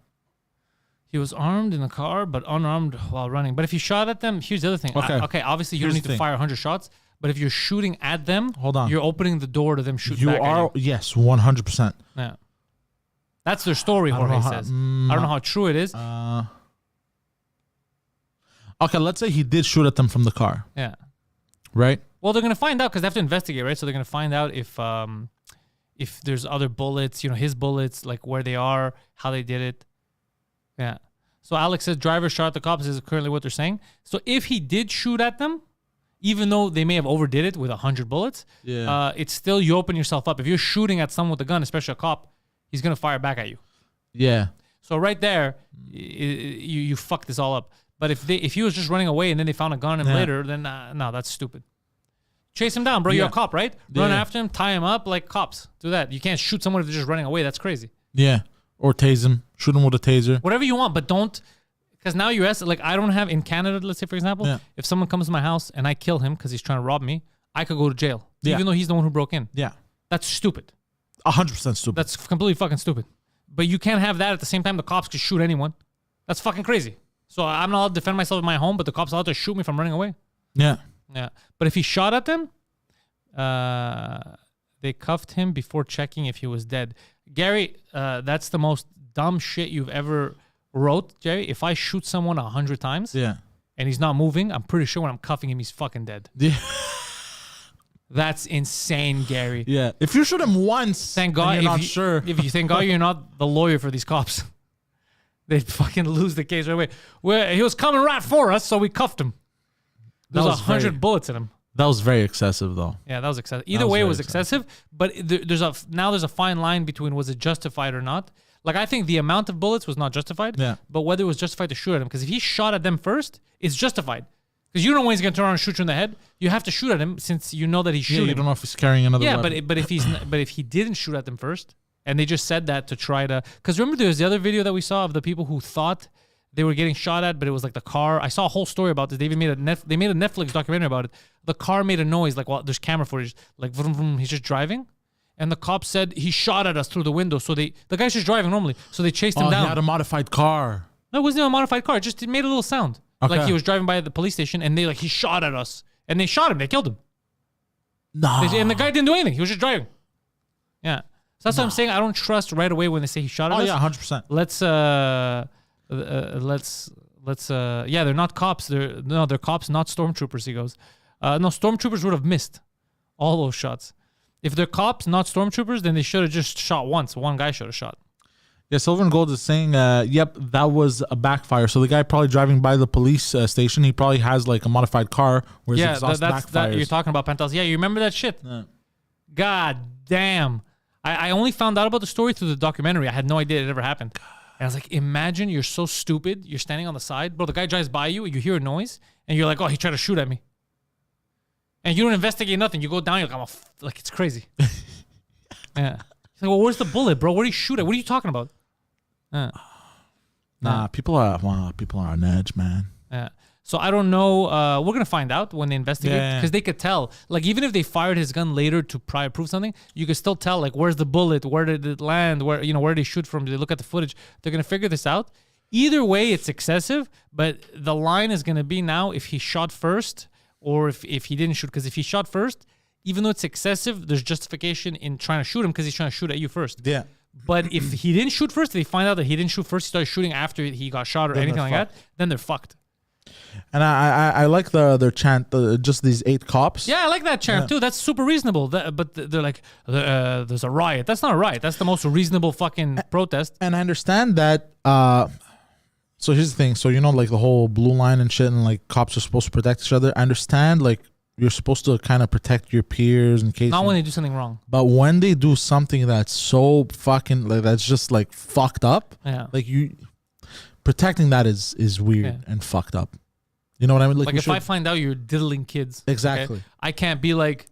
[SPEAKER 1] He was armed in the car, but unarmed while running. But if you shot at them, here's the other thing.
[SPEAKER 2] Okay.
[SPEAKER 1] Obviously, you
[SPEAKER 2] Here's
[SPEAKER 1] don't need
[SPEAKER 2] the
[SPEAKER 1] to
[SPEAKER 2] thing.
[SPEAKER 1] fire 100 shots. But if you're shooting at them,
[SPEAKER 2] Hold on.
[SPEAKER 1] you're opening the door to them shooting
[SPEAKER 2] You
[SPEAKER 1] back
[SPEAKER 2] are
[SPEAKER 1] at you.
[SPEAKER 2] yes, 100%.
[SPEAKER 1] Yeah. That's their story,
[SPEAKER 2] I don't
[SPEAKER 1] Jorge
[SPEAKER 2] know how-
[SPEAKER 1] says. I don't know how true it is.
[SPEAKER 2] Okay, let's say he did shoot at them from the car,
[SPEAKER 1] Yeah.
[SPEAKER 2] right?
[SPEAKER 1] Well, they're gonna find out because they have to investigate, right? So they're gonna find out if there's other bullets, his bullets, like where they are, how they did it. Yeah. So Alex says driver shot at the cops is currently what they're saying. So if he did shoot at them, even though they may have overdid it with 100 bullets, it's still you open yourself up. If you're shooting at someone with a gun, especially a cop, he's gonna fire back at you.
[SPEAKER 2] Yeah.
[SPEAKER 1] So right there, you fuck this all up. But if he was just running away and then they found a gun on him later, then no, that's stupid. Chase him down, bro. You're a cop, right? Run after him, tie him up like cops. Do that. You can't shoot someone if they're just running away. That's crazy.
[SPEAKER 2] Yeah. Or tase him. Shoot him with a taser.
[SPEAKER 1] Whatever you want, but don't. Because now you ask, like I don't have in Canada, let's say for example, if someone comes to my house and I kill him because he's trying to rob me, I could go to jail, even though he's the one who broke in.
[SPEAKER 2] Yeah.
[SPEAKER 1] That's stupid.
[SPEAKER 2] 100% stupid.
[SPEAKER 1] That's completely fucking stupid. But you can't have that at the same time the cops could shoot anyone. That's fucking crazy. So I'm not allowed to defend myself in my home, but the cops are allowed to shoot me if I'm running away.
[SPEAKER 2] Yeah.
[SPEAKER 1] Yeah. But if he shot at them, they cuffed him before checking if he was dead. Gary, that's the most dumb shit you've ever wrote, Jerry. If I shoot someone 100 times
[SPEAKER 2] Yeah.
[SPEAKER 1] and he's not moving, I'm pretty sure when I'm cuffing him, he's fucking dead.
[SPEAKER 2] Yeah.
[SPEAKER 1] That's insane, Gary.
[SPEAKER 2] Yeah. If you shoot him once,
[SPEAKER 1] Thank God.
[SPEAKER 2] and you're not sure.
[SPEAKER 1] If you thank God you're not the lawyer for these cops. They'd fucking lose the case right away. He was coming right for us, so we cuffed him. There's
[SPEAKER 2] was
[SPEAKER 1] 100 bullets in him.
[SPEAKER 2] That was very excessive, though.
[SPEAKER 1] Yeah, that was excessive. Either
[SPEAKER 2] was
[SPEAKER 1] way, it
[SPEAKER 2] very
[SPEAKER 1] was excessive. But there's a fine line between was it justified or not. Like I think the amount of bullets was not justified.
[SPEAKER 2] Yeah.
[SPEAKER 1] But whether it was justified to shoot at him, because if he shot at them first, it's justified. Because you don't know when he's gonna turn around and shoot you in the head. You have to shoot at him since you know that he's shooting.
[SPEAKER 2] You don't know if he's carrying another
[SPEAKER 1] Yeah,
[SPEAKER 2] weapon.
[SPEAKER 1] but if he didn't shoot at them first, and they just said that to try to, because remember there was the other video that we saw of the people who thought they were getting shot at, but it was like the car. I saw a whole story about this. They even made a Netflix documentary about it. The car made a noise like there's camera footage, like vroom, vroom, he's just driving, and the cop said he shot at us through the window. So the guy's just driving normally, so they chased him down.
[SPEAKER 2] He had a modified car.
[SPEAKER 1] No, it wasn't even a modified car. It made a little sound.
[SPEAKER 2] Okay.
[SPEAKER 1] Like he was driving by the police station, and he shot at us, and they shot him. They killed him.
[SPEAKER 2] No.
[SPEAKER 1] And the guy didn't do anything. He was just driving. Yeah. So that's what I'm saying. I don't trust right away when they say he shot at us.
[SPEAKER 2] Oh yeah, 100%.
[SPEAKER 1] Let's yeah, they're not cops. They're cops, not stormtroopers, he goes. No, stormtroopers would have missed all those shots. If they're cops, not stormtroopers, then they should have just shot once. One guy should have shot.
[SPEAKER 2] Yeah, Silver and Gold is saying, yep, that was a backfire. So the guy probably driving by the police station, he probably has like a modified car where his
[SPEAKER 1] Yeah,
[SPEAKER 2] exhaust
[SPEAKER 1] that's that
[SPEAKER 2] backfires.
[SPEAKER 1] you're talking about Pantelis. Yeah, you remember that shit?
[SPEAKER 2] Yeah.
[SPEAKER 1] God damn. I only found out about the story through the documentary. I had no idea it ever happened. And I was like, imagine you're so stupid. You're standing on the side. Bro, the guy drives by you. You hear a noise. And you're like, oh, he tried to shoot at me. And you don't investigate nothing. You go down. You're like, like it's crazy. Yeah. He's like, well, where's the bullet, bro? Where did he shoot at? What are you talking about?
[SPEAKER 2] Nah, people are on edge, man.
[SPEAKER 1] Yeah. So I don't know. We're gonna find out when they investigate
[SPEAKER 2] Yeah.
[SPEAKER 1] because they could tell. Like even if they fired his gun later to prove something, you could still tell. Like where's the bullet? Where did it land? Where did he shoot from? Did they look at the footage? They're gonna figure this out. Either way, it's excessive. But the line is gonna be now if he shot first or if he didn't shoot. Because if he shot first, even though it's excessive, there's justification in trying to shoot him because he's trying to shoot at you first.
[SPEAKER 2] Yeah.
[SPEAKER 1] But if he didn't shoot first, they find out that he didn't shoot first. He started shooting after he got shot or anything like that. Then they're fucked.
[SPEAKER 2] And I like their chant, just these 8 cops.
[SPEAKER 1] Yeah, I like that chant too. That's super reasonable. But they're like, there's a riot. That's not a riot. That's the most reasonable fucking protest.
[SPEAKER 2] And I understand that. So here's the thing. So, like the whole blue line and shit, and like cops are supposed to protect each other. I understand, like, you're supposed to kind of protect your peers in case.
[SPEAKER 1] Not when they do something wrong.
[SPEAKER 2] But when they do something that's so fucking, like, that's just like fucked up.
[SPEAKER 1] Yeah.
[SPEAKER 2] Like, protecting that is weird and fucked up. You know what I mean?
[SPEAKER 1] Like if I find out you're diddling kids,
[SPEAKER 2] exactly,
[SPEAKER 1] okay, I can't be like,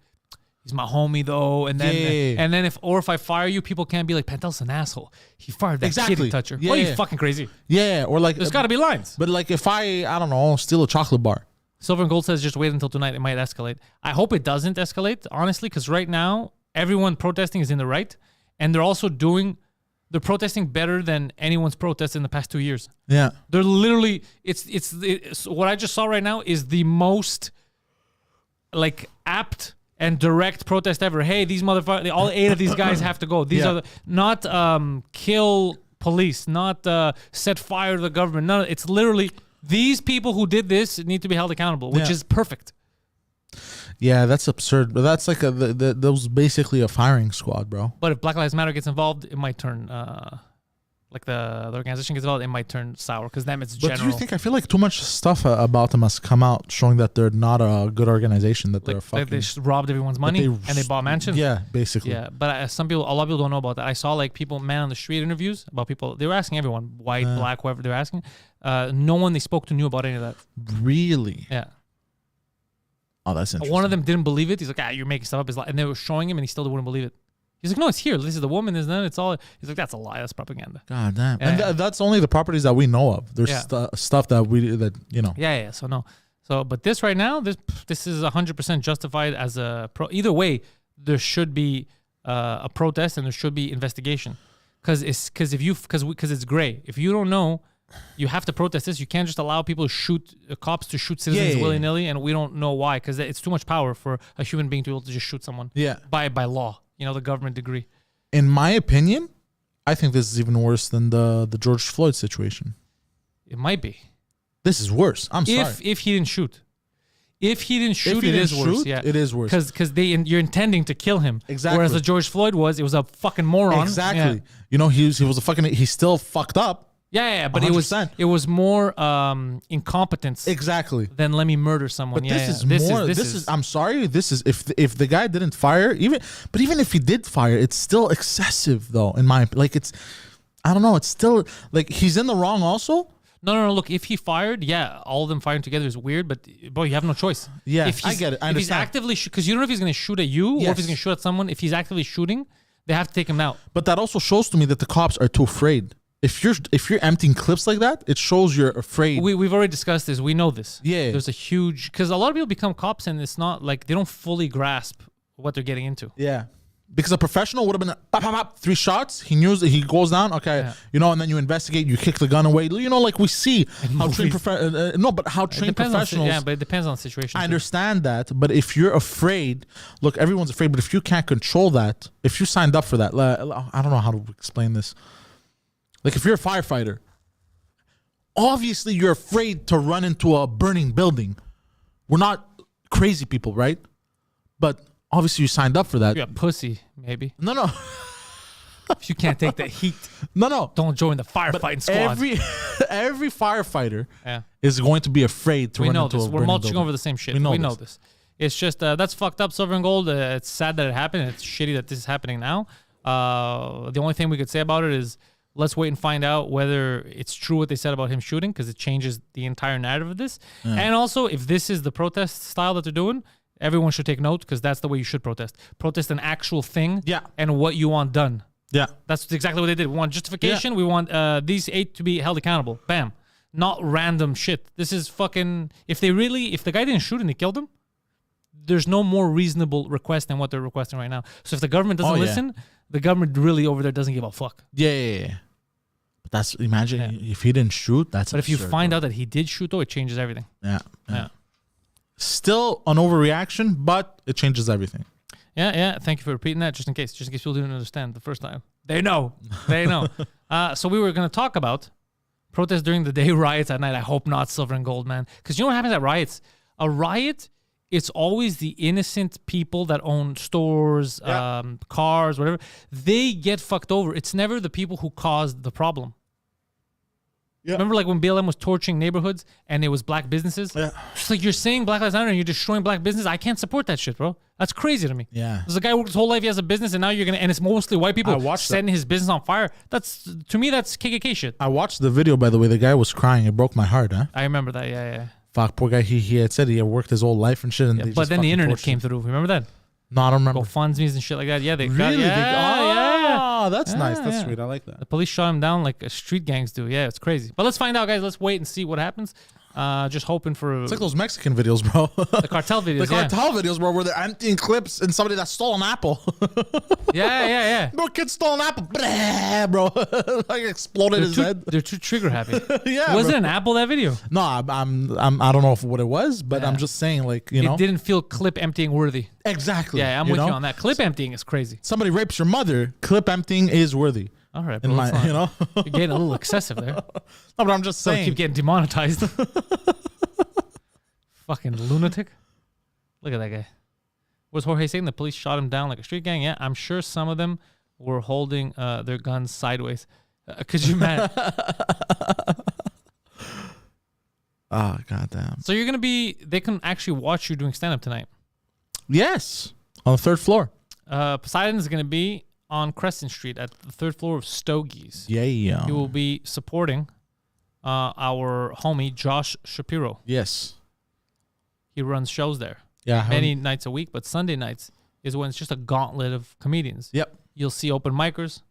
[SPEAKER 1] he's my homie though, and then if I fire you, people can't be like, Pantelis an asshole. He fired that kitty toucher.
[SPEAKER 2] Yeah,
[SPEAKER 1] Are you fucking crazy?
[SPEAKER 2] Yeah, or like
[SPEAKER 1] there's got to be lines.
[SPEAKER 2] But like if I don't know, steal a chocolate bar.
[SPEAKER 1] Silver and Gold says just wait until tonight. It might escalate. I hope it doesn't escalate, honestly, because right now everyone protesting is in the right, and they're protesting better than anyone's protest in the past 2 years.
[SPEAKER 2] Yeah.
[SPEAKER 1] They're literally, it's what I just saw right now is the most like apt and direct protest ever. Hey, these motherfuckers, all 8 of these guys have to go. These are not kill police, not set fire to the government. No, it's literally these people who did this need to be held accountable, which is perfect.
[SPEAKER 2] Yeah, that's absurd. But that's like that was basically a firing squad, bro.
[SPEAKER 1] But if Black Lives Matter gets involved, it might turn like the organization gets involved, it might turn sour because them it's general.
[SPEAKER 2] But do you think, I feel like too much stuff about them has come out showing that they're not a good organization, that they're fucking...
[SPEAKER 1] They robbed everyone's money and they bought mansions?
[SPEAKER 2] Yeah, basically.
[SPEAKER 1] Yeah, but a lot of people don't know about that. I saw like man on the street interviews about people. They were asking everyone, white, black, whoever they were asking. No one they spoke to knew about any of that.
[SPEAKER 2] Really?
[SPEAKER 1] Yeah.
[SPEAKER 2] Oh, that's interesting.
[SPEAKER 1] One of them didn't believe it. He's like, you're making stuff up. And they were showing him and he still wouldn't believe it. He's like, no, it's here. This is the woman. Isn't it? It's all. He's like, that's a lie. That's propaganda.
[SPEAKER 2] God damn.
[SPEAKER 1] Yeah.
[SPEAKER 2] And that's only the properties that we know of. There's stuff that
[SPEAKER 1] Yeah. So no. So, but this right now, this is 100% justified as a either way. There should be a protest and there should be investigation, because it's gray. If you don't know, you have to protest this. You can't just allow people to shoot cops to shoot citizens willy nilly, and we don't know why, because it's too much power for a human being to be able to just shoot someone.
[SPEAKER 2] Yeah.
[SPEAKER 1] By law, the government degree.
[SPEAKER 2] In my opinion, I think this is even worse than the George Floyd situation.
[SPEAKER 1] It might be.
[SPEAKER 2] This is worse. I'm sorry.
[SPEAKER 1] If he didn't shoot. If he didn't shoot, it is worse. Yeah,
[SPEAKER 2] it is worse.
[SPEAKER 1] Because you're intending to kill him.
[SPEAKER 2] Exactly.
[SPEAKER 1] Whereas the George Floyd it was a fucking moron.
[SPEAKER 2] Exactly. Yeah. He was a fucking. He's still fucked up.
[SPEAKER 1] Yeah, but
[SPEAKER 2] 100%.
[SPEAKER 1] it was more incompetence.
[SPEAKER 2] Exactly.
[SPEAKER 1] Than let me murder someone.
[SPEAKER 2] But this is I'm sorry. This is if the guy didn't fire, even if he did fire, it's still excessive though. In my it's, I don't know. It's still like he's in the wrong also.
[SPEAKER 1] No. Look, if he fired, all of them firing together is weird. But boy, you have no choice.
[SPEAKER 2] Yeah, I get it. I understand.
[SPEAKER 1] If he's actively, because you don't know if he's going to shoot at you or if he's going to shoot at someone. If he's actively shooting, they have to take him out.
[SPEAKER 2] But that also shows to me that the cops are too afraid. If you're emptying clips like that, it shows you're afraid.
[SPEAKER 1] We've already discussed this. We know this.
[SPEAKER 2] Yeah.
[SPEAKER 1] There's a huge, because a lot of people become cops and it's not like they don't fully grasp what they're getting into.
[SPEAKER 2] Yeah. Because a professional would have been pop, pop, pop, 3 shots. He knew that he goes down. Okay, and then you investigate. You kick the gun away. Like we see how trained professionals.
[SPEAKER 1] But it depends on the situation.
[SPEAKER 2] I understand that, but if you're afraid, look, everyone's afraid. But if you can't control that, if you signed up for that, I don't know how to explain this. Like if you're a firefighter, obviously you're afraid to run into a burning building. We're not crazy people, right? But obviously you signed up for that.
[SPEAKER 1] You're a pussy, maybe.
[SPEAKER 2] No.
[SPEAKER 1] If you can't take the heat,
[SPEAKER 2] no.
[SPEAKER 1] Don't join the firefighting squad.
[SPEAKER 2] Every firefighter is going to be afraid to run into a burning building.
[SPEAKER 1] We're mulching over the same shit. We know this. It's just that's fucked up, Silver and Gold. It's sad that it happened. It's shitty that this is happening now. The only thing we could say about it is, let's wait and find out whether it's true what they said about him shooting, because it changes the entire narrative of this. Yeah. And also, if this is the protest style that they're doing, everyone should take note, because that's the way you should protest. Protest an actual thing and what you want done. Yeah. That's exactly what they did. We want justification. Yeah. We want these 8 to be held accountable. Bam. Not random shit. This is fucking... If the guy didn't shoot and they killed him, there's no more reasonable request than what they're requesting right now. So if the government doesn't listen... The government really over there doesn't give a fuck.
[SPEAKER 2] Yeah. But that's, imagine if he didn't shoot, that's
[SPEAKER 1] But
[SPEAKER 2] absurd,
[SPEAKER 1] if you find out that he did shoot, though, it changes everything.
[SPEAKER 2] Yeah. Still an overreaction, but it changes everything.
[SPEAKER 1] Yeah. Thank you for repeating that, just in case people didn't understand the first time. They know. So we were going to talk about Protests during the day, riots at night. I hope not silver and gold, man. Because you know what happens at riots? A riot, it's always the innocent people that own stores, cars, whatever. They get fucked over. It's never the people who caused the problem.
[SPEAKER 2] Yeah.
[SPEAKER 1] Remember like when BLM was torching neighborhoods and it was black businesses?
[SPEAKER 2] Yeah.
[SPEAKER 1] It's like you're saying Black Lives Matter and you're destroying black business. I can't support that shit, bro. That's crazy to me.
[SPEAKER 2] Yeah.
[SPEAKER 1] There's a guy who worked his whole life, he has a business, and now you're going to, and it's mostly white people
[SPEAKER 2] I watched
[SPEAKER 1] setting his business on fire. That's, to me, that's KKK shit.
[SPEAKER 2] I watched the video, by the way. The guy was crying. It broke my heart, huh?
[SPEAKER 1] I remember that, yeah.
[SPEAKER 2] Fuck, poor guy. He had said he had worked his whole life and shit. And
[SPEAKER 1] Yeah,
[SPEAKER 2] they
[SPEAKER 1] but
[SPEAKER 2] just
[SPEAKER 1] then the
[SPEAKER 2] fucking
[SPEAKER 1] internet
[SPEAKER 2] torched
[SPEAKER 1] came
[SPEAKER 2] him.
[SPEAKER 1] through. Remember that?
[SPEAKER 2] No, I don't remember.
[SPEAKER 1] GoFundMe's and shit like that. Yeah, they got,
[SPEAKER 2] Really?
[SPEAKER 1] yeah.
[SPEAKER 2] Oh, that's nice. That's
[SPEAKER 1] yeah.
[SPEAKER 2] sweet. I like that.
[SPEAKER 1] The police shot him down like street gangs do. Yeah, it's crazy. But let's find out, guys. Let's wait and see what happens. Just hoping for
[SPEAKER 2] It's like those Mexican videos, bro.
[SPEAKER 1] the cartel videos.
[SPEAKER 2] The cartel videos, bro, where they're emptying clips and somebody that stole an apple.
[SPEAKER 1] Yeah.
[SPEAKER 2] No kid stole an apple. Blah, bro. Like exploded his head.
[SPEAKER 1] They're too trigger happy.
[SPEAKER 2] Yeah.
[SPEAKER 1] Was
[SPEAKER 2] bro.
[SPEAKER 1] it an apple, that video?
[SPEAKER 2] No, I don't know what it was, but
[SPEAKER 1] Yeah.
[SPEAKER 2] I'm just saying, like, you know.
[SPEAKER 1] It didn't feel clip emptying worthy.
[SPEAKER 2] Exactly.
[SPEAKER 1] Yeah, I'm with you on that. Clip emptying is crazy.
[SPEAKER 2] Somebody rapes your mother, clip emptying is worthy.
[SPEAKER 1] All right,
[SPEAKER 2] In
[SPEAKER 1] bro,
[SPEAKER 2] my,
[SPEAKER 1] let's not-
[SPEAKER 2] you know.
[SPEAKER 1] You're getting a little excessive there.
[SPEAKER 2] No, but I'm just
[SPEAKER 1] So
[SPEAKER 2] saying.
[SPEAKER 1] keep getting demonetized. Fucking lunatic. Look at that guy. Was Jorge saying the police shot him down like a street gang? Yeah, I'm sure some of them were holding their guns sideways. Could you imagine?
[SPEAKER 2] Oh, goddamn.
[SPEAKER 1] So you're going to be, they can actually watch you doing stand-up tonight.
[SPEAKER 2] Yes. On the third floor.
[SPEAKER 1] Poseidon is going to be on Crescent Street at the third floor of Stogie's.
[SPEAKER 2] Yeah.
[SPEAKER 1] He will be supporting our homie Josh Shapiro.
[SPEAKER 2] Yes.
[SPEAKER 1] He runs shows there
[SPEAKER 2] Yeah.
[SPEAKER 1] many nights a week, but Sunday nights is when it's just a gauntlet of comedians.
[SPEAKER 2] Yep.
[SPEAKER 1] You'll see open micers,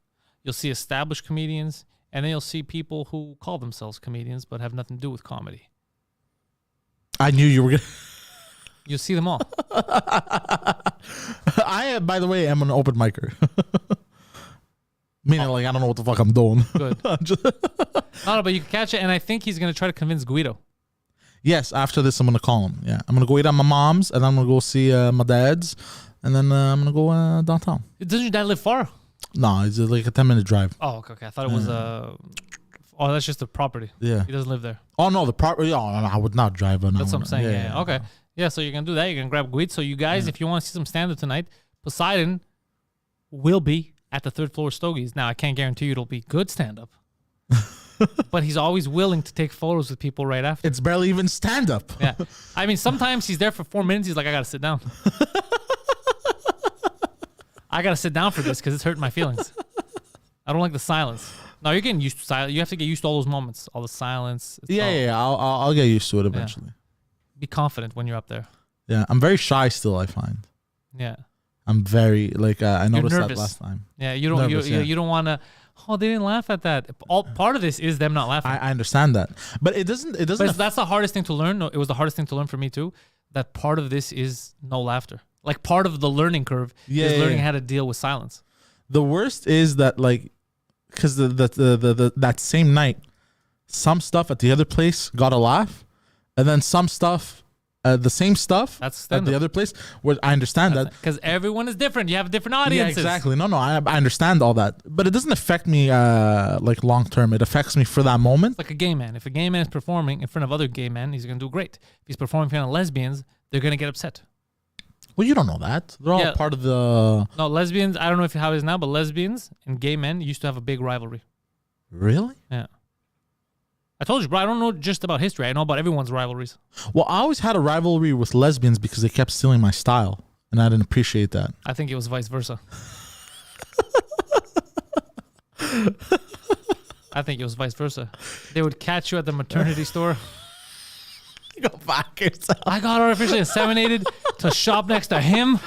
[SPEAKER 1] you'll see established comedians, and then you'll see people who call themselves comedians but have nothing to do with comedy.
[SPEAKER 2] I knew you were going to.
[SPEAKER 1] You'll see them all.
[SPEAKER 2] I, by the way, am an open micer. Meaning, like, I don't know what the fuck I'm doing.
[SPEAKER 1] Good. No, but you can catch it, and I think he's going to try to convince Guido.
[SPEAKER 2] Yes, after this, I'm going to call him. Yeah. I'm going to go eat at my mom's, and then I'm going to go see my dad's, and then I'm going to go downtown.
[SPEAKER 1] Doesn't your dad live far?
[SPEAKER 2] No, it's like a 10-minute drive.
[SPEAKER 1] Oh, okay. I thought it was oh, that's just the property.
[SPEAKER 2] Yeah.
[SPEAKER 1] He doesn't live there.
[SPEAKER 2] Oh, no, the property. Oh, no, I would not drive an
[SPEAKER 1] That's
[SPEAKER 2] hour.
[SPEAKER 1] what I'm saying. Yeah. Okay. Yeah, so you're going to do that. You're going to grab Guido. So you guys, if you want to see some stand-up tonight, Poseidon will be at the third floor of Stogie's. Now, I can't guarantee you it'll be good stand-up. But he's always willing to take photos with people right after.
[SPEAKER 2] It's barely even stand-up.
[SPEAKER 1] Yeah. I mean, sometimes he's there for 4 minutes. He's like, I got to sit down. I got to sit down for this because it's hurting my feelings. I don't like the silence. No, you're getting used to silence. You have to get used to all those moments, all the silence. It's all-
[SPEAKER 2] Yeah. I'll get used to it eventually.
[SPEAKER 1] Be confident when you're up there.
[SPEAKER 2] Yeah. I'm very shy still, I find.
[SPEAKER 1] Yeah.
[SPEAKER 2] I'm very, like, I noticed that
[SPEAKER 1] nervous.
[SPEAKER 2] last time.
[SPEAKER 1] Yeah, you don't
[SPEAKER 2] Nervous,
[SPEAKER 1] you don't want to. Oh, they didn't laugh at that. All part of this is them not laughing.
[SPEAKER 2] I understand that. But it doesn't.
[SPEAKER 1] But that's the hardest thing to learn. No, it was the hardest thing to learn for me too. That part of this is no laughter. Like part of the learning curve is learning how to deal with silence.
[SPEAKER 2] The worst is that, like, because that same night, some stuff at the other place got a laugh, and then some stuff, the same stuff
[SPEAKER 1] That's
[SPEAKER 2] at
[SPEAKER 1] stand-up.
[SPEAKER 2] the other place. Where I understand that.
[SPEAKER 1] Because everyone is different. You have different
[SPEAKER 2] Yeah,
[SPEAKER 1] audiences.
[SPEAKER 2] exactly. No, I understand all that, but it doesn't affect me like long term. It affects me for that moment.
[SPEAKER 1] It's like a gay man. If a gay man is performing in front of other gay men, he's gonna do great. If he's performing in front of lesbians, they're gonna get upset.
[SPEAKER 2] Well, you don't know that. They're all
[SPEAKER 1] Yeah.
[SPEAKER 2] part of the.
[SPEAKER 1] No, lesbians. I don't know how it is now, but lesbians and gay men used to have a big rivalry.
[SPEAKER 2] Really?
[SPEAKER 1] Yeah. I told you, bro. I don't know just about history. I know about everyone's rivalries.
[SPEAKER 2] Well, I always had a rivalry with lesbians because they kept stealing my style, and I didn't appreciate that.
[SPEAKER 1] I think it was vice versa. I think it was vice versa. They would catch you at the maternity store.
[SPEAKER 2] Go back yourself.
[SPEAKER 1] I got artificially inseminated to shop next to him.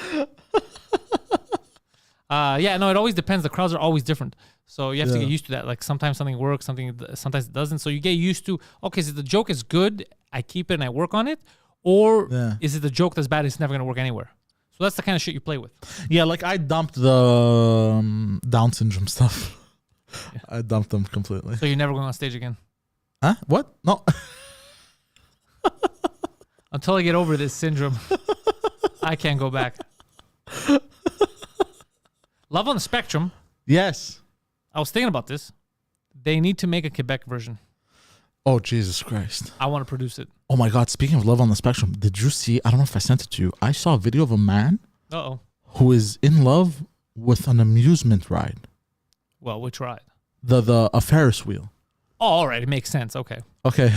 [SPEAKER 1] Yeah, no, it always depends. The crowds are always different. So you have to get used to that. Like sometimes something works, sometimes it doesn't. So you get used to, okay, so the joke is good, I keep it and I work on it, or is it the joke that's bad, it's never going to work anywhere. So that's the kind of shit you play with.
[SPEAKER 2] Yeah, like I dumped the Down syndrome stuff. Yeah. I dumped them completely.
[SPEAKER 1] So you're never going on stage again?
[SPEAKER 2] Huh? What? No.
[SPEAKER 1] Until I get over this syndrome, I can't go back. Love on the Spectrum.
[SPEAKER 2] Yes.
[SPEAKER 1] I was thinking about this. They need to make a Quebec version.
[SPEAKER 2] Oh, Jesus Christ.
[SPEAKER 1] I want to produce it.
[SPEAKER 2] Oh my God. Speaking of love on the spectrum, did you see? I don't know if I sent it to you. I saw a video of a man
[SPEAKER 1] Uh-oh.
[SPEAKER 2] who is in love with an amusement ride.
[SPEAKER 1] Well, which ride?
[SPEAKER 2] A Ferris wheel.
[SPEAKER 1] Oh, all right. It makes sense. Okay.
[SPEAKER 2] Okay.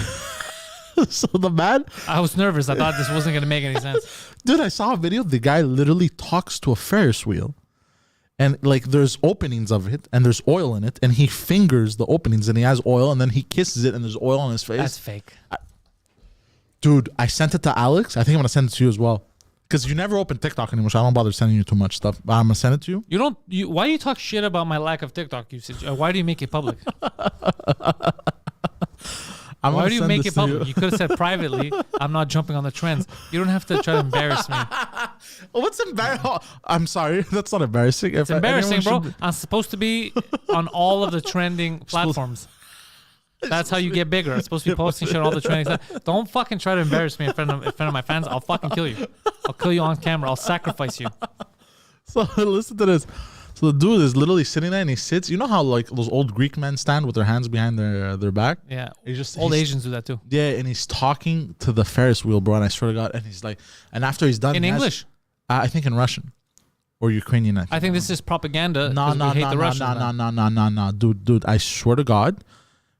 [SPEAKER 2] So the man,
[SPEAKER 1] I was nervous. I thought this wasn't going to make any sense.
[SPEAKER 2] dude, I saw a video. The guy literally talks to a Ferris wheel. And like there's openings of it and there's oil in it and he fingers the openings and he has oil and then he kisses it and there's oil on his face.
[SPEAKER 1] That's fake.
[SPEAKER 2] Dude, I sent it to Alex. I think I'm going to send it to you as well. Because you never open TikTok anymore, so I don't bother sending you too much stuff. But I'm going to send it to you.
[SPEAKER 1] Why do you talk shit about my lack of TikTok usage? Why do you make it public? Why do you make it public? You could have said privately, I'm not jumping on the trends. You don't have to try to embarrass me.
[SPEAKER 2] What's embarrassing? Oh, I'm sorry. That's not embarrassing.
[SPEAKER 1] It's embarrassing, bro. I'm supposed to be on all of the trending platforms. That's how you get bigger. I'm supposed to be posting shit on all the trending stuff. Don't fucking try to embarrass me in front of my fans. I'll fucking kill you. I'll kill you on camera. I'll sacrifice you.
[SPEAKER 2] So listen to this. So the dude is literally sitting there and he sits. You know how like those old Greek men stand with their hands behind their back?
[SPEAKER 1] Yeah.
[SPEAKER 2] He's
[SPEAKER 1] Old Asians do that too.
[SPEAKER 2] Yeah, and he's talking to the Ferris wheel, bro. And I swear to God, and he's like, and after he's done
[SPEAKER 1] In English?
[SPEAKER 2] I think in Russian or Ukrainian.
[SPEAKER 1] I think this is propaganda.
[SPEAKER 2] No, dude. I swear to God,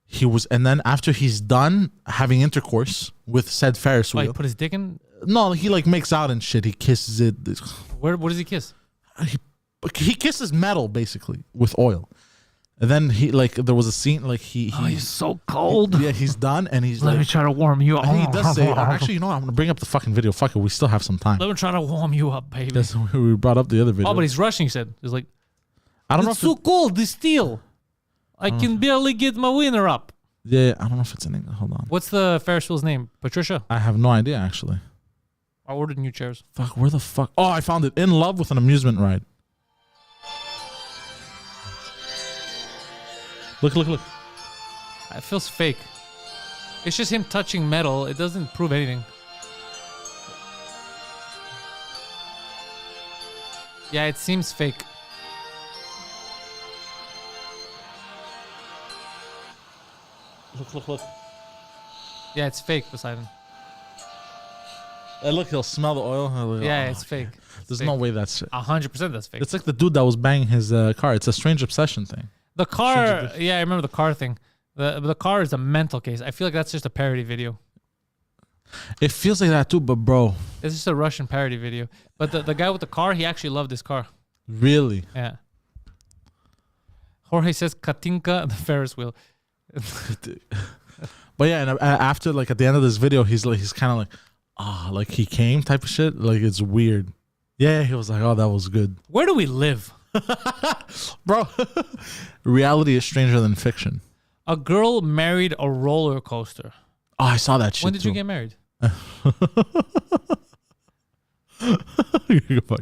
[SPEAKER 2] he was. And then after he's done having intercourse with said Ferris wheel,
[SPEAKER 1] Like put his dick in?
[SPEAKER 2] no, he like makes out and shit. He kisses it.
[SPEAKER 1] What does he kiss?
[SPEAKER 2] He kisses metal basically with oil. And then he like there was a scene like he
[SPEAKER 1] he's so cold.
[SPEAKER 2] yeah, he's done and he's
[SPEAKER 1] Let
[SPEAKER 2] like
[SPEAKER 1] me try to warm you up.
[SPEAKER 2] and he does say actually, you know what, I'm gonna bring up the fucking video. Fuck it, we still have some time.
[SPEAKER 1] Let me try to warm you up, baby.
[SPEAKER 2] That's we brought up the other video.
[SPEAKER 1] Oh, but he's rushing, he said. He's like,
[SPEAKER 2] I don't know
[SPEAKER 1] it's
[SPEAKER 2] if
[SPEAKER 1] too cold, this steel. I can barely get my wiener up.
[SPEAKER 2] yeah, I don't know if it's in English. Hold on.
[SPEAKER 1] What's the Ferris wheel's name? Patricia?
[SPEAKER 2] I have no idea actually.
[SPEAKER 1] I ordered new chairs.
[SPEAKER 2] Fuck, where the fuck? Oh, I found it. In love with an amusement ride. Look.
[SPEAKER 1] It feels fake. It's just him touching metal. It doesn't prove anything. Yeah, it seems fake.
[SPEAKER 2] Look.
[SPEAKER 1] Yeah, it's fake, Poseidon.
[SPEAKER 2] Look, he'll smell the oil.
[SPEAKER 1] Yeah, it's fake.
[SPEAKER 2] There's no way that's it.
[SPEAKER 1] 100% that's fake.
[SPEAKER 2] It's like the dude that was banging his car. It's a strange obsession thing.
[SPEAKER 1] The car, yeah, I remember the car thing. The car is a mental case. I feel like that's just a parody video.
[SPEAKER 2] It feels like that too, but bro.
[SPEAKER 1] It's just a Russian parody video. But the guy with the car, he actually loved this car.
[SPEAKER 2] Really?
[SPEAKER 1] Yeah. Jorge says Katinka, the Ferris wheel.
[SPEAKER 2] But yeah, and after like at the end of this video, he's kind of like, like he came type of shit. Like it's weird. Yeah, he was like, oh, that was good.
[SPEAKER 1] Where do we live?
[SPEAKER 2] Bro, reality is stranger than fiction.
[SPEAKER 1] A girl married a roller coaster.
[SPEAKER 2] Oh, I saw that shit.
[SPEAKER 1] When did you get married?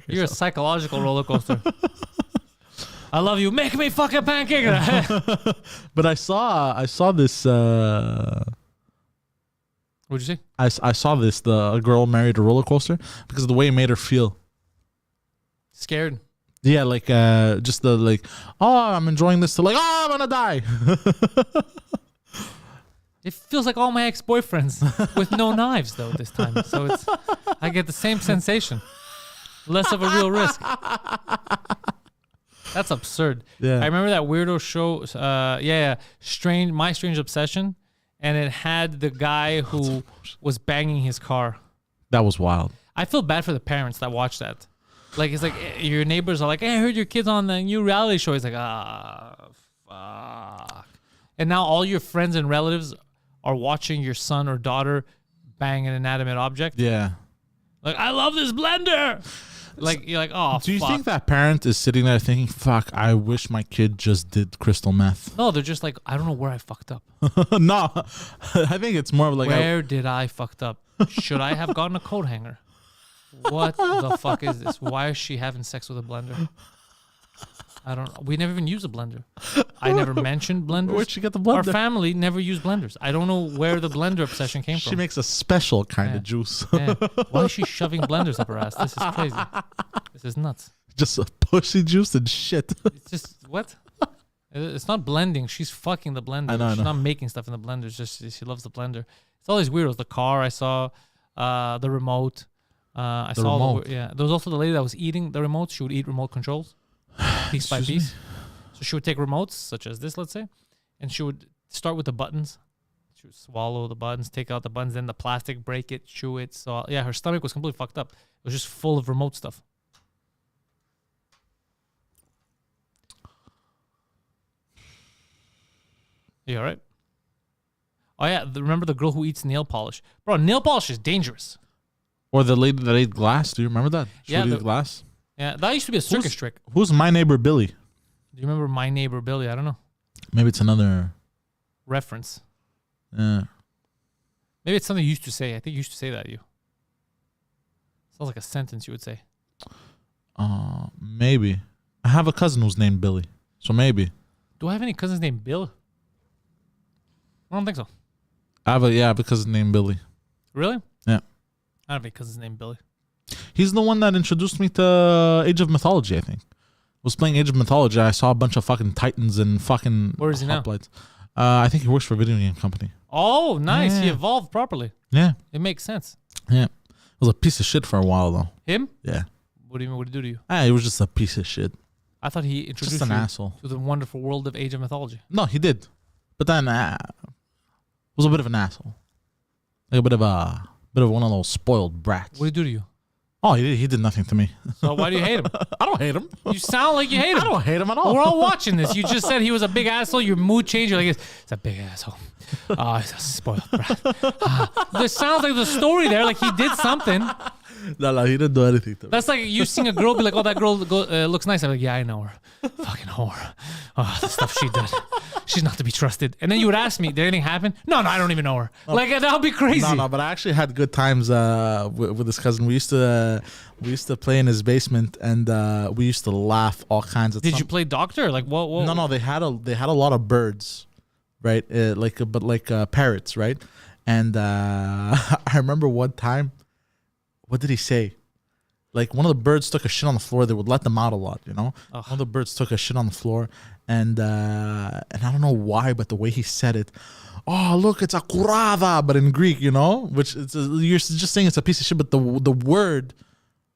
[SPEAKER 1] You're a psychological roller coaster. I love you. Make me fucking pancake.
[SPEAKER 2] But I saw this.
[SPEAKER 1] What'd you say?
[SPEAKER 2] I saw this. A girl married a roller coaster because of the way it made her feel.
[SPEAKER 1] Scared.
[SPEAKER 2] Yeah, like just the like, oh, I'm enjoying this to like, oh, I'm gonna die.
[SPEAKER 1] It feels like all my ex-boyfriends with no knives though this time. So I get the same sensation. Less of a real risk. That's absurd.
[SPEAKER 2] Yeah.
[SPEAKER 1] I remember that weirdo show, My Strange Obsession, and it had the guy who was banging his car.
[SPEAKER 2] That was wild.
[SPEAKER 1] I feel bad for the parents that watch that. Like, it's like your neighbors are like, hey, I heard your kid's on the new reality show. He's like, fuck. And now all your friends and relatives are watching your son or daughter bang an inanimate object.
[SPEAKER 2] Yeah.
[SPEAKER 1] Like, I love this blender. Like, you're like, oh,
[SPEAKER 2] Do you
[SPEAKER 1] fuck.
[SPEAKER 2] think that parent is sitting there thinking, fuck, I wish my kid just did crystal meth?
[SPEAKER 1] No, they're just like, I don't know where I fucked up.
[SPEAKER 2] No. I think it's more of like,
[SPEAKER 1] Where did I fucked up? Should I have gotten a coat hanger? What the fuck is this? Why is she having sex with a blender? I don't know. We never even use a blender. I never mentioned blenders.
[SPEAKER 2] Where'd she get the blender?
[SPEAKER 1] Our family never used blenders. I don't know where the blender obsession came from.
[SPEAKER 2] She makes a special kind of juice.
[SPEAKER 1] Yeah. Why is she shoving blenders up her ass? This is crazy. This is nuts.
[SPEAKER 2] Just a pussy juice and shit.
[SPEAKER 1] It's just, what? It's not blending. She's fucking the blender.
[SPEAKER 2] I know.
[SPEAKER 1] She's not making stuff in the blender. It's just she loves the blender. It's all these weirdos. The car I saw, the remote. I
[SPEAKER 2] The
[SPEAKER 1] saw
[SPEAKER 2] remote.
[SPEAKER 1] yeah. There was also the lady that was eating the remote. She would eat remote controls, piece by
[SPEAKER 2] Excuse
[SPEAKER 1] piece. So she would take remotes, such as this, let's say, and she would start with the buttons. She would swallow the buttons, take out the buttons, then the plastic, break it, chew it. So yeah, her stomach was completely fucked up. It was just full of remote stuff. You all right? Oh yeah, remember the girl who eats nail polish? Bro, nail polish is dangerous.
[SPEAKER 2] Or the lady that ate glass. Do you remember that? She
[SPEAKER 1] Yeah,
[SPEAKER 2] would eat glass.
[SPEAKER 1] Yeah, that used to be a circus trick.
[SPEAKER 2] Who's my neighbor Billy?
[SPEAKER 1] Do you remember My Neighbor Billy? I don't know.
[SPEAKER 2] Maybe it's another.
[SPEAKER 1] Reference.
[SPEAKER 2] Yeah.
[SPEAKER 1] Maybe it's something you used to say. I think you used to say that to you. Sounds like a sentence you would say.
[SPEAKER 2] Maybe. I have a cousin who's named Billy, so maybe.
[SPEAKER 1] Do I have any cousins named Bill? I don't think so.
[SPEAKER 2] I have a cousin named Billy.
[SPEAKER 1] Really?
[SPEAKER 2] Yeah.
[SPEAKER 1] I don't have any cousins named Billy.
[SPEAKER 2] He's the one that introduced me to Age of Mythology, I think. Was playing Age of Mythology. I saw a bunch of fucking titans and fucking
[SPEAKER 1] Where is he now?
[SPEAKER 2] hoplites. I think he works for a video game company.
[SPEAKER 1] Oh, nice. He
[SPEAKER 2] Yeah.
[SPEAKER 1] evolved properly.
[SPEAKER 2] Yeah.
[SPEAKER 1] It makes sense.
[SPEAKER 2] Yeah. He was a piece of shit for a while, though.
[SPEAKER 1] Him?
[SPEAKER 2] Yeah.
[SPEAKER 1] What do you mean? What did he do to you?
[SPEAKER 2] He was just a piece of shit.
[SPEAKER 1] I thought he introduced
[SPEAKER 2] Just an
[SPEAKER 1] you
[SPEAKER 2] asshole.
[SPEAKER 1] to the wonderful world of Age of Mythology.
[SPEAKER 2] No, he did. But then was a bit of an asshole. Like a bit of one of those spoiled brats.
[SPEAKER 1] What did he do to you?
[SPEAKER 2] Oh, he did nothing to me.
[SPEAKER 1] So why do you hate him?
[SPEAKER 2] I don't hate him.
[SPEAKER 1] You sound like you hate him.
[SPEAKER 2] I don't hate him at all.
[SPEAKER 1] We're all watching this. You just said he was a big asshole. Your mood changed. You're like, it's a big asshole. Oh, he's a spoiled brat. There sounds like the story there, like he did something.
[SPEAKER 2] No, he didn't do anything to me.
[SPEAKER 1] That's like you seeing a girl, be like, oh, that girl looks nice. I'm like, yeah, I know her. Fucking whore. Oh, the stuff she did. She's not to be trusted. And then you would ask me, did anything happen? No, I don't even know her. Like, that would be crazy.
[SPEAKER 2] No, but I actually had good times with this cousin. We used to play in his basement, and we used to laugh all kinds of.
[SPEAKER 1] Did you play doctor? Like, what?
[SPEAKER 2] No. They had a lot of birds, right? Like parrots, right? And I remember one time. What did he say? Like one of the birds took a shit on the floor. They would let them out a lot, you know.
[SPEAKER 1] Ugh.
[SPEAKER 2] One of the birds took a shit on the floor, and I don't know why, but the way he said it, oh look, it's a kurava, but in Greek, you know, which you're just saying it's a piece of shit, but the word,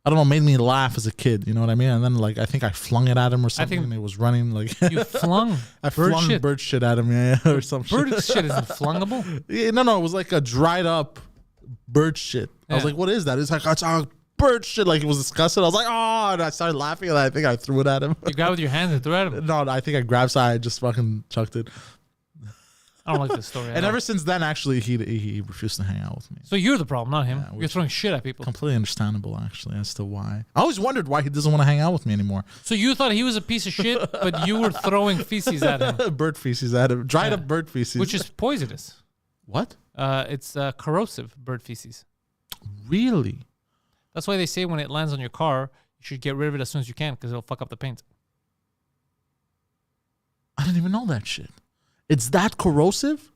[SPEAKER 2] I don't know, made me laugh as a kid. You know what I mean? And then like I think I flung it at him or something, and it was running like.
[SPEAKER 1] You flung.
[SPEAKER 2] I flung bird shit at him, yeah, or some
[SPEAKER 1] Bird
[SPEAKER 2] shit.
[SPEAKER 1] shit isn't flungable.
[SPEAKER 2] Yeah, no, it was like a dried up bird shit. I was
[SPEAKER 1] Yeah.
[SPEAKER 2] like, what is that? It's like, it's a bird shit. Like, it was disgusting. I was like, oh, and I started laughing, and I think I threw it at him.
[SPEAKER 1] You grabbed with your hands and threw at him.
[SPEAKER 2] No, I think I grabbed side, I just fucking chucked it.
[SPEAKER 1] I don't like this story.
[SPEAKER 2] And ever since then, actually, he refused to hang out with me.
[SPEAKER 1] So you're the problem, not him.
[SPEAKER 2] Yeah,
[SPEAKER 1] You're
[SPEAKER 2] which-
[SPEAKER 1] throwing shit at people.
[SPEAKER 2] Completely understandable, actually, as to why. I always wondered why he doesn't want to hang out with me anymore.
[SPEAKER 1] So you thought he was a piece of shit, but you were throwing feces at him,
[SPEAKER 2] Bird feces at him. Dried up bird feces.
[SPEAKER 1] which is poisonous.
[SPEAKER 2] what?
[SPEAKER 1] It's corrosive bird feces.
[SPEAKER 2] Really?
[SPEAKER 1] That's why they say when it lands on your car, you should get rid of it as soon as you can because it'll fuck up the paint.
[SPEAKER 2] I didn't even know that shit. It's that corrosive?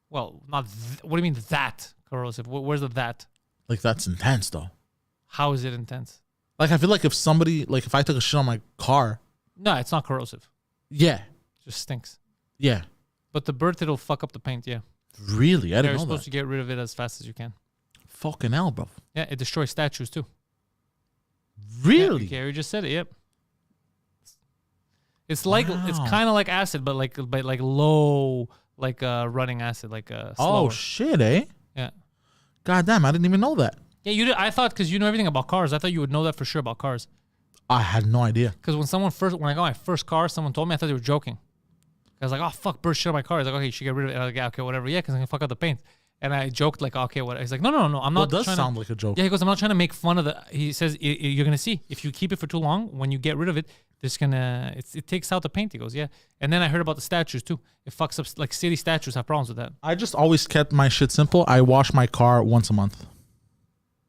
[SPEAKER 1] Well, not. What do you mean that corrosive? Where's the that?
[SPEAKER 2] Like, that's intense, though.
[SPEAKER 1] How is it intense?
[SPEAKER 2] Like, I feel like if I took a shit on my car,
[SPEAKER 1] No, it's not corrosive.
[SPEAKER 2] yeah,
[SPEAKER 1] It just stinks.
[SPEAKER 2] yeah.
[SPEAKER 1] But the bird, it'll fuck up the paint. Yeah,
[SPEAKER 2] Really? I
[SPEAKER 1] you're
[SPEAKER 2] didn't know
[SPEAKER 1] supposed
[SPEAKER 2] that.
[SPEAKER 1] to get rid of it as fast as you can.
[SPEAKER 2] Fucking hell, bro.
[SPEAKER 1] Yeah, it destroys statues too.
[SPEAKER 2] Really?
[SPEAKER 1] Yeah, Gary just said it. Yep. It's like it's
[SPEAKER 2] Wow.
[SPEAKER 1] kind of like acid, but like low, like running acid, like slower.
[SPEAKER 2] Oh, shit, eh?
[SPEAKER 1] Yeah.
[SPEAKER 2] God damn, I didn't even know that.
[SPEAKER 1] Yeah, you did. I thought because you know everything about cars, I thought you would know that for sure about cars.
[SPEAKER 2] I had no idea.
[SPEAKER 1] Because when I got my first car, someone told me, I thought they were joking. I was like, oh fuck, bird shit on my car. He's like, okay, you should get rid of it. I was like, yeah, okay, whatever. Yeah, because I'm gonna fuck up the paint. And I joked like, okay, what? He's like, no, I'm
[SPEAKER 2] Well,
[SPEAKER 1] not.
[SPEAKER 2] it does
[SPEAKER 1] trying
[SPEAKER 2] sound
[SPEAKER 1] to,
[SPEAKER 2] like a joke.
[SPEAKER 1] Yeah, he goes, I'm not trying to make fun of the. He says, you're gonna see if you keep it for too long, when you get rid of it, it takes out the paint. He goes, yeah. And then I heard about the statues too. It fucks up, like city statues have problems with that.
[SPEAKER 2] I just always kept my shit simple. I wash my car once a month.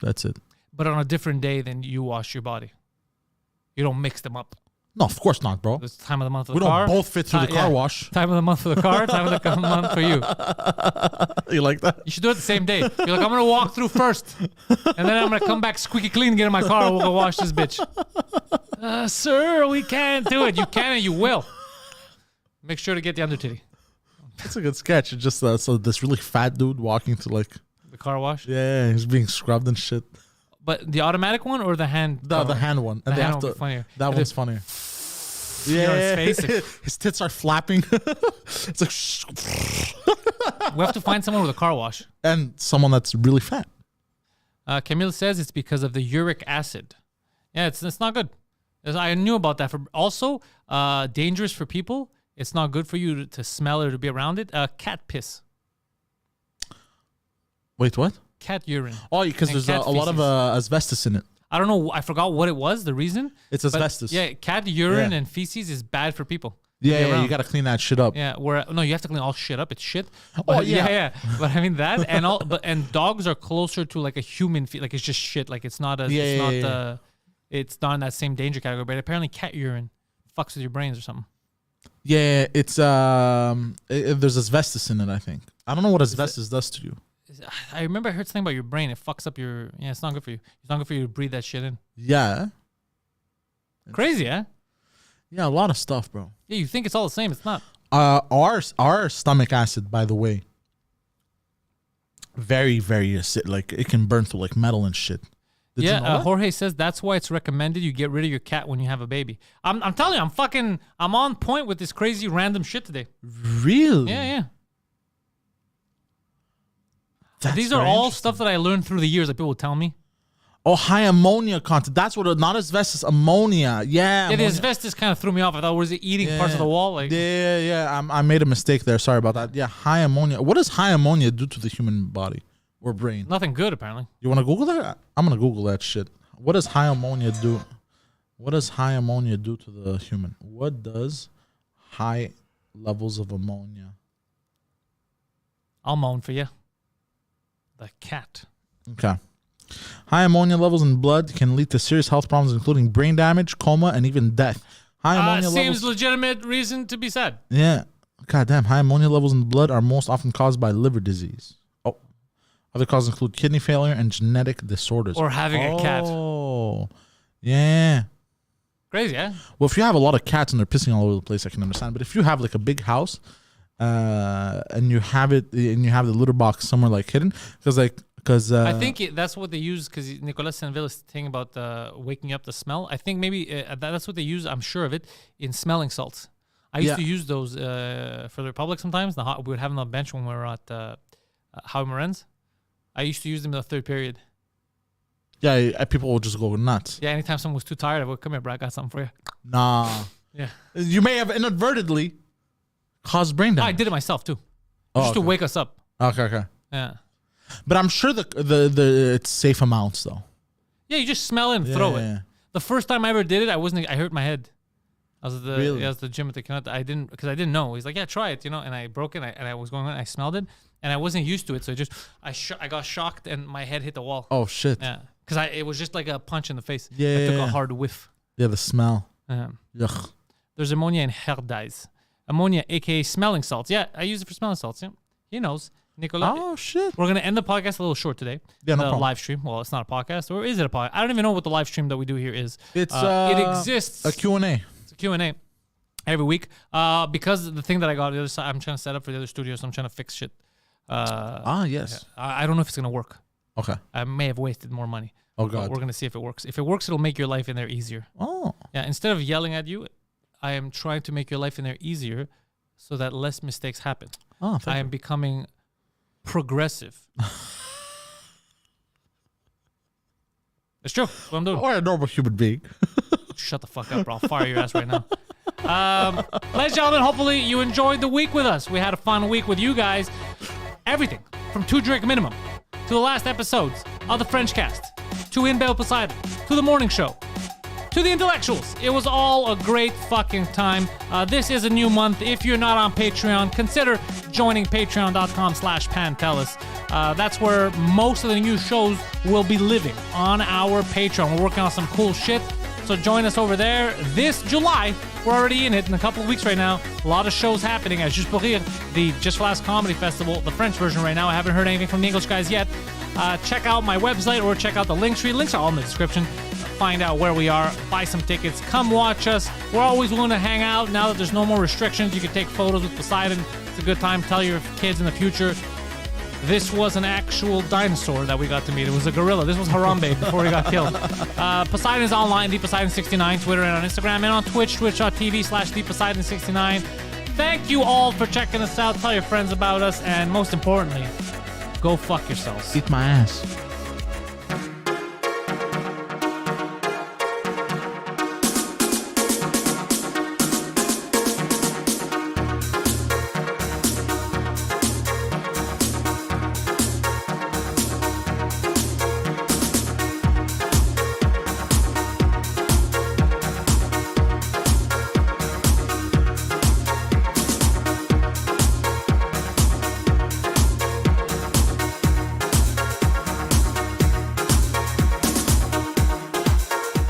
[SPEAKER 2] That's it.
[SPEAKER 1] But on a different day than you wash your body. You don't mix them up.
[SPEAKER 2] No, of course not, bro.
[SPEAKER 1] It's time of the month for
[SPEAKER 2] We
[SPEAKER 1] the car.
[SPEAKER 2] don't both fit through the car
[SPEAKER 1] yeah.
[SPEAKER 2] wash.
[SPEAKER 1] Time of the month for the car. Time of the month for you.
[SPEAKER 2] You like that?
[SPEAKER 1] You should do it the same day. You're like, I'm gonna walk through first, and then I'm gonna come back squeaky clean, get in my car, and we'll go wash this bitch. Sir, we can't do it. You can and you will. Make sure to get the under titty.
[SPEAKER 2] That's a good sketch. It's just so this really fat dude walking to like
[SPEAKER 1] The car wash.
[SPEAKER 2] yeah, he's being scrubbed and shit.
[SPEAKER 1] But the automatic one or the hand?
[SPEAKER 2] The hand one, and
[SPEAKER 1] The
[SPEAKER 2] they
[SPEAKER 1] hand
[SPEAKER 2] have
[SPEAKER 1] one
[SPEAKER 2] to.
[SPEAKER 1] be funnier.
[SPEAKER 2] That
[SPEAKER 1] It
[SPEAKER 2] one's
[SPEAKER 1] is-
[SPEAKER 2] funnier.
[SPEAKER 1] You know,
[SPEAKER 2] Yeah,
[SPEAKER 1] his face.
[SPEAKER 2] his tits are flapping. It's like,
[SPEAKER 1] We have to find someone with a car wash.
[SPEAKER 2] and someone that's really fat.
[SPEAKER 1] Camille says it's because of the uric acid. Yeah, it's not good. I knew about that. Also, dangerous for people. It's not good for you to smell or to be around it. Cat piss.
[SPEAKER 2] Wait, what?
[SPEAKER 1] Cat urine.
[SPEAKER 2] Oh, because
[SPEAKER 1] And
[SPEAKER 2] there's a
[SPEAKER 1] cat
[SPEAKER 2] lot of
[SPEAKER 1] feces.
[SPEAKER 2] asbestos in it.
[SPEAKER 1] I don't know. I forgot what it was, the reason.
[SPEAKER 2] It's
[SPEAKER 1] But
[SPEAKER 2] asbestos.
[SPEAKER 1] yeah, cat urine
[SPEAKER 2] Yeah.
[SPEAKER 1] and feces is bad for people. to
[SPEAKER 2] Yeah,
[SPEAKER 1] be
[SPEAKER 2] yeah,
[SPEAKER 1] around.
[SPEAKER 2] you got to clean that shit up.
[SPEAKER 1] Yeah, no, you have to clean all shit up. It's shit.
[SPEAKER 2] Oh,
[SPEAKER 1] But,
[SPEAKER 2] yeah.
[SPEAKER 1] yeah. But I mean that, and dogs are closer to like a human. Like it's just shit. Like it's not it's not in that same danger category. But apparently, cat urine fucks with your brains or something.
[SPEAKER 2] Yeah, it's there's asbestos in it. I think. I don't know what asbestos does to you.
[SPEAKER 1] I remember I heard something about your brain. It fucks up your. Yeah, it's not good for you. It's not good for you to breathe that shit in.
[SPEAKER 2] Yeah,
[SPEAKER 1] Crazy, huh?
[SPEAKER 2] yeah, a lot of stuff, bro.
[SPEAKER 1] Yeah, you think it's all the same. It's not.
[SPEAKER 2] Our stomach acid, by the way, very very acid. Like it can burn through like metal and shit. Did you know that?
[SPEAKER 1] Jorge says that's why it's recommended you get rid of your cat when you have a baby. I'm telling you, I'm on point with this crazy random shit today.
[SPEAKER 2] Really?
[SPEAKER 1] Yeah.
[SPEAKER 2] That's
[SPEAKER 1] These are
[SPEAKER 2] very
[SPEAKER 1] all
[SPEAKER 2] interesting.
[SPEAKER 1] stuff that I learned through the years that people will tell me.
[SPEAKER 2] Oh, high ammonia content. That's what. Not asbestos, ammonia. Yeah.
[SPEAKER 1] Yeah, the
[SPEAKER 2] ammonia.
[SPEAKER 1] asbestos kind of threw me off. I thought, was it eating parts of the wall? Like,
[SPEAKER 2] yeah. I made a mistake there. Sorry about that. Yeah, high ammonia. What does high ammonia do to the human body or brain?
[SPEAKER 1] nothing good, apparently.
[SPEAKER 2] You want to Google that? I'm gonna Google that shit. What does high ammonia do? What does high ammonia do to the human? What does high levels of ammonia?
[SPEAKER 1] I'll moan for you. The cat.
[SPEAKER 2] Okay. High ammonia levels in blood can lead to serious health problems, including brain damage, coma, and even death. High ammonia
[SPEAKER 1] Seems
[SPEAKER 2] levels.
[SPEAKER 1] legitimate reason to be sad.
[SPEAKER 2] Yeah. God damn. High ammonia levels in the blood are most often caused by liver disease. Oh. Other causes include kidney failure and genetic disorders.
[SPEAKER 1] Or having a cat.
[SPEAKER 2] Oh. Yeah. Crazy,
[SPEAKER 1] yeah?
[SPEAKER 2] Well, if you have a lot of cats and they're pissing all over the place, I can understand. But if you have like a big house, and you have the litter box somewhere like hidden, because
[SPEAKER 1] I think that's what they use, because Nicolas Senville is saying about waking up the smell. I think maybe that's what they use, I'm sure of it, in smelling salts. I used to use those for the Republic sometimes. We would have them on the bench when we were at Howie Morenz. I used to use them in the third period.
[SPEAKER 2] Yeah, people will just go nuts.
[SPEAKER 1] Yeah, anytime someone was too tired, I would come here, bro. I got something for you.
[SPEAKER 2] Nah.
[SPEAKER 1] Yeah.
[SPEAKER 2] You may have inadvertently caused brain damage.
[SPEAKER 1] I did it myself too, just to wake us up.
[SPEAKER 2] Okay.
[SPEAKER 1] Yeah.
[SPEAKER 2] But I'm sure the it's safe amounts though.
[SPEAKER 1] Yeah, you just smell it and throw
[SPEAKER 2] Yeah.
[SPEAKER 1] it. The first time I ever did it, I hurt my head. I was at the gym at the Cannot. I didn't know. He's like, yeah, try it, and I broke it, and I was going on, I smelled it, and I wasn't used to it, so I got shocked, and my head hit the wall.
[SPEAKER 2] Oh shit.
[SPEAKER 1] Yeah, because it was just like a punch in the face.
[SPEAKER 2] Yeah,
[SPEAKER 1] I took a hard whiff.
[SPEAKER 2] Yeah, the smell.
[SPEAKER 1] Yuck. There's ammonia in herdies. Ammonia, aka smelling salts. Yeah, I use it for smelling salts. Yeah, he knows. Nicola.
[SPEAKER 2] Oh shit.
[SPEAKER 1] We're gonna end the podcast a little short today.
[SPEAKER 2] Yeah, no
[SPEAKER 1] the
[SPEAKER 2] problem.
[SPEAKER 1] live stream. Well, it's not a podcast, or is it a podcast? I don't even know what the live stream that we do here is.
[SPEAKER 2] It's
[SPEAKER 1] it exists.
[SPEAKER 2] a Q&A.
[SPEAKER 1] It's a Q&A every week. Because the thing that I got on the other side, I'm trying to set up for the other studio, so I'm trying to fix shit.
[SPEAKER 2] Yes.
[SPEAKER 1] I don't know if it's gonna work.
[SPEAKER 2] Okay.
[SPEAKER 1] I may have wasted more money.
[SPEAKER 2] Oh
[SPEAKER 1] But
[SPEAKER 2] god.
[SPEAKER 1] we're gonna see if it works. If it works, it'll make your life in there easier.
[SPEAKER 2] Oh.
[SPEAKER 1] Yeah. Instead of yelling at you, I am trying to make your life in there easier, so that less mistakes happen.
[SPEAKER 2] Oh.
[SPEAKER 1] I am becoming progressive. It's true. That's what I'm doing.
[SPEAKER 2] Or a normal human being.
[SPEAKER 1] Shut the fuck up, bro. I'll fire your ass right now. Ladies and gentlemen, hopefully you enjoyed the week with us. We had a fun week with you guys. Everything from 2 Drink Minimum to the last episodes of the French Cast to In Bed with Poseidon to the morning show to the intellectuals. It was all a great fucking time. This is a new month. If you're not on Patreon, consider joining patreon.com/Pantelis. That's where most of the new shows will be living, on our Patreon. We're working on some cool shit, so join us over there this July. We're already in it in a couple of weeks right now. A lot of shows happening at Juste pour Rire, the Just for Laughs Comedy Festival, the French version right now. I haven't heard anything from the English guys yet. Check out my website or check out the link tree. Links are all in the description. find out where we are, buy some tickets, come watch us. We're always willing to hang out now that there's no more restrictions. You can take photos with Poseidon. It's a good time. Tell your kids in the future. This was an actual dinosaur that we got to meet. It was a gorilla. This was Harambe before he got killed. Poseidon is online, ThePoseidon69, Twitter and on Instagram, and on Twitch, twitch.tv/ThePoseidon69. Thank you all for checking us out. Tell your friends about us, and most importantly, go fuck yourselves.
[SPEAKER 2] Eat my ass.